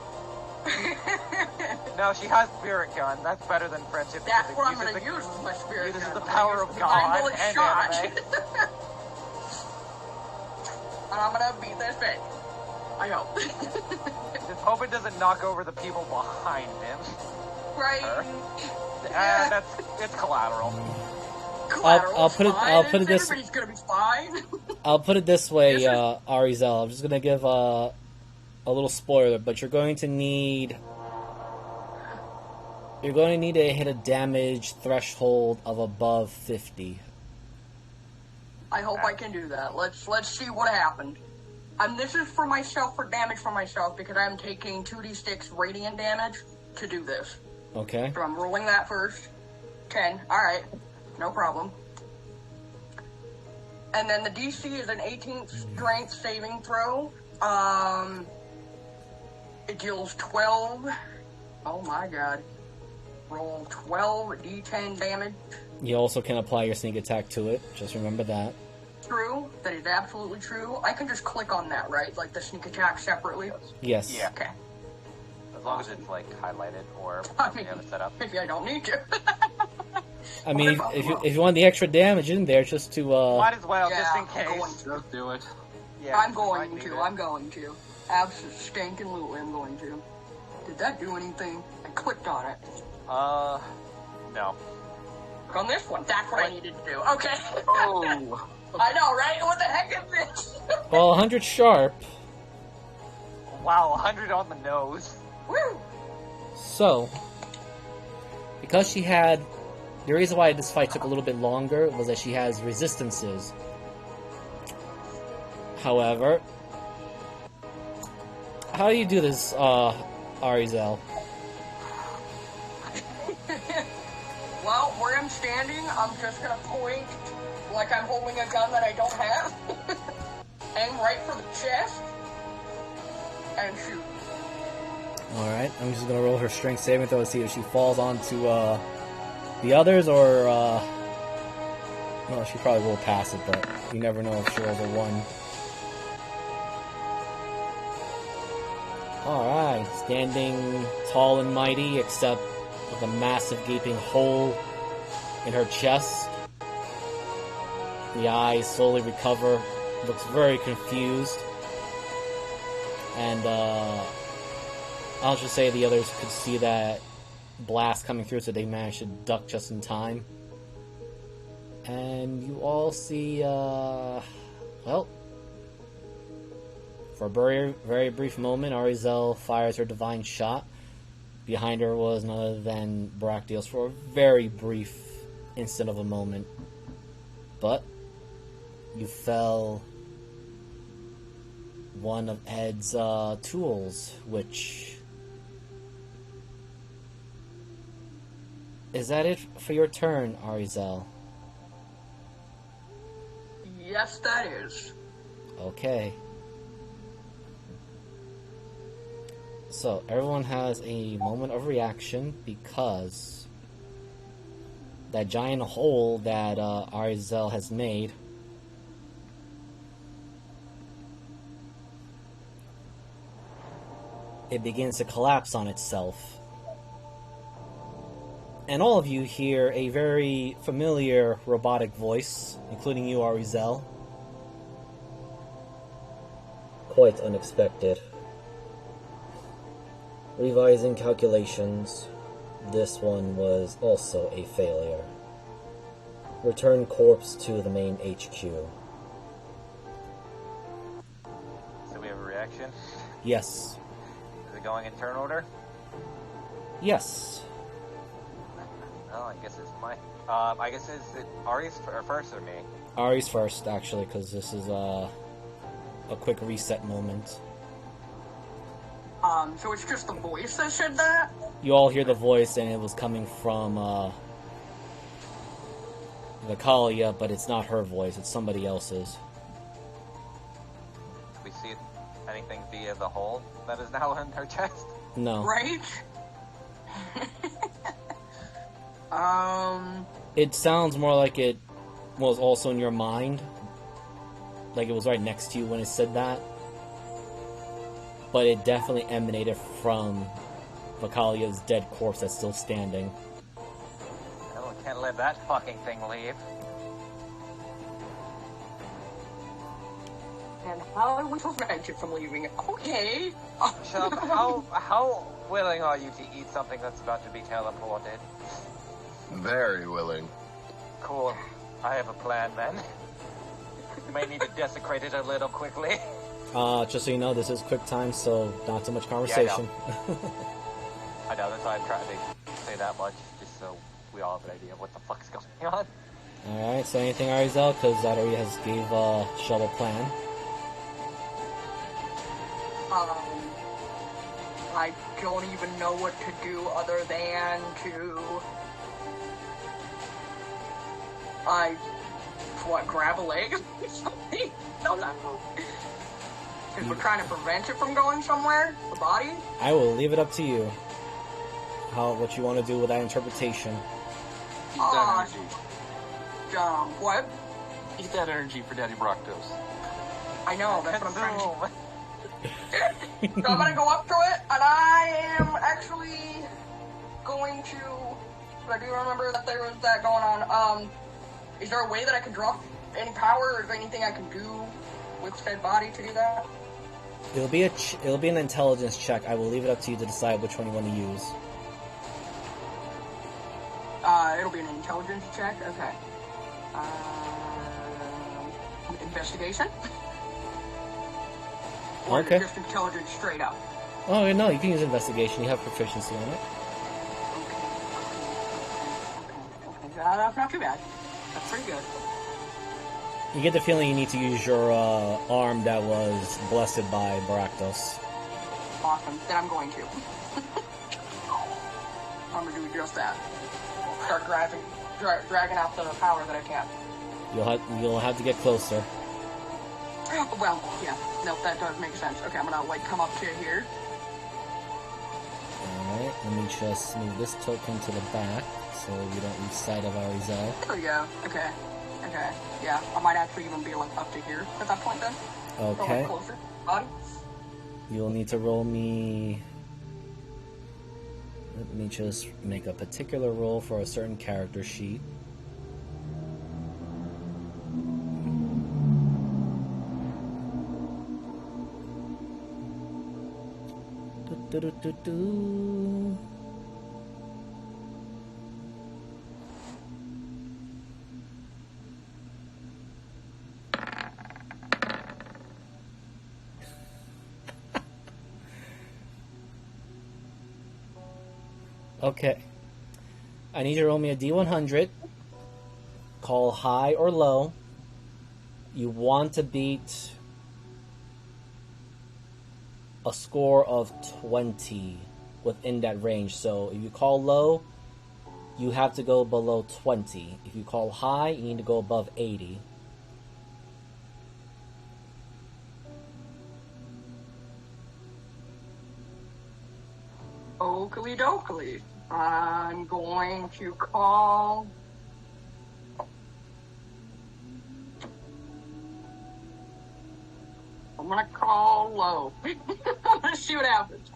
Speaker 5: No, she has spirit gun. That's better than friendship.
Speaker 3: That's
Speaker 5: because
Speaker 3: what I'm
Speaker 5: it
Speaker 3: going
Speaker 5: uses
Speaker 3: to use with my spirit
Speaker 5: uses
Speaker 3: gun.
Speaker 5: the
Speaker 3: I'm
Speaker 5: power
Speaker 3: gonna
Speaker 5: of
Speaker 3: use divine
Speaker 5: God
Speaker 3: bullet
Speaker 5: and
Speaker 3: shot.
Speaker 5: anime.
Speaker 3: And I'm going to beat this bitch. I hope.
Speaker 5: Just hope it doesn't knock over the people behind him.
Speaker 3: Right?
Speaker 5: And it's collateral.
Speaker 1: I'll put it- I'll put it this-
Speaker 3: Everybody's going to be fine.
Speaker 1: I'll put it this way,
Speaker 3: Yes, sir.
Speaker 1: Arizel. I'm just gonna give a little spoiler, but you're going to need to hit a damage threshold of above 50.
Speaker 3: I hope I can do that. Let's see what happened. This is for myself, for damage for myself, because I'm taking 2d6 radiant damage to do this.
Speaker 1: Okay.
Speaker 3: So I'm rolling that first. 10. Alright. No problem. And then the DC is an 18th strength saving throw. It deals 12. Oh my god. Roll 12 d10 damage.
Speaker 1: You also can apply your sneak attack to it. Just remember that.
Speaker 3: True. That is absolutely true. I can just click on that, right? Like the sneak attack separately.
Speaker 1: Yes.
Speaker 5: Yeah.
Speaker 3: Okay.
Speaker 5: As long as it's like highlighted or
Speaker 3: I
Speaker 5: you
Speaker 3: mean,
Speaker 5: have it set up.
Speaker 3: maybe I don't need to.
Speaker 1: I mean, if you want the extra damage in there, just to
Speaker 5: Might as well,
Speaker 3: Yeah,
Speaker 5: just in
Speaker 3: I'm
Speaker 5: case.
Speaker 3: going to.
Speaker 2: Just do it.
Speaker 5: Yeah,
Speaker 3: I'm
Speaker 5: you
Speaker 3: going
Speaker 5: might need
Speaker 3: to.
Speaker 5: it.
Speaker 3: I'm going to. Absolutely, I'm going to. Did that do anything? I clicked on it.
Speaker 5: No.
Speaker 3: On this one, that's what I needed to do. Okay.
Speaker 2: Oh.
Speaker 3: I know, right? What the heck is this?
Speaker 1: well, 100 sharp.
Speaker 5: Wow, 100 on the nose.
Speaker 3: Woo!
Speaker 1: So, because she had, the reason why this fight took a little bit longer was that she has resistances. However, how do you do this, Arizel?
Speaker 3: Well, where I'm standing, I'm just gonna point like I'm holding a gun that I don't have. Aim right for the chest. And shoot.
Speaker 1: Alright, I'm just gonna roll her strength saving throw to see if she falls onto, the others, or, well, she probably will pass it, but you never know if she rolls a 1. Alright, standing tall and mighty, except with a massive gaping hole in her chest. The eyes slowly recover, looks very confused. And, I'll just say the others could see that blast coming through, so they managed to duck just in time. And you all see, well, for a very, very brief moment, Arizel fires her divine shot. Behind her was none other than Bractios for a very brief instant of a moment. But you fell one of Ed's tools, which... Is that it for your turn, Arizel?
Speaker 3: Yes, that is.
Speaker 1: Okay. So, everyone has a moment of reaction because that giant hole that Arizel has made it begins to collapse on itself. And all of you hear a very familiar robotic voice, including you, Arizel. Quite unexpected. Revising calculations, this one was also a failure. Return corpse to the main HQ.
Speaker 5: So we have a reaction?
Speaker 1: Yes.
Speaker 5: Is it going in turn order?
Speaker 1: Yes.
Speaker 5: Oh, I guess it's my... I guess is it Ari's first or me?
Speaker 1: Ari's first, actually, because this is a quick reset moment.
Speaker 3: So it's just the voice that said that?
Speaker 1: You all hear the voice, and it was coming from Vicalia, but it's not her voice, it's somebody else's.
Speaker 5: We see anything via the hole that is now in her chest?
Speaker 1: No.
Speaker 3: Right?
Speaker 1: It sounds more like it was also in your mind. Like it was right next to you when it said that. But it definitely emanated from Vicalia's dead corpse that's still standing.
Speaker 5: Well, we can't let that fucking thing leave.
Speaker 3: And how are we to prevent it from leaving? Okay.
Speaker 5: Chuck, how willing are you to eat something that's about to be teleported?
Speaker 6: Very willing.
Speaker 5: Cool. I have a plan then. You may need to desecrate it a little quickly.
Speaker 1: Just so you know, this is quick time, so not too much conversation.
Speaker 5: I know, that's why I'm trying to say that much, just so we all have an idea of what the fuck's going on.
Speaker 1: Alright, so anything, Arizel? Because Zadaria has gave Shell a plan.
Speaker 3: I don't even know what to do other than to... grab a leg or something? No. Because we're trying to prevent it from going somewhere? The body?
Speaker 1: I will leave it up to you. What you want to do with that interpretation.
Speaker 8: Eat that energy.
Speaker 3: What?
Speaker 8: Eat that energy for Daddy Broctos.
Speaker 3: I know, that's what I'm trying to do. So I'm gonna go up to it, and I am actually going to... I do remember that there was that going on. Is there a way that I can draw any power, or is there anything I can do with said body to do that?
Speaker 1: It'll be an intelligence check. I will leave it up to you to decide which one you want to use.
Speaker 3: It'll be an intelligence check? Okay. Investigation? Or
Speaker 1: Okay.
Speaker 3: just intelligence straight up?
Speaker 1: Oh, no, you can use investigation. You have proficiency on it.
Speaker 3: Okay. That's not too bad. That's pretty good.
Speaker 1: You get the feeling you need to use your arm that was blessed by Baractos.
Speaker 3: Awesome. Then I'm going to. I'm gonna do just that. Start dragging out the power that I can.
Speaker 1: You'll have to get closer.
Speaker 3: Well, yeah. Nope, that does make sense. Okay, I'm gonna, come up to here.
Speaker 1: Alright, let me just move this token to the back so we don't lose sight of Arizel.
Speaker 3: There we go. Okay. Yeah, I might actually even be, up to here at that point then.
Speaker 1: Okay.
Speaker 3: Or, closer. Body.
Speaker 1: You'll need to roll me... Let me just make a particular roll for a certain character sheet. Do-do-do-do-do. Okay. I need you to roll me a D100. Call high or low. You want to beat a score of 20 within that range. So if you call low, you have to go below 20. If you call high, you need to go above 80.
Speaker 3: Oakley dokley. I'm going to call... I'm gonna call low. I'm gonna see what happens.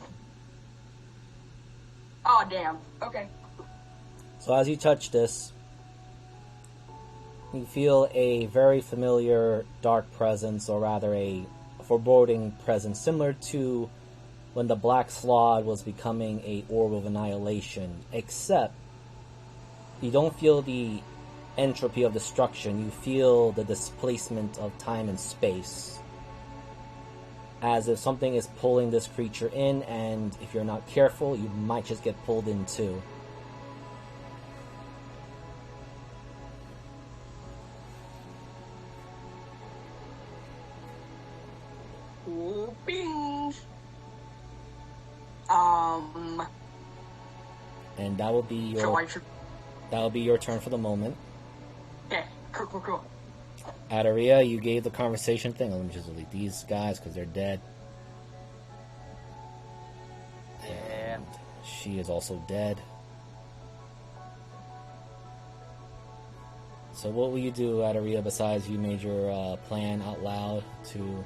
Speaker 3: Oh, damn. Okay.
Speaker 1: So as you touch this, you feel a very familiar dark presence, or rather a foreboding presence, similar to when the Black Slod was becoming a orb of annihilation, except you don't feel the entropy of destruction, you feel the displacement of time and space. As if something is pulling this creature in, and if you're not careful, you might just get pulled in too.
Speaker 3: Bing.
Speaker 1: And that will be
Speaker 3: So
Speaker 1: your
Speaker 3: I should.
Speaker 1: turn for the moment.
Speaker 3: Yeah, cool.
Speaker 1: Adaria, you gave the conversation thing. Let me just delete these guys because they're dead.
Speaker 5: Yeah.
Speaker 1: And she is also dead. So what will you do, Adaria, besides you made your plan out loud to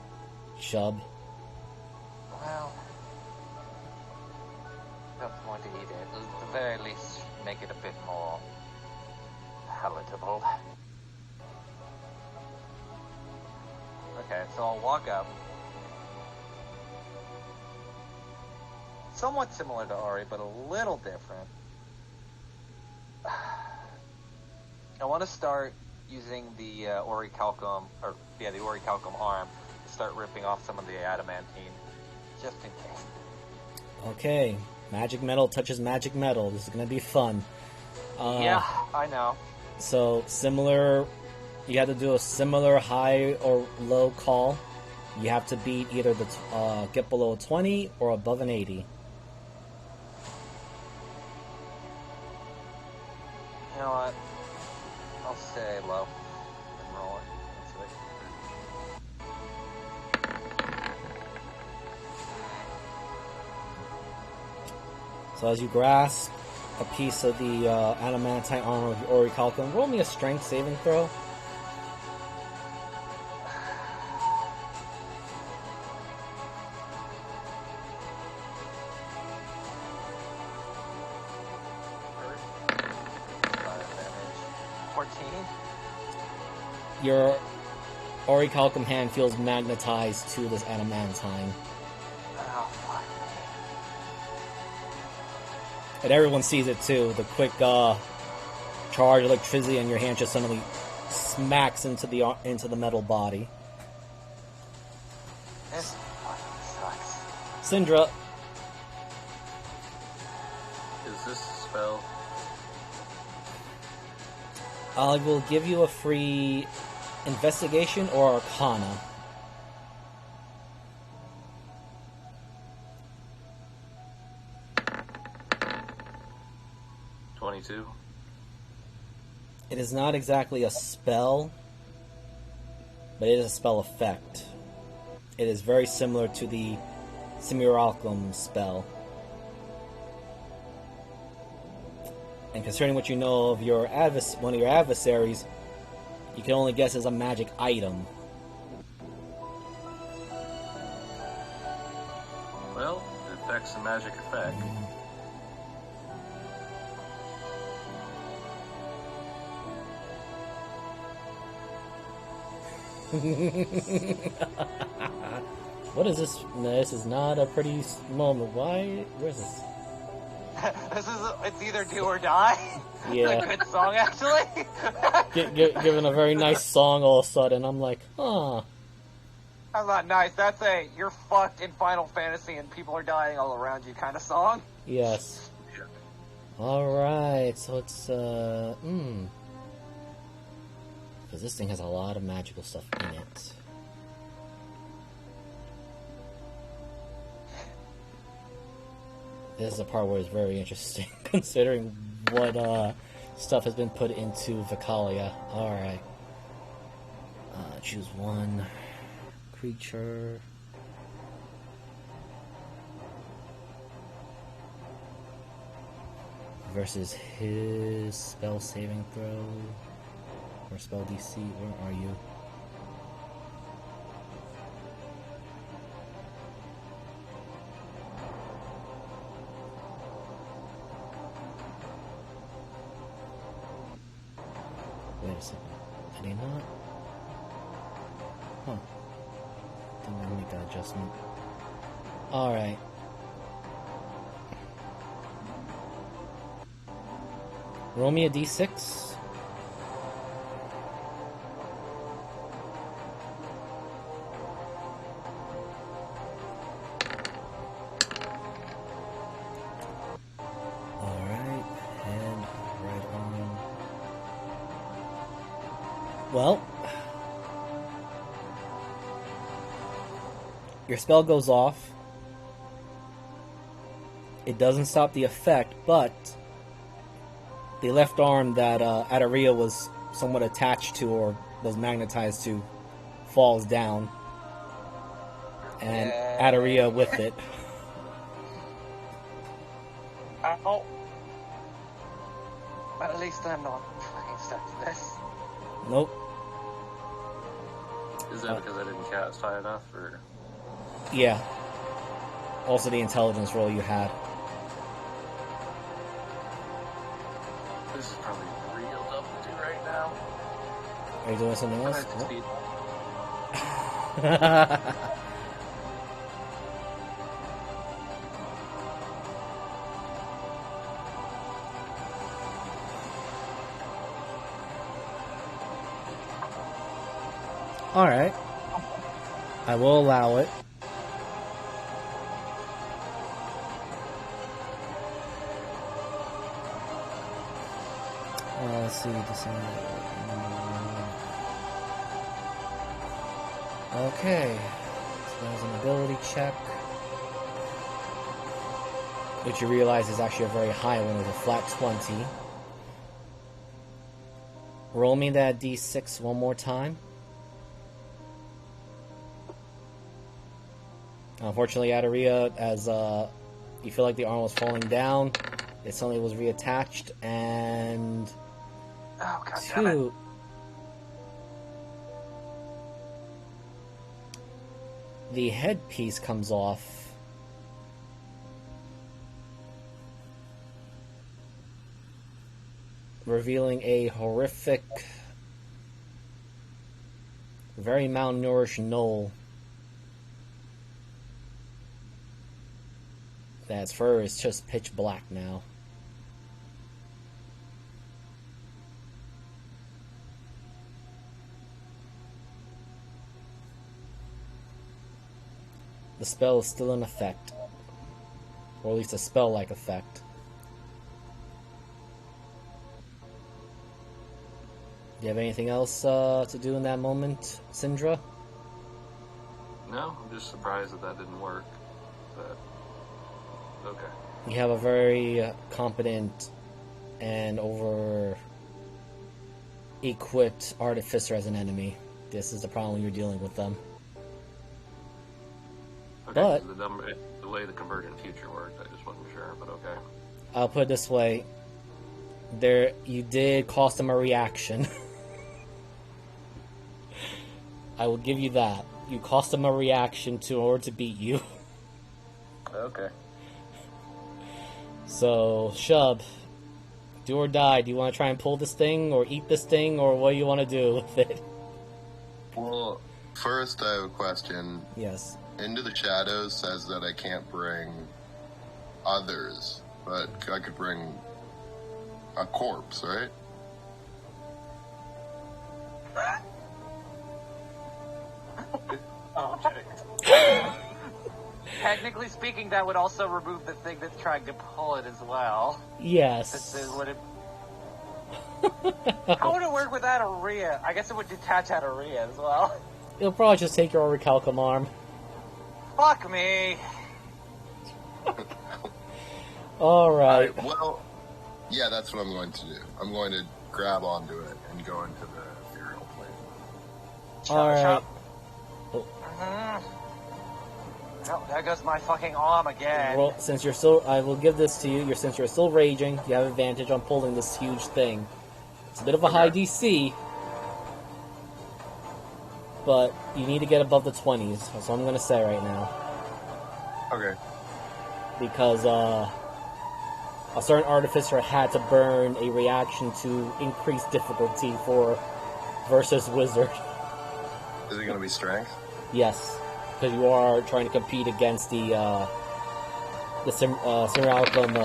Speaker 1: Shub?
Speaker 5: Well, don't want to eat it. At the very least, make it a bit more palatable. Okay, so I'll walk up. Somewhat similar to Ari, but a little different. I want to start using the orichalcum, the orichalcum arm to start ripping off some of the adamantine, just in case.
Speaker 1: Okay, magic metal touches magic metal. This is gonna be fun.
Speaker 5: Yeah, I know.
Speaker 1: So similar, you have to do a similar high or low call. You have to beat either the get below 20 or above an 80.
Speaker 5: You know what? I'll say low and roll it.
Speaker 1: So as you grasp a piece of the adamantine armor of your orichalcum, roll me a strength saving throw. Your orichalcum hand feels magnetized to this adamantine.
Speaker 5: Oh, fuck.
Speaker 1: And everyone sees it too. The quick charge of electricity, and your hand just suddenly smacks into the metal body.
Speaker 5: This fucking sucks.
Speaker 1: Syndra,
Speaker 2: Is this a spell?
Speaker 1: I will give you a free investigation or arcana.
Speaker 2: $22.
Speaker 1: It is not exactly a spell, but it is a spell effect. It is very similar to the Simulacrum spell. And concerning what you know of your one of your adversaries, you can only guess as a magic item.
Speaker 2: Well, it affects the magic effect.
Speaker 1: What is this? No, this is not a pretty moment. Why? Where's this?
Speaker 5: It's either do or die.
Speaker 1: Yeah.
Speaker 5: It's a good song, actually.
Speaker 1: Given a very nice song all of a sudden, I'm like, huh.
Speaker 5: That's not nice. That's a you're fucked in Final Fantasy and people are dying all around you kind of song.
Speaker 1: Yes. Alright, so it's, because this thing has a lot of magical stuff in it. This is the part where it's very interesting, considering what, stuff has been put into Vicalia. Alright. Choose one creature. Versus his spell saving throw. Or spell DC. Where are you? Wait a second. Did he not? Huh. Didn't make that adjustment. Alright. Roll me a d6. Alright, and right on. Well, your spell goes off. It doesn't stop the effect, but the left arm that Adaria was somewhat attached to or was magnetized to falls down. And Adaria with it.
Speaker 5: Ow. But at least I'm not fucking stuck to this.
Speaker 1: Nope.
Speaker 2: Is that because I didn't cast high enough, or?
Speaker 1: Yeah. Also the intelligence roll you had.
Speaker 2: This is probably real dumb to do right now.
Speaker 1: Are you doing something else?
Speaker 2: Can I succeed?
Speaker 1: Alright. I will allow it. Let's see. Okay. So that was an ability check. Which you realize is actually a very high one. It was a flat 20. Roll me that d6 one more time. Unfortunately, Adaria, as you feel like the arm was falling down, it suddenly was reattached, and
Speaker 5: Oh, God damn it.
Speaker 1: The headpiece comes off. Revealing a horrific, very malnourished gnoll. That's fur is just pitch black now. The spell is still in effect. Or at least a spell-like effect. Do you have anything else to do in that moment, Syndra?
Speaker 2: No, I'm just surprised that didn't work. But okay.
Speaker 1: You have a very competent and over-equipped artificer as an enemy. This is the problem when you're dealing with them.
Speaker 2: Okay,
Speaker 1: But
Speaker 2: the way the convergent future worked, I just wasn't sure, but okay.
Speaker 1: I'll put it this way. You did cost them a reaction. I will give you that. You cost them a reaction in order to beat you.
Speaker 2: Okay.
Speaker 1: So, Shub, do or die. Do you want to try and pull this thing, or eat this thing, or what do you want to do with it?
Speaker 6: Well, first I have a question.
Speaker 1: Yes.
Speaker 6: Into the Shadows says that I can't bring others, but I could bring a corpse, right?
Speaker 5: Technically speaking, that would also remove the thing that's trying to pull it as well.
Speaker 1: Yes.
Speaker 5: How would it work without Aria? I guess it would detach out Aria as well.
Speaker 1: It'll probably just take your Orichalcum arm.
Speaker 5: Fuck me.
Speaker 1: Alright.
Speaker 6: Well, yeah, that's what I'm going to do. I'm going to grab onto it and go into the ethereal plane.
Speaker 1: Alright.
Speaker 5: Oh, there goes my fucking arm again.
Speaker 1: Well, since I will give this to you. Since you're still raging, you have advantage on pulling this huge thing. It's a bit of a high DC, but you need to get above the 20s. That's what I'm going to say right now.
Speaker 6: Okay.
Speaker 1: Because, a certain artificer had to burn a reaction to increase difficulty for versus wizard.
Speaker 6: Is it going to be strength?
Speaker 1: Yes, because you are trying to compete against the Simulacrum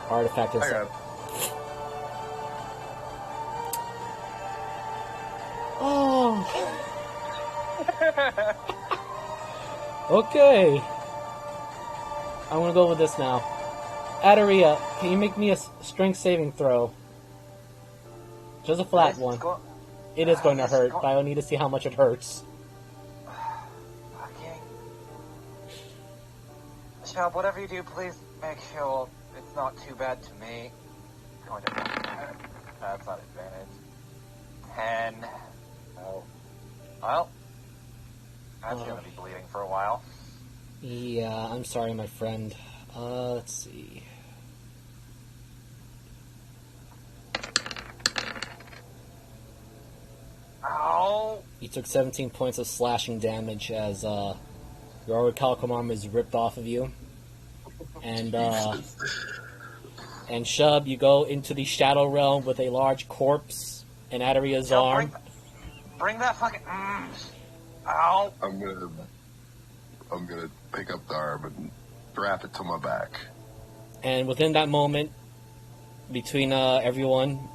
Speaker 1: artifact
Speaker 6: I got
Speaker 1: itself.
Speaker 6: it.
Speaker 1: Oh. Okay. I'm gonna go with this now. Adaria, can you make me a strength saving throw? Just a flat one. It is going to hurt, but I need to see how much it hurts.
Speaker 5: Okay. Shop, whatever you do, please make sure it's not too bad to me. Going to that's not advantage. 10. Oh. Well, that's gonna be bleeding for a while.
Speaker 1: Yeah, I'm sorry, my friend. Let's see.
Speaker 5: Ow!
Speaker 1: You took 17 points of slashing damage as your orichalcum arm is ripped off of you. And Shub, you go into the Shadow Realm with a large corpse in Adaria's arm.
Speaker 5: Bring that fucking... Ow!
Speaker 6: I'm gonna pick up the arm and wrap it to my back.
Speaker 1: And within that moment, between everyone,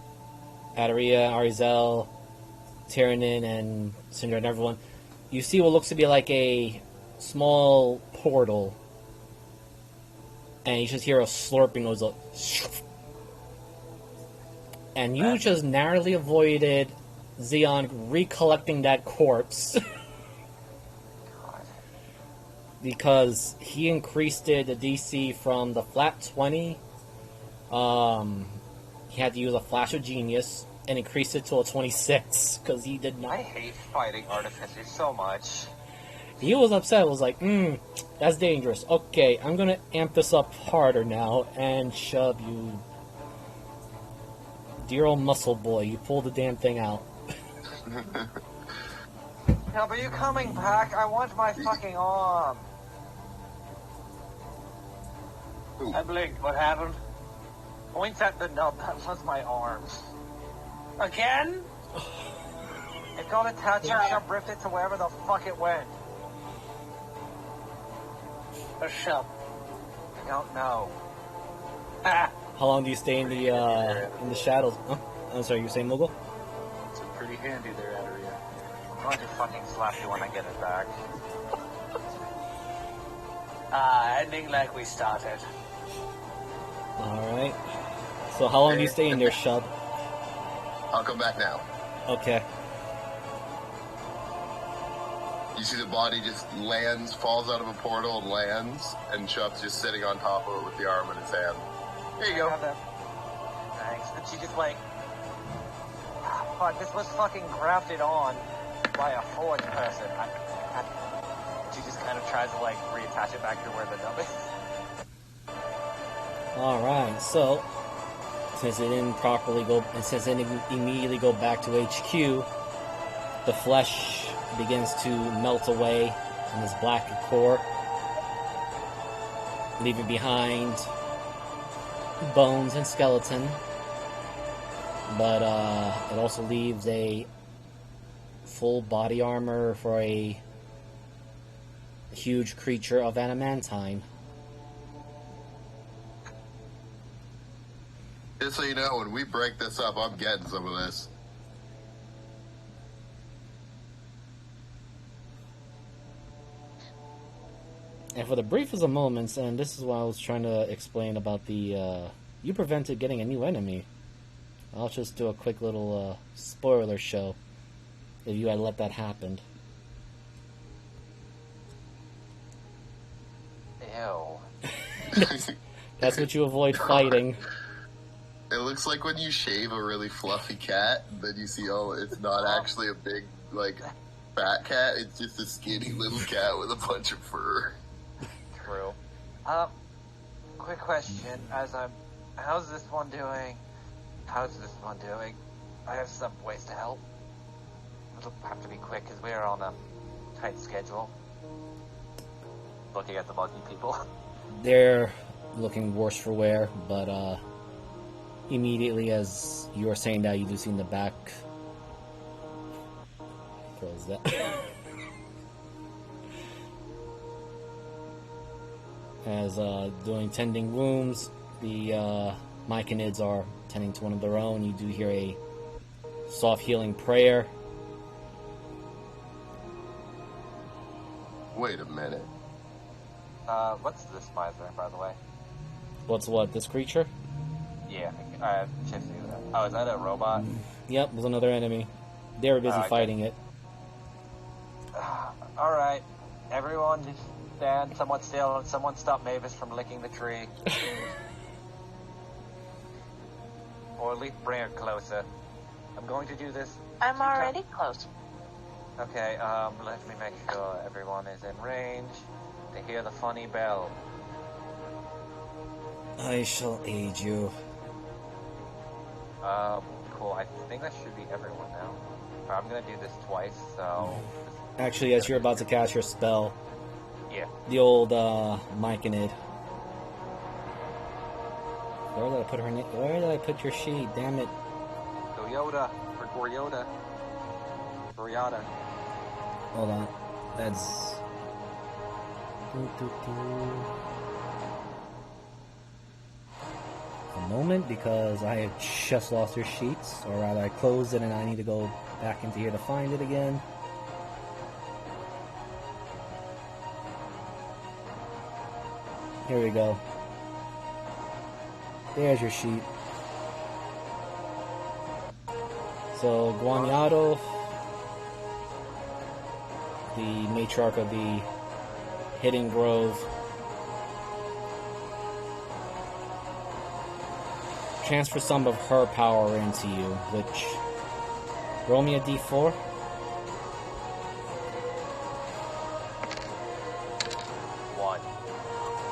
Speaker 1: Adaria, Arizel, Tyrannin, and Cinder, and everyone, you see what looks to be like a small portal. And you just hear a slurping goes up. And you just narrowly avoided Xeon recollecting that corpse. Because he increased the DC from the flat 20. He had to use a flash of genius and increased it to a 26 because he did not.
Speaker 5: I hate fighting artificers so much.
Speaker 1: He was upset. Was like, that's dangerous. Okay, I'm gonna amp this up harder now and shove you, dear old muscle boy. You pulled the damn thing out.
Speaker 5: No, but you coming back? I want my fucking arm.
Speaker 4: I blinked. What happened?
Speaker 5: Points at the nub. That was my arm.
Speaker 4: Again?
Speaker 5: It got attached and Shub ripped it to wherever the fuck it went.
Speaker 4: A shop.
Speaker 5: I don't know.
Speaker 4: Ah.
Speaker 1: How long do you stay in the shadows? Oh, I'm sorry, you saying Moogle?
Speaker 8: It's pretty handy there, Adaria.
Speaker 5: I'm going to fucking slap you when I get it back.
Speaker 4: Ending like we started.
Speaker 1: Alright. So how long do you stay in there, Shub?
Speaker 6: I'll come back now.
Speaker 1: Okay.
Speaker 6: You see the body just lands, falls out of a portal and lands, and Chubb's just sitting on top of it with the arm in his hand. Here you go.
Speaker 5: Thanks. And she just like... Fuck, this was fucking grafted on by a forged person. She just kind of tries to like reattach it back to where the nub is.
Speaker 1: Alright, so since it didn't properly go, and since it didn't immediately go back to HQ, the flesh begins to melt away in this black core, leaving behind bones and skeleton. But it also leaves a full body armor for a huge creature of adamantine.
Speaker 6: Just so you know, when we break this up, I'm getting some of this.
Speaker 1: And for the briefest of moments, and this is what I was trying to explain about the, you prevented getting a new enemy. I'll just do a quick little spoiler show if you had let that happen.
Speaker 5: Ew.
Speaker 1: That's what you avoid fighting.
Speaker 6: It looks like when you shave a really fluffy cat, then you see, oh, it's not actually a big, like, fat cat. It's just a skinny little cat with a bunch of fur.
Speaker 5: True. Quick question. How's this one doing? How's this one doing? I have some ways to help. It'll have to be quick because we're on a tight schedule. Looking at the monkey people.
Speaker 1: They're looking worse for wear, but immediately as you are saying that, you do see in the back. Close that. As doing tending wounds, the Myconids are tending to one of their own. You do hear a soft healing prayer.
Speaker 6: Wait a minute.
Speaker 5: What's this miser, by the way?
Speaker 1: What's what? This creature?
Speaker 5: Yeah, Chip knew that. Oh, is that a robot?
Speaker 1: Yep, it was another enemy. They were busy fighting it.
Speaker 5: Alright, everyone just stand somewhat still and someone stop Mavis from licking the tree. Or at least bring her closer. I'm going to do this.
Speaker 7: I'm already close.
Speaker 5: Okay, let me make sure everyone is in range to hear the funny bell.
Speaker 1: I shall aid you.
Speaker 5: Cool. I think that should be everyone now. I'm gonna do this twice, so...
Speaker 1: Actually, as you're about to cast your spell,
Speaker 5: yeah.
Speaker 1: the old Myconid. Where did I put her name? Where did I put your sheet? Damn it.
Speaker 5: Toyota. For Goryoda. Goryada.
Speaker 1: Hold on. That's... a moment, because I have just lost your sheets, or rather I closed it and I need to go back into here to find it again. Here we go. There's your sheet. So Guanyado, the matriarch of the Hidden Grove, transfer some of her power into you, which... roll me a d4.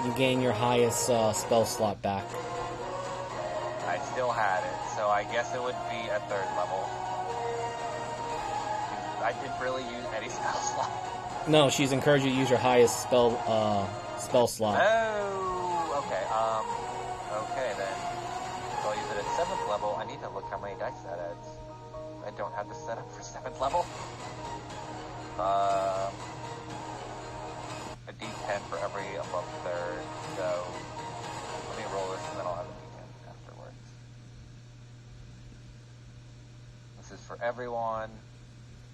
Speaker 1: You gain your highest spell slot back.
Speaker 5: I still had it, so I guess it would be at 3rd level. I didn't really use any spell slot.
Speaker 1: No, she's encouraged you to use your highest spell slot.
Speaker 5: Oh, okay. Okay then. So I'll use it at 7th level. I need to look how many dice that adds. I don't have the setup for 7th level. A d10 for every above 3rd, so let me roll this and then I'll have a d10 afterwards. This is for everyone,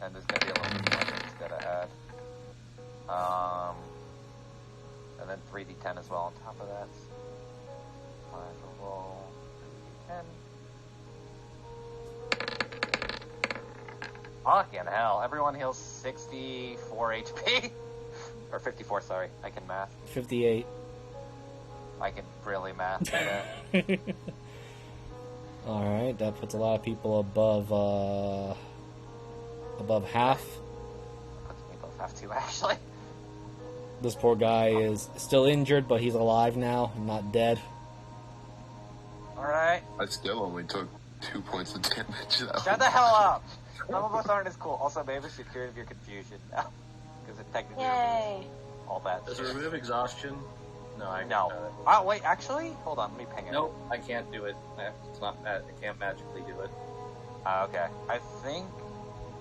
Speaker 5: and there's going to be a little bit more things that I add. And then 3d10 as well on top of that. I will roll 3d10. Fucking hell, everyone heals 64 HP. Or 54, sorry. I can math.
Speaker 1: 58.
Speaker 5: I can really math.
Speaker 1: Alright, that puts a lot of people above half.
Speaker 5: Puts me above half too, actually.
Speaker 1: This poor guy is still injured, but he's alive now, not dead.
Speaker 5: Alright.
Speaker 6: I still only took 2 points of damage, though.
Speaker 5: Shut the hell up! Some of us aren't as cool. Also, Mavis, you're cured of your confusion now. Because it technically removes all that.
Speaker 8: Does it remove exhaustion? No,
Speaker 5: No. Oh, wait, actually? Hold on, let me ping it.
Speaker 8: Nope, I can't do it. It's not. I can't magically do it.
Speaker 5: Okay. I think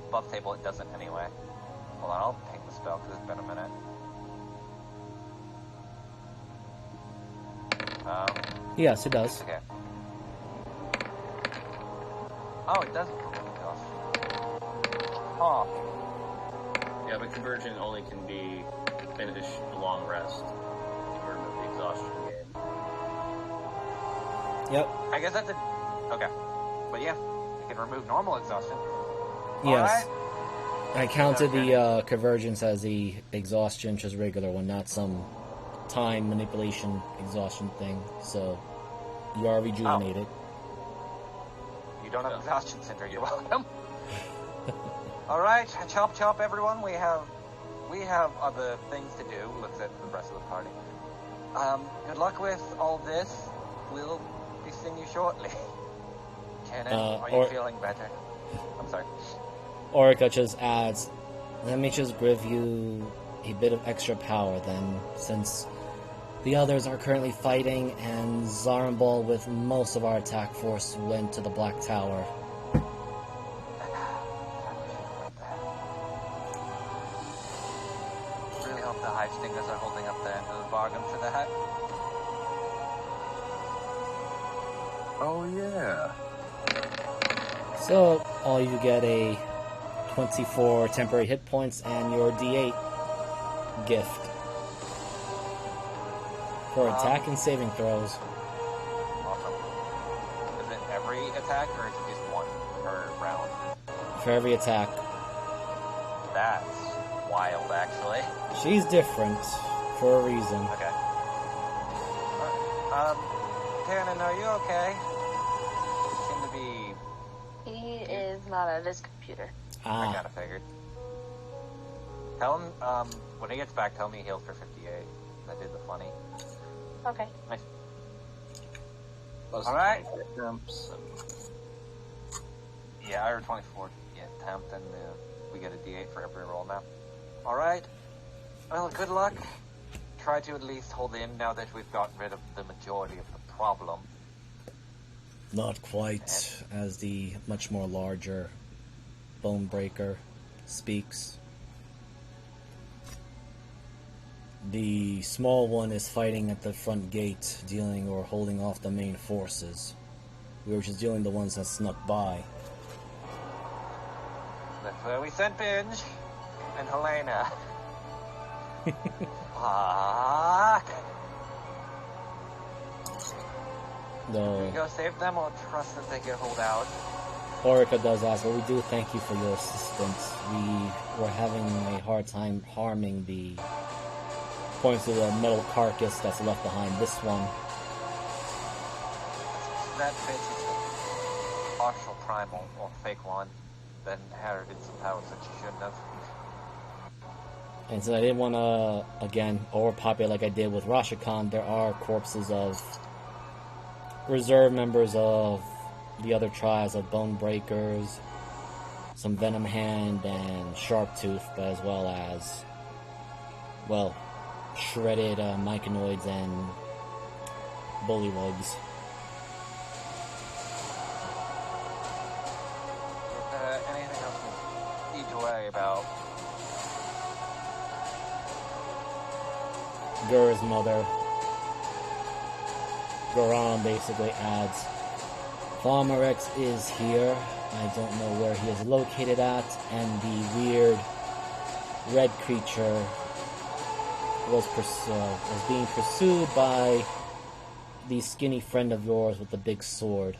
Speaker 5: above table it doesn't anyway. Hold on, I'll ping the spell because it's been a minute.
Speaker 1: Yes, it does.
Speaker 5: Okay. Oh, it does remove exhaustion. Oh.
Speaker 8: Yeah, but conversion only can be finished a long rest to remove the exhaustion gain.
Speaker 1: Yep.
Speaker 5: I guess that's a... Okay. But yeah, it can remove normal exhaustion.
Speaker 1: Yes.
Speaker 5: Alright.
Speaker 1: I counted the convergence as the exhaustion, just regular one, not some time manipulation exhaustion thing. So you are rejuvenated.
Speaker 5: You don't have exhaustion center, you're welcome. Alright, chop chop everyone, we have other things to do. Looks at the rest of the party. Good luck with all this. We'll be seeing you shortly. Janet, are you feeling better? I'm sorry.
Speaker 1: Orica just adds, let me just give you a bit of extra power then, since The others are currently fighting, and Zarambal, with most of our attack force, went to the Black Tower.
Speaker 5: Really hope the Hive Stingers are holding up their end of the bargain for that.
Speaker 6: Oh yeah.
Speaker 1: So, all you get a 24 temporary hit points and your D8 gift for attack and saving throws.
Speaker 5: Awesome. Is it every attack or is it just one per round?
Speaker 1: For every attack.
Speaker 5: That's wild, actually.
Speaker 1: She's different for a reason.
Speaker 5: Okay. Tannen, are you okay? You seem to be...
Speaker 7: He is not at his computer.
Speaker 5: I kind of figured. Tell him, when he gets back, tell me he healed for 58. I did the funny.
Speaker 7: Okay.
Speaker 5: Nice.
Speaker 8: Plus
Speaker 5: All right.
Speaker 8: 24 attempts and
Speaker 5: Yeah, I heard 24. Yeah, attempt, and we get a D8 for every roll now. Alright. Well, good luck. Try to at least hold in now that we've gotten rid of the majority of the problem.
Speaker 1: Not quite, as the much more larger Bonebreaker speaks. The small one is fighting at the front gate, dealing or holding off the main forces. We were just dealing the ones that snuck by.
Speaker 5: That's where we sent Binge and Helena. Fuck. Do we
Speaker 1: The
Speaker 5: go save them or trust that they can hold out?
Speaker 1: Orica does ask, well, we do thank you for your assistance. We were having a hard time harming the... points to the metal carcass that's left behind. This one.
Speaker 5: That bitch is a partial primal or fake one, then inherited some powers that she shouldn't have.
Speaker 1: And so I didn't want to, again, overpopulate like I did with Rashakan. There are corpses of reserve members of the other tribes of Bone Breakers, some Venom Hand and Sharptooth, but as well as, well, shredded Myconoids and Bullywugs.
Speaker 5: Anything else you need to worry about?
Speaker 1: Gur's mother, Goran, basically adds, Farmerex is here. I don't know where he is located at, and the weird red creature was being pursued by the skinny friend of yours with the big sword.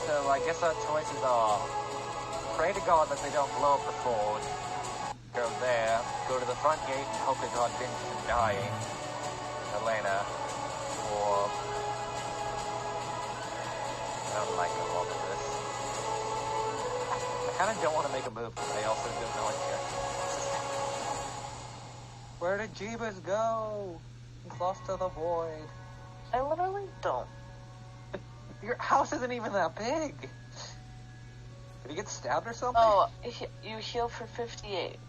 Speaker 5: So I guess our choices are pray to God that they don't blow up the fort, go there, go to the front gate and hope to God Vince is dying, Helena, or I don't like a lot of this. I kind of don't want to make a move, but I also don't know what here. Where did Jeebus go? He's lost to the void.
Speaker 7: I literally don't.
Speaker 5: Your house isn't even that big. Did he get stabbed or something?
Speaker 7: Oh, you heal for 58.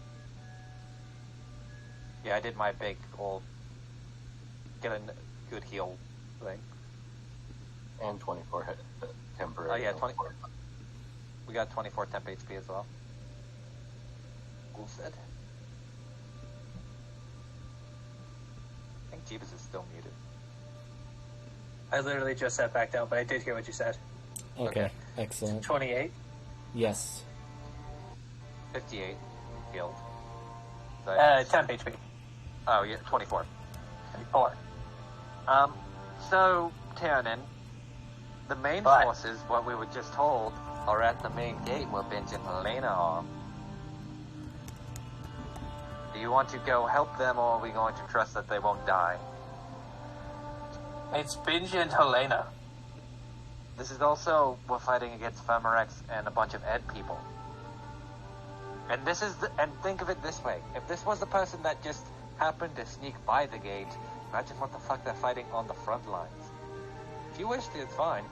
Speaker 5: Yeah, I did my big old get a good heal thing.
Speaker 8: and 24 hit temporary.
Speaker 5: Oh yeah, 20. We got 24 temp HP as well. Cool said. I think Jeebus is still muted.
Speaker 4: I literally just sat back down, but I did hear what you said.
Speaker 1: Okay, excellent.
Speaker 4: 28.
Speaker 1: Yes.
Speaker 5: 58 healed.
Speaker 4: Temp HP.
Speaker 5: Oh yeah, 24.
Speaker 4: 4.
Speaker 5: So, Tannen, the main
Speaker 4: What?
Speaker 5: forces, what we were just told, are at the main gate where Benj and Helena are. Do you want to go help them, or are we going to trust that they won't die?
Speaker 4: It's Binge and Helena.
Speaker 5: This is also, we're fighting against Femorex and a bunch of Ed people. And this is and think of it this way. If this was the person that just happened to sneak by the gate, imagine what the fuck they're fighting on the front lines. If you wished, it's fine.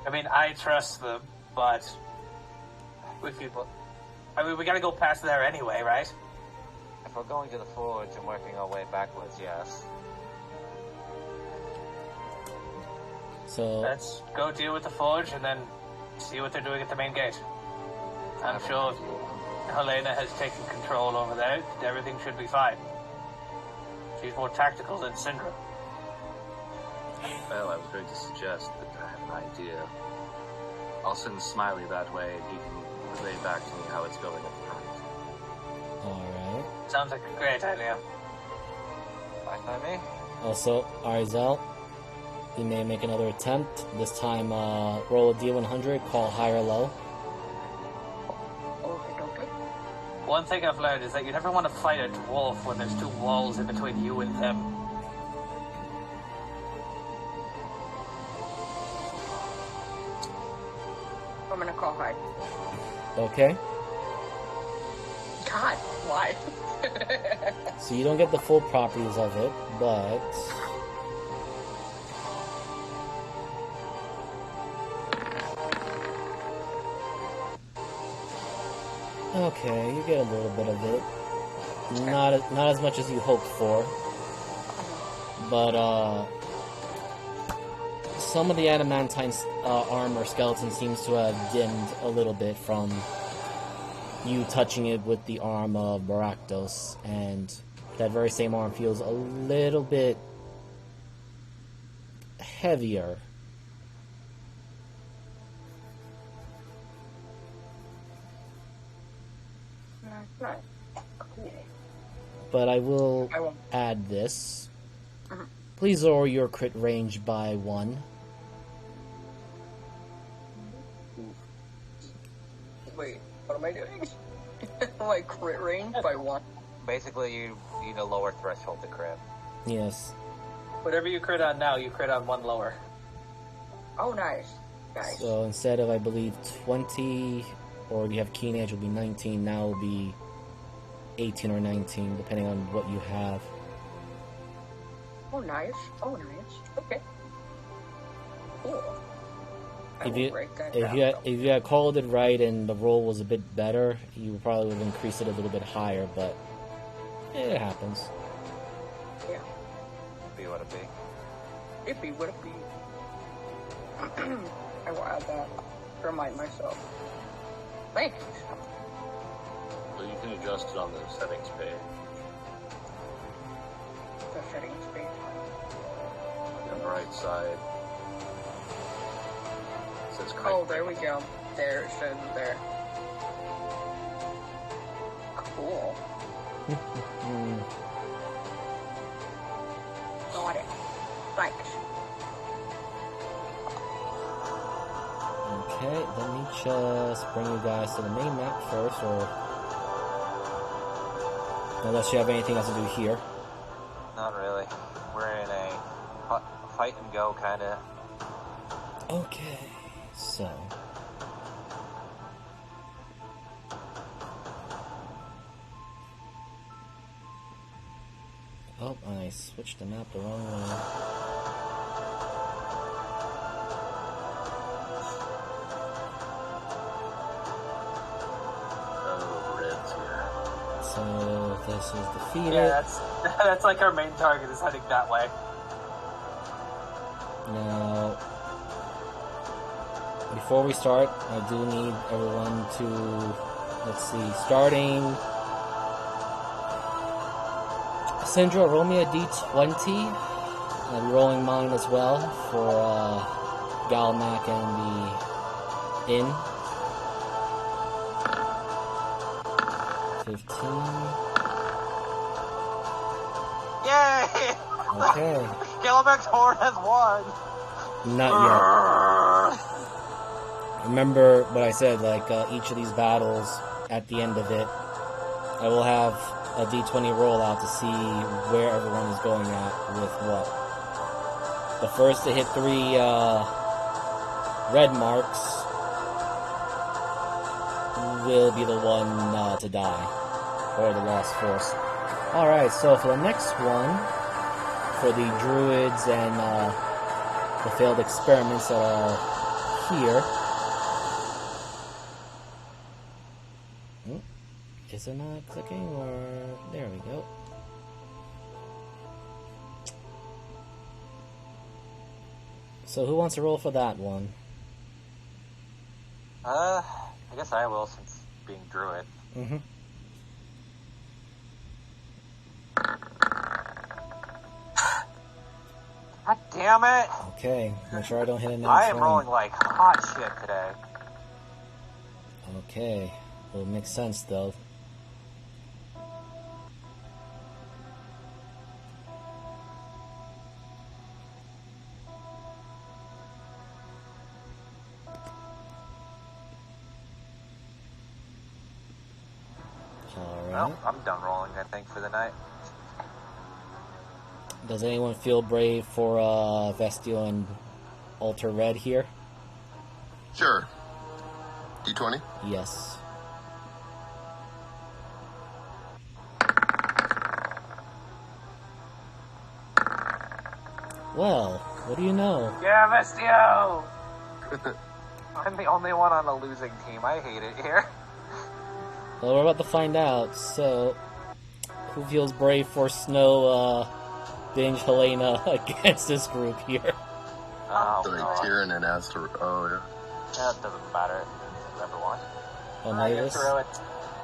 Speaker 4: I mean, I trust them, but with people, I mean, we gotta go past there anyway, right?
Speaker 5: If we're going to the forge and working our way backwards, yes.
Speaker 1: So
Speaker 4: Let's go deal with the forge and then see what they're doing at the main gate. I'm sure if Helena has taken control over there, everything should be fine. She's more tactical than Syndra.
Speaker 2: Well, I was going to suggest that I have an idea. I'll send Smiley that way, and he can relay back to me how it's going at the front.
Speaker 1: alright.
Speaker 4: Sounds like a great idea.
Speaker 5: Fine by me.
Speaker 1: Also, Arizel, you may make another attempt. This time, roll a D100, call high or low.
Speaker 3: Okay.
Speaker 4: One thing I've learned is that you never want to fight a dwarf when there's two walls in between you and them.
Speaker 3: I'm gonna call high.
Speaker 1: Okay.
Speaker 3: God, why?
Speaker 1: So you don't get the full properties of it, but... Okay, you get a little bit of it. Not as much as you hoped for. But, some of the adamantine armor skeleton seems to have dimmed a little bit from you touching it with the arm of Baraktos, and that very same arm feels a little bit heavier.
Speaker 3: Right. Cool.
Speaker 1: But I will
Speaker 3: I won't.
Speaker 1: add this.
Speaker 3: Mhm.
Speaker 1: Please lower your crit range by 1.
Speaker 3: Wait, what am I doing? Like crit range by 1.
Speaker 5: Basically, you need a lower threshold to crit.
Speaker 1: Yes.
Speaker 4: Whatever you crit on now, you crit on one lower.
Speaker 3: Oh, nice. Nice.
Speaker 1: So instead of, I believe, 20, or you have keen edge, will be 19. Now it'll be 18 or 19, depending on what you have.
Speaker 3: Oh, nice. Oh, nice. Okay. Cool. I
Speaker 1: If
Speaker 3: will
Speaker 1: you
Speaker 3: break that
Speaker 1: if
Speaker 3: down,
Speaker 1: you had,
Speaker 3: though.
Speaker 1: if you had called it right and the roll was a bit better, you probably would have increased it a little bit higher. But it happens.
Speaker 3: Yeah.
Speaker 5: Be what it be.
Speaker 3: If he would have been. I will add that to remind myself. Thank you.
Speaker 2: Well, you can adjust it on the settings page.
Speaker 3: The settings page.
Speaker 2: On the right side. It says
Speaker 3: Oh, there we go. There, it says it there. Cool. Got it. Thanks.
Speaker 1: Okay, let me just bring you guys to the main map first, or unless you have anything else to do here.
Speaker 5: Not really. We're in a fight and go kind of.
Speaker 1: Okay, so oh, I switched the map the wrong way.
Speaker 2: Oh, red's here.
Speaker 1: So this is defeated.
Speaker 4: Yeah, that's like our main target is heading that way.
Speaker 1: Now, before we start, I do need everyone to, let's see, starting. Syndra, roll me a d20. I'll be rolling mine as well for Galmac and the inn. 15.
Speaker 5: Yay!
Speaker 1: Okay.
Speaker 5: Galabek's horde has won!
Speaker 1: Not yet. Remember what I said, like each of these battles, at the end of it, I will have a d20 rollout to see where everyone is going at with what. The first to hit 3 red marks will be the one to die, or the lost force. Alright, so for the next one, for the druids and the failed experiments that are here. Is it not clicking, or... There we go. So who wants to roll for that one?
Speaker 5: I guess I will, since being druid.
Speaker 1: Mm-hmm.
Speaker 5: God damn it!
Speaker 1: Okay, make sure I don't hit a
Speaker 5: I am
Speaker 1: 20.
Speaker 5: rolling like hot shit today.
Speaker 1: Okay, well, it makes sense though. Alright.
Speaker 5: Well, I'm done rolling, I think, for the night.
Speaker 1: Does anyone feel brave for Vestio and Alter Red here?
Speaker 6: Sure. D20?
Speaker 1: Yes. Well, what do you know?
Speaker 5: Yeah, Vestio! I'm the only one on a losing team. I hate it here.
Speaker 1: Well, we're about to find out. So, who feels brave for Snow, Binge, Helena against this group here?
Speaker 5: Oh,
Speaker 6: So
Speaker 5: God.
Speaker 6: Tyrion and has to. Oh, yeah.
Speaker 5: That doesn't matter. Whoever wants.
Speaker 1: Oh,
Speaker 5: I get
Speaker 1: Mavis?
Speaker 5: through it.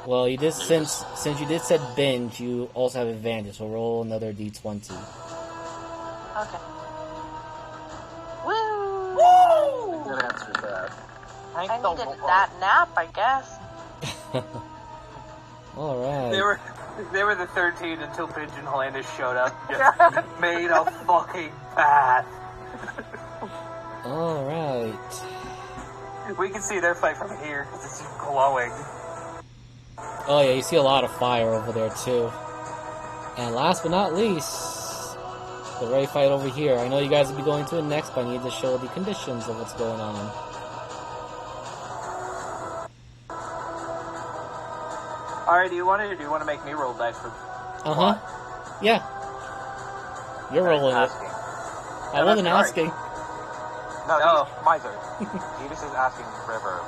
Speaker 1: Well, you did since you did said Binge, you also have advantage. So roll another D20.
Speaker 7: Okay. Woo!
Speaker 8: Woo! Good answer to that.
Speaker 5: Thank
Speaker 7: I
Speaker 5: the
Speaker 7: needed
Speaker 5: Lord.
Speaker 7: that nap, I guess.
Speaker 1: All right.
Speaker 4: They were the 13 until Binge and Helena showed up. Just made a fucking bath.
Speaker 1: All right.
Speaker 4: We can see their fight from here because it's glowing.
Speaker 1: Oh yeah, you see a lot of fire over there too. And last but not least, the Ray fight over here. I know you guys will be going to it next, but I need to show the conditions of what's going on.
Speaker 4: Alright, do you want to make me roll dice for?
Speaker 1: Uh huh. Yeah. You're rolling it.
Speaker 5: Asking.
Speaker 1: I wasn't
Speaker 4: sorry.
Speaker 1: asking.
Speaker 5: No,
Speaker 4: No.
Speaker 5: Miser. Davis is asking River.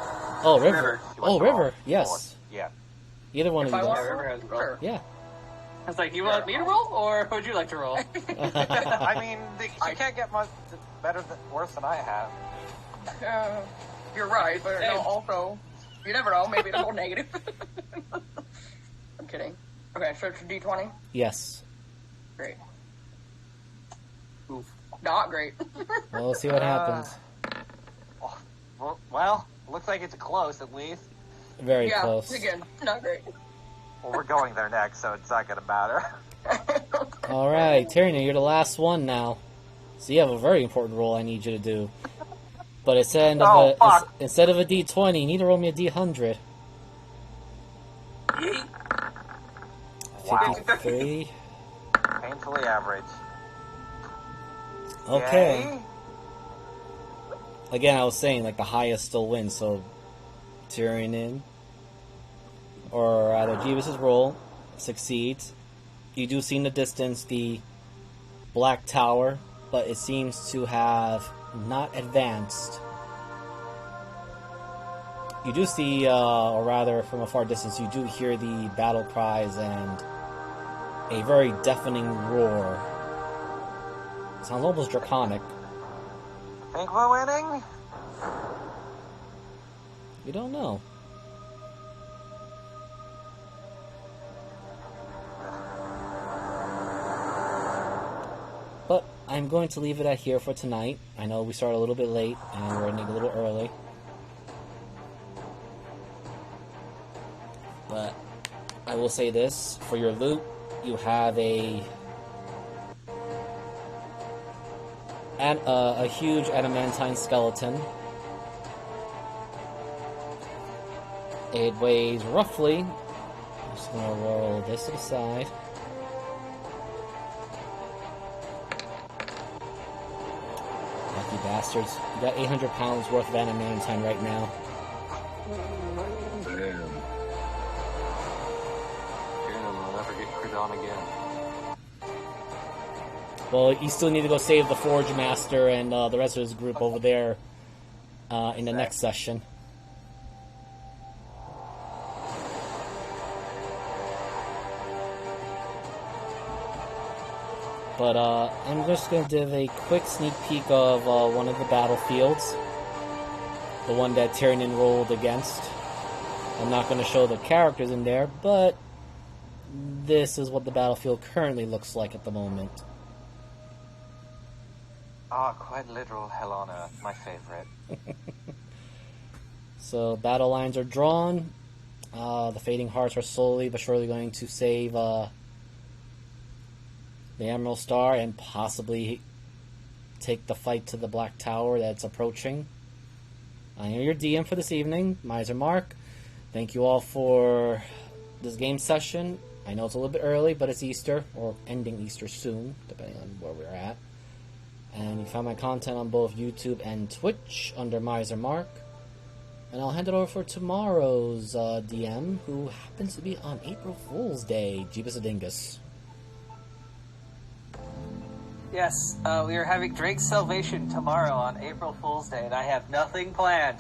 Speaker 1: Oh, River.
Speaker 4: River.
Speaker 5: She wants
Speaker 1: Oh,
Speaker 5: to roll.
Speaker 1: River. Yes.
Speaker 5: Yeah.
Speaker 1: Either one
Speaker 3: If
Speaker 1: of
Speaker 3: I
Speaker 1: you
Speaker 3: want
Speaker 1: guys.
Speaker 4: River has roll.
Speaker 3: Sure.
Speaker 1: Yeah.
Speaker 4: I was like, you want me to roll, or would you like to roll?
Speaker 5: I mean, she can't get much worse than I have.
Speaker 3: You're right, but no, also, you never know, maybe it'll go negative. I'm kidding. Okay, so it's a D20?
Speaker 1: Yes.
Speaker 3: Great.
Speaker 4: Oof.
Speaker 3: Not great.
Speaker 1: Well, let's see what happens.
Speaker 5: Well, looks like it's close at least.
Speaker 1: Very
Speaker 3: yeah,
Speaker 1: close.
Speaker 3: again, not great.
Speaker 5: Well, we're going there next, so it's not gonna matter.
Speaker 1: All right, Tyrion, you're the last one now. So you have a very important role I need you to do. But instead of instead of a D20, you need to roll me a D100.
Speaker 5: Wow.
Speaker 1: 53.
Speaker 5: Painfully average.
Speaker 1: Okay.
Speaker 5: Yay.
Speaker 1: Again, I was saying, like, the highest still wins, so Tyrion in. Or rather, Jeeves' roll succeeds. You do see in the distance the Black Tower, but it seems to have not advanced. You do see, or rather, from a far distance, you do hear the battle cries and a very deafening roar. Sounds almost draconic.
Speaker 5: Think we're winning?
Speaker 1: You don't know. But I'm going to leave it at here for tonight. I know we started a little bit late and we're ending a little early. But I will say this, for your loot, you have a huge adamantine skeleton. It weighs roughly, I'm just going to roll this to the side. Lucky bastards. You got 800 pounds worth of adamantine right now.
Speaker 6: Damn.
Speaker 8: I'll never get crit on again.
Speaker 1: Well, you still need to go save the Forge Master and the rest of his group over there in the next session. But I'm just going to give a quick sneak peek of one of the battlefields. The one that Tyrion rolled against. I'm not going to show the characters in there, but this is what the battlefield currently looks like at the moment.
Speaker 5: Ah, quite literal hell on earth, my favorite.
Speaker 1: So battle lines are drawn. The Fading Hearts are slowly but surely going to save the Emerald Star and possibly take the fight to the Black Tower that's approaching. I am your DM for this evening, Miser Mark. Thank you all for this game session. I know it's a little bit early, but it's Easter, or ending Easter soon, depending on where we're at. And you can find my content on both YouTube and Twitch under Miser Mark. And I'll hand it over for tomorrow's DM, who happens to be on April Fool's Day, Jeebus Adingus.
Speaker 4: Yes, we are having Drake's Salvation tomorrow on April Fool's Day, and I have nothing planned.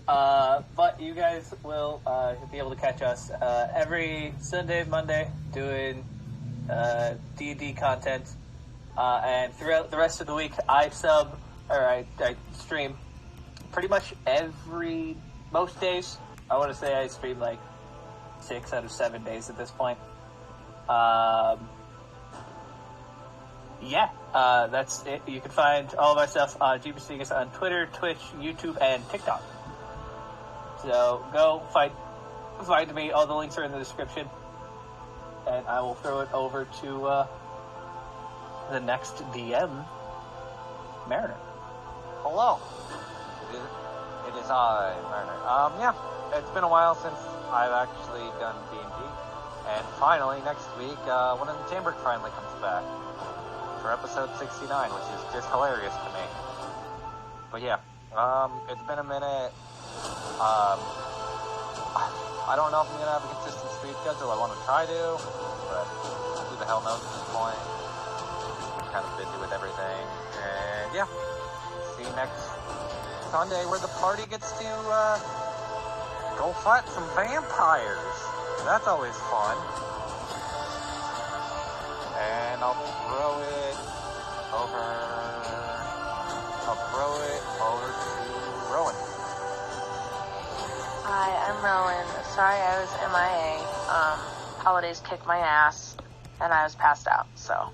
Speaker 4: But you guys will be able to catch us every Sunday, Monday, doing D&D content. And throughout the rest of the week, I stream pretty much most days. I want to say I stream like 6 out of 7 days at this point. That's it. You can find all of our stuff on Jeebus on Twitter, Twitch, YouTube, and TikTok. So go find me. All the links are in the description. And I will throw it over to the next DM, Mariner.
Speaker 5: Hello. It is I, Mariner. It's been a while since I've actually done D&D. And finally, next week, one of the Chamber finally comes back for episode 69, which is just hilarious to me. But yeah, it's been a minute. I don't know if I'm going to have a consistent stream schedule. I want to try to, but who the hell knows at this point. I'm kind of busy with everything. And yeah, see you next Sunday where the party gets to go fight some vampires. That's always fun. And I'll throw it over to Rowan.
Speaker 7: Hi, I'm Rowan. Sorry I was MIA. Holidays kicked my ass, and I was passed out, so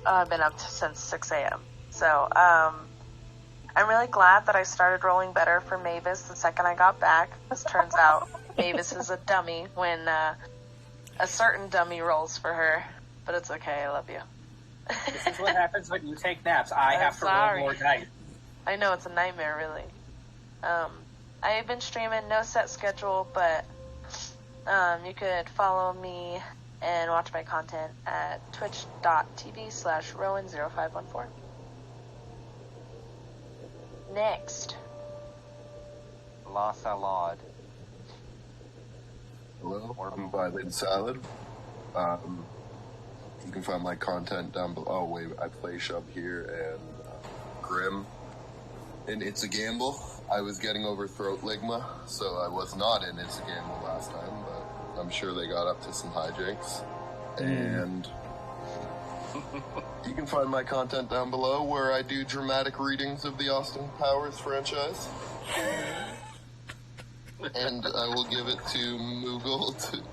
Speaker 7: I've been up since 6 a.m. So, I'm really glad that I started rolling better for Mavis the second I got back. This turns out Mavis is a dummy when a certain dummy rolls for her, but it's okay, I love you.
Speaker 4: This is what happens when you take naps. I have to roll more dice.
Speaker 7: I know, it's a nightmare, really. I've been streaming, no set schedule, but you could follow me and watch my content at twitch.tv/Rowan0514. Next.
Speaker 5: La Salade.
Speaker 6: Hello, I'm Violet Salad. You can find my content down below. Oh, wait, I play Shub here and Grim. And It's a Gamble. I was getting over throat ligma, so I was not in It's a Gamble last time, but I'm sure they got up to some hijinks. And you can find my content down below where I do dramatic readings of the Austin Powers franchise. And I will give it to Moogle to...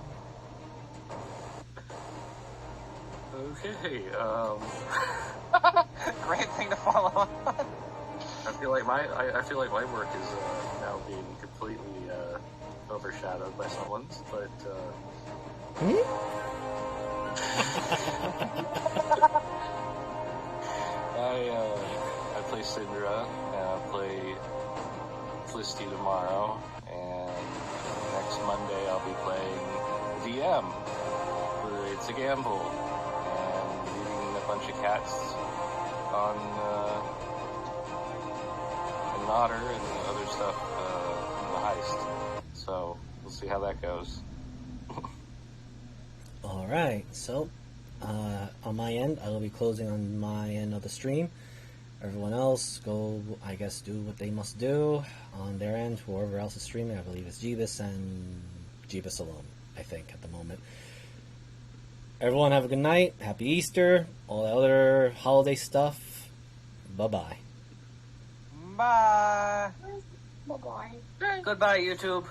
Speaker 8: Okay,
Speaker 5: Great thing to follow on.
Speaker 8: I feel like my work is now being completely overshadowed by someone's, but I play Syndra and I play Felicity tomorrow, and next Monday I'll be playing DM for It's a Gamble and leading a bunch of cats on an otter and other stuff in the heist. So we'll see how that goes.
Speaker 1: Alright, so on my end, I will be closing on my end of the stream. Everyone else, go, I guess, do what they must do on their end. Whoever else is streaming, I believe it's Jeebus and Jeebus alone, I think, at the moment. Everyone have a good night. Happy Easter. All the other holiday stuff. Bye-bye.
Speaker 5: Bye.
Speaker 3: Bye-bye.
Speaker 4: Goodbye, YouTube.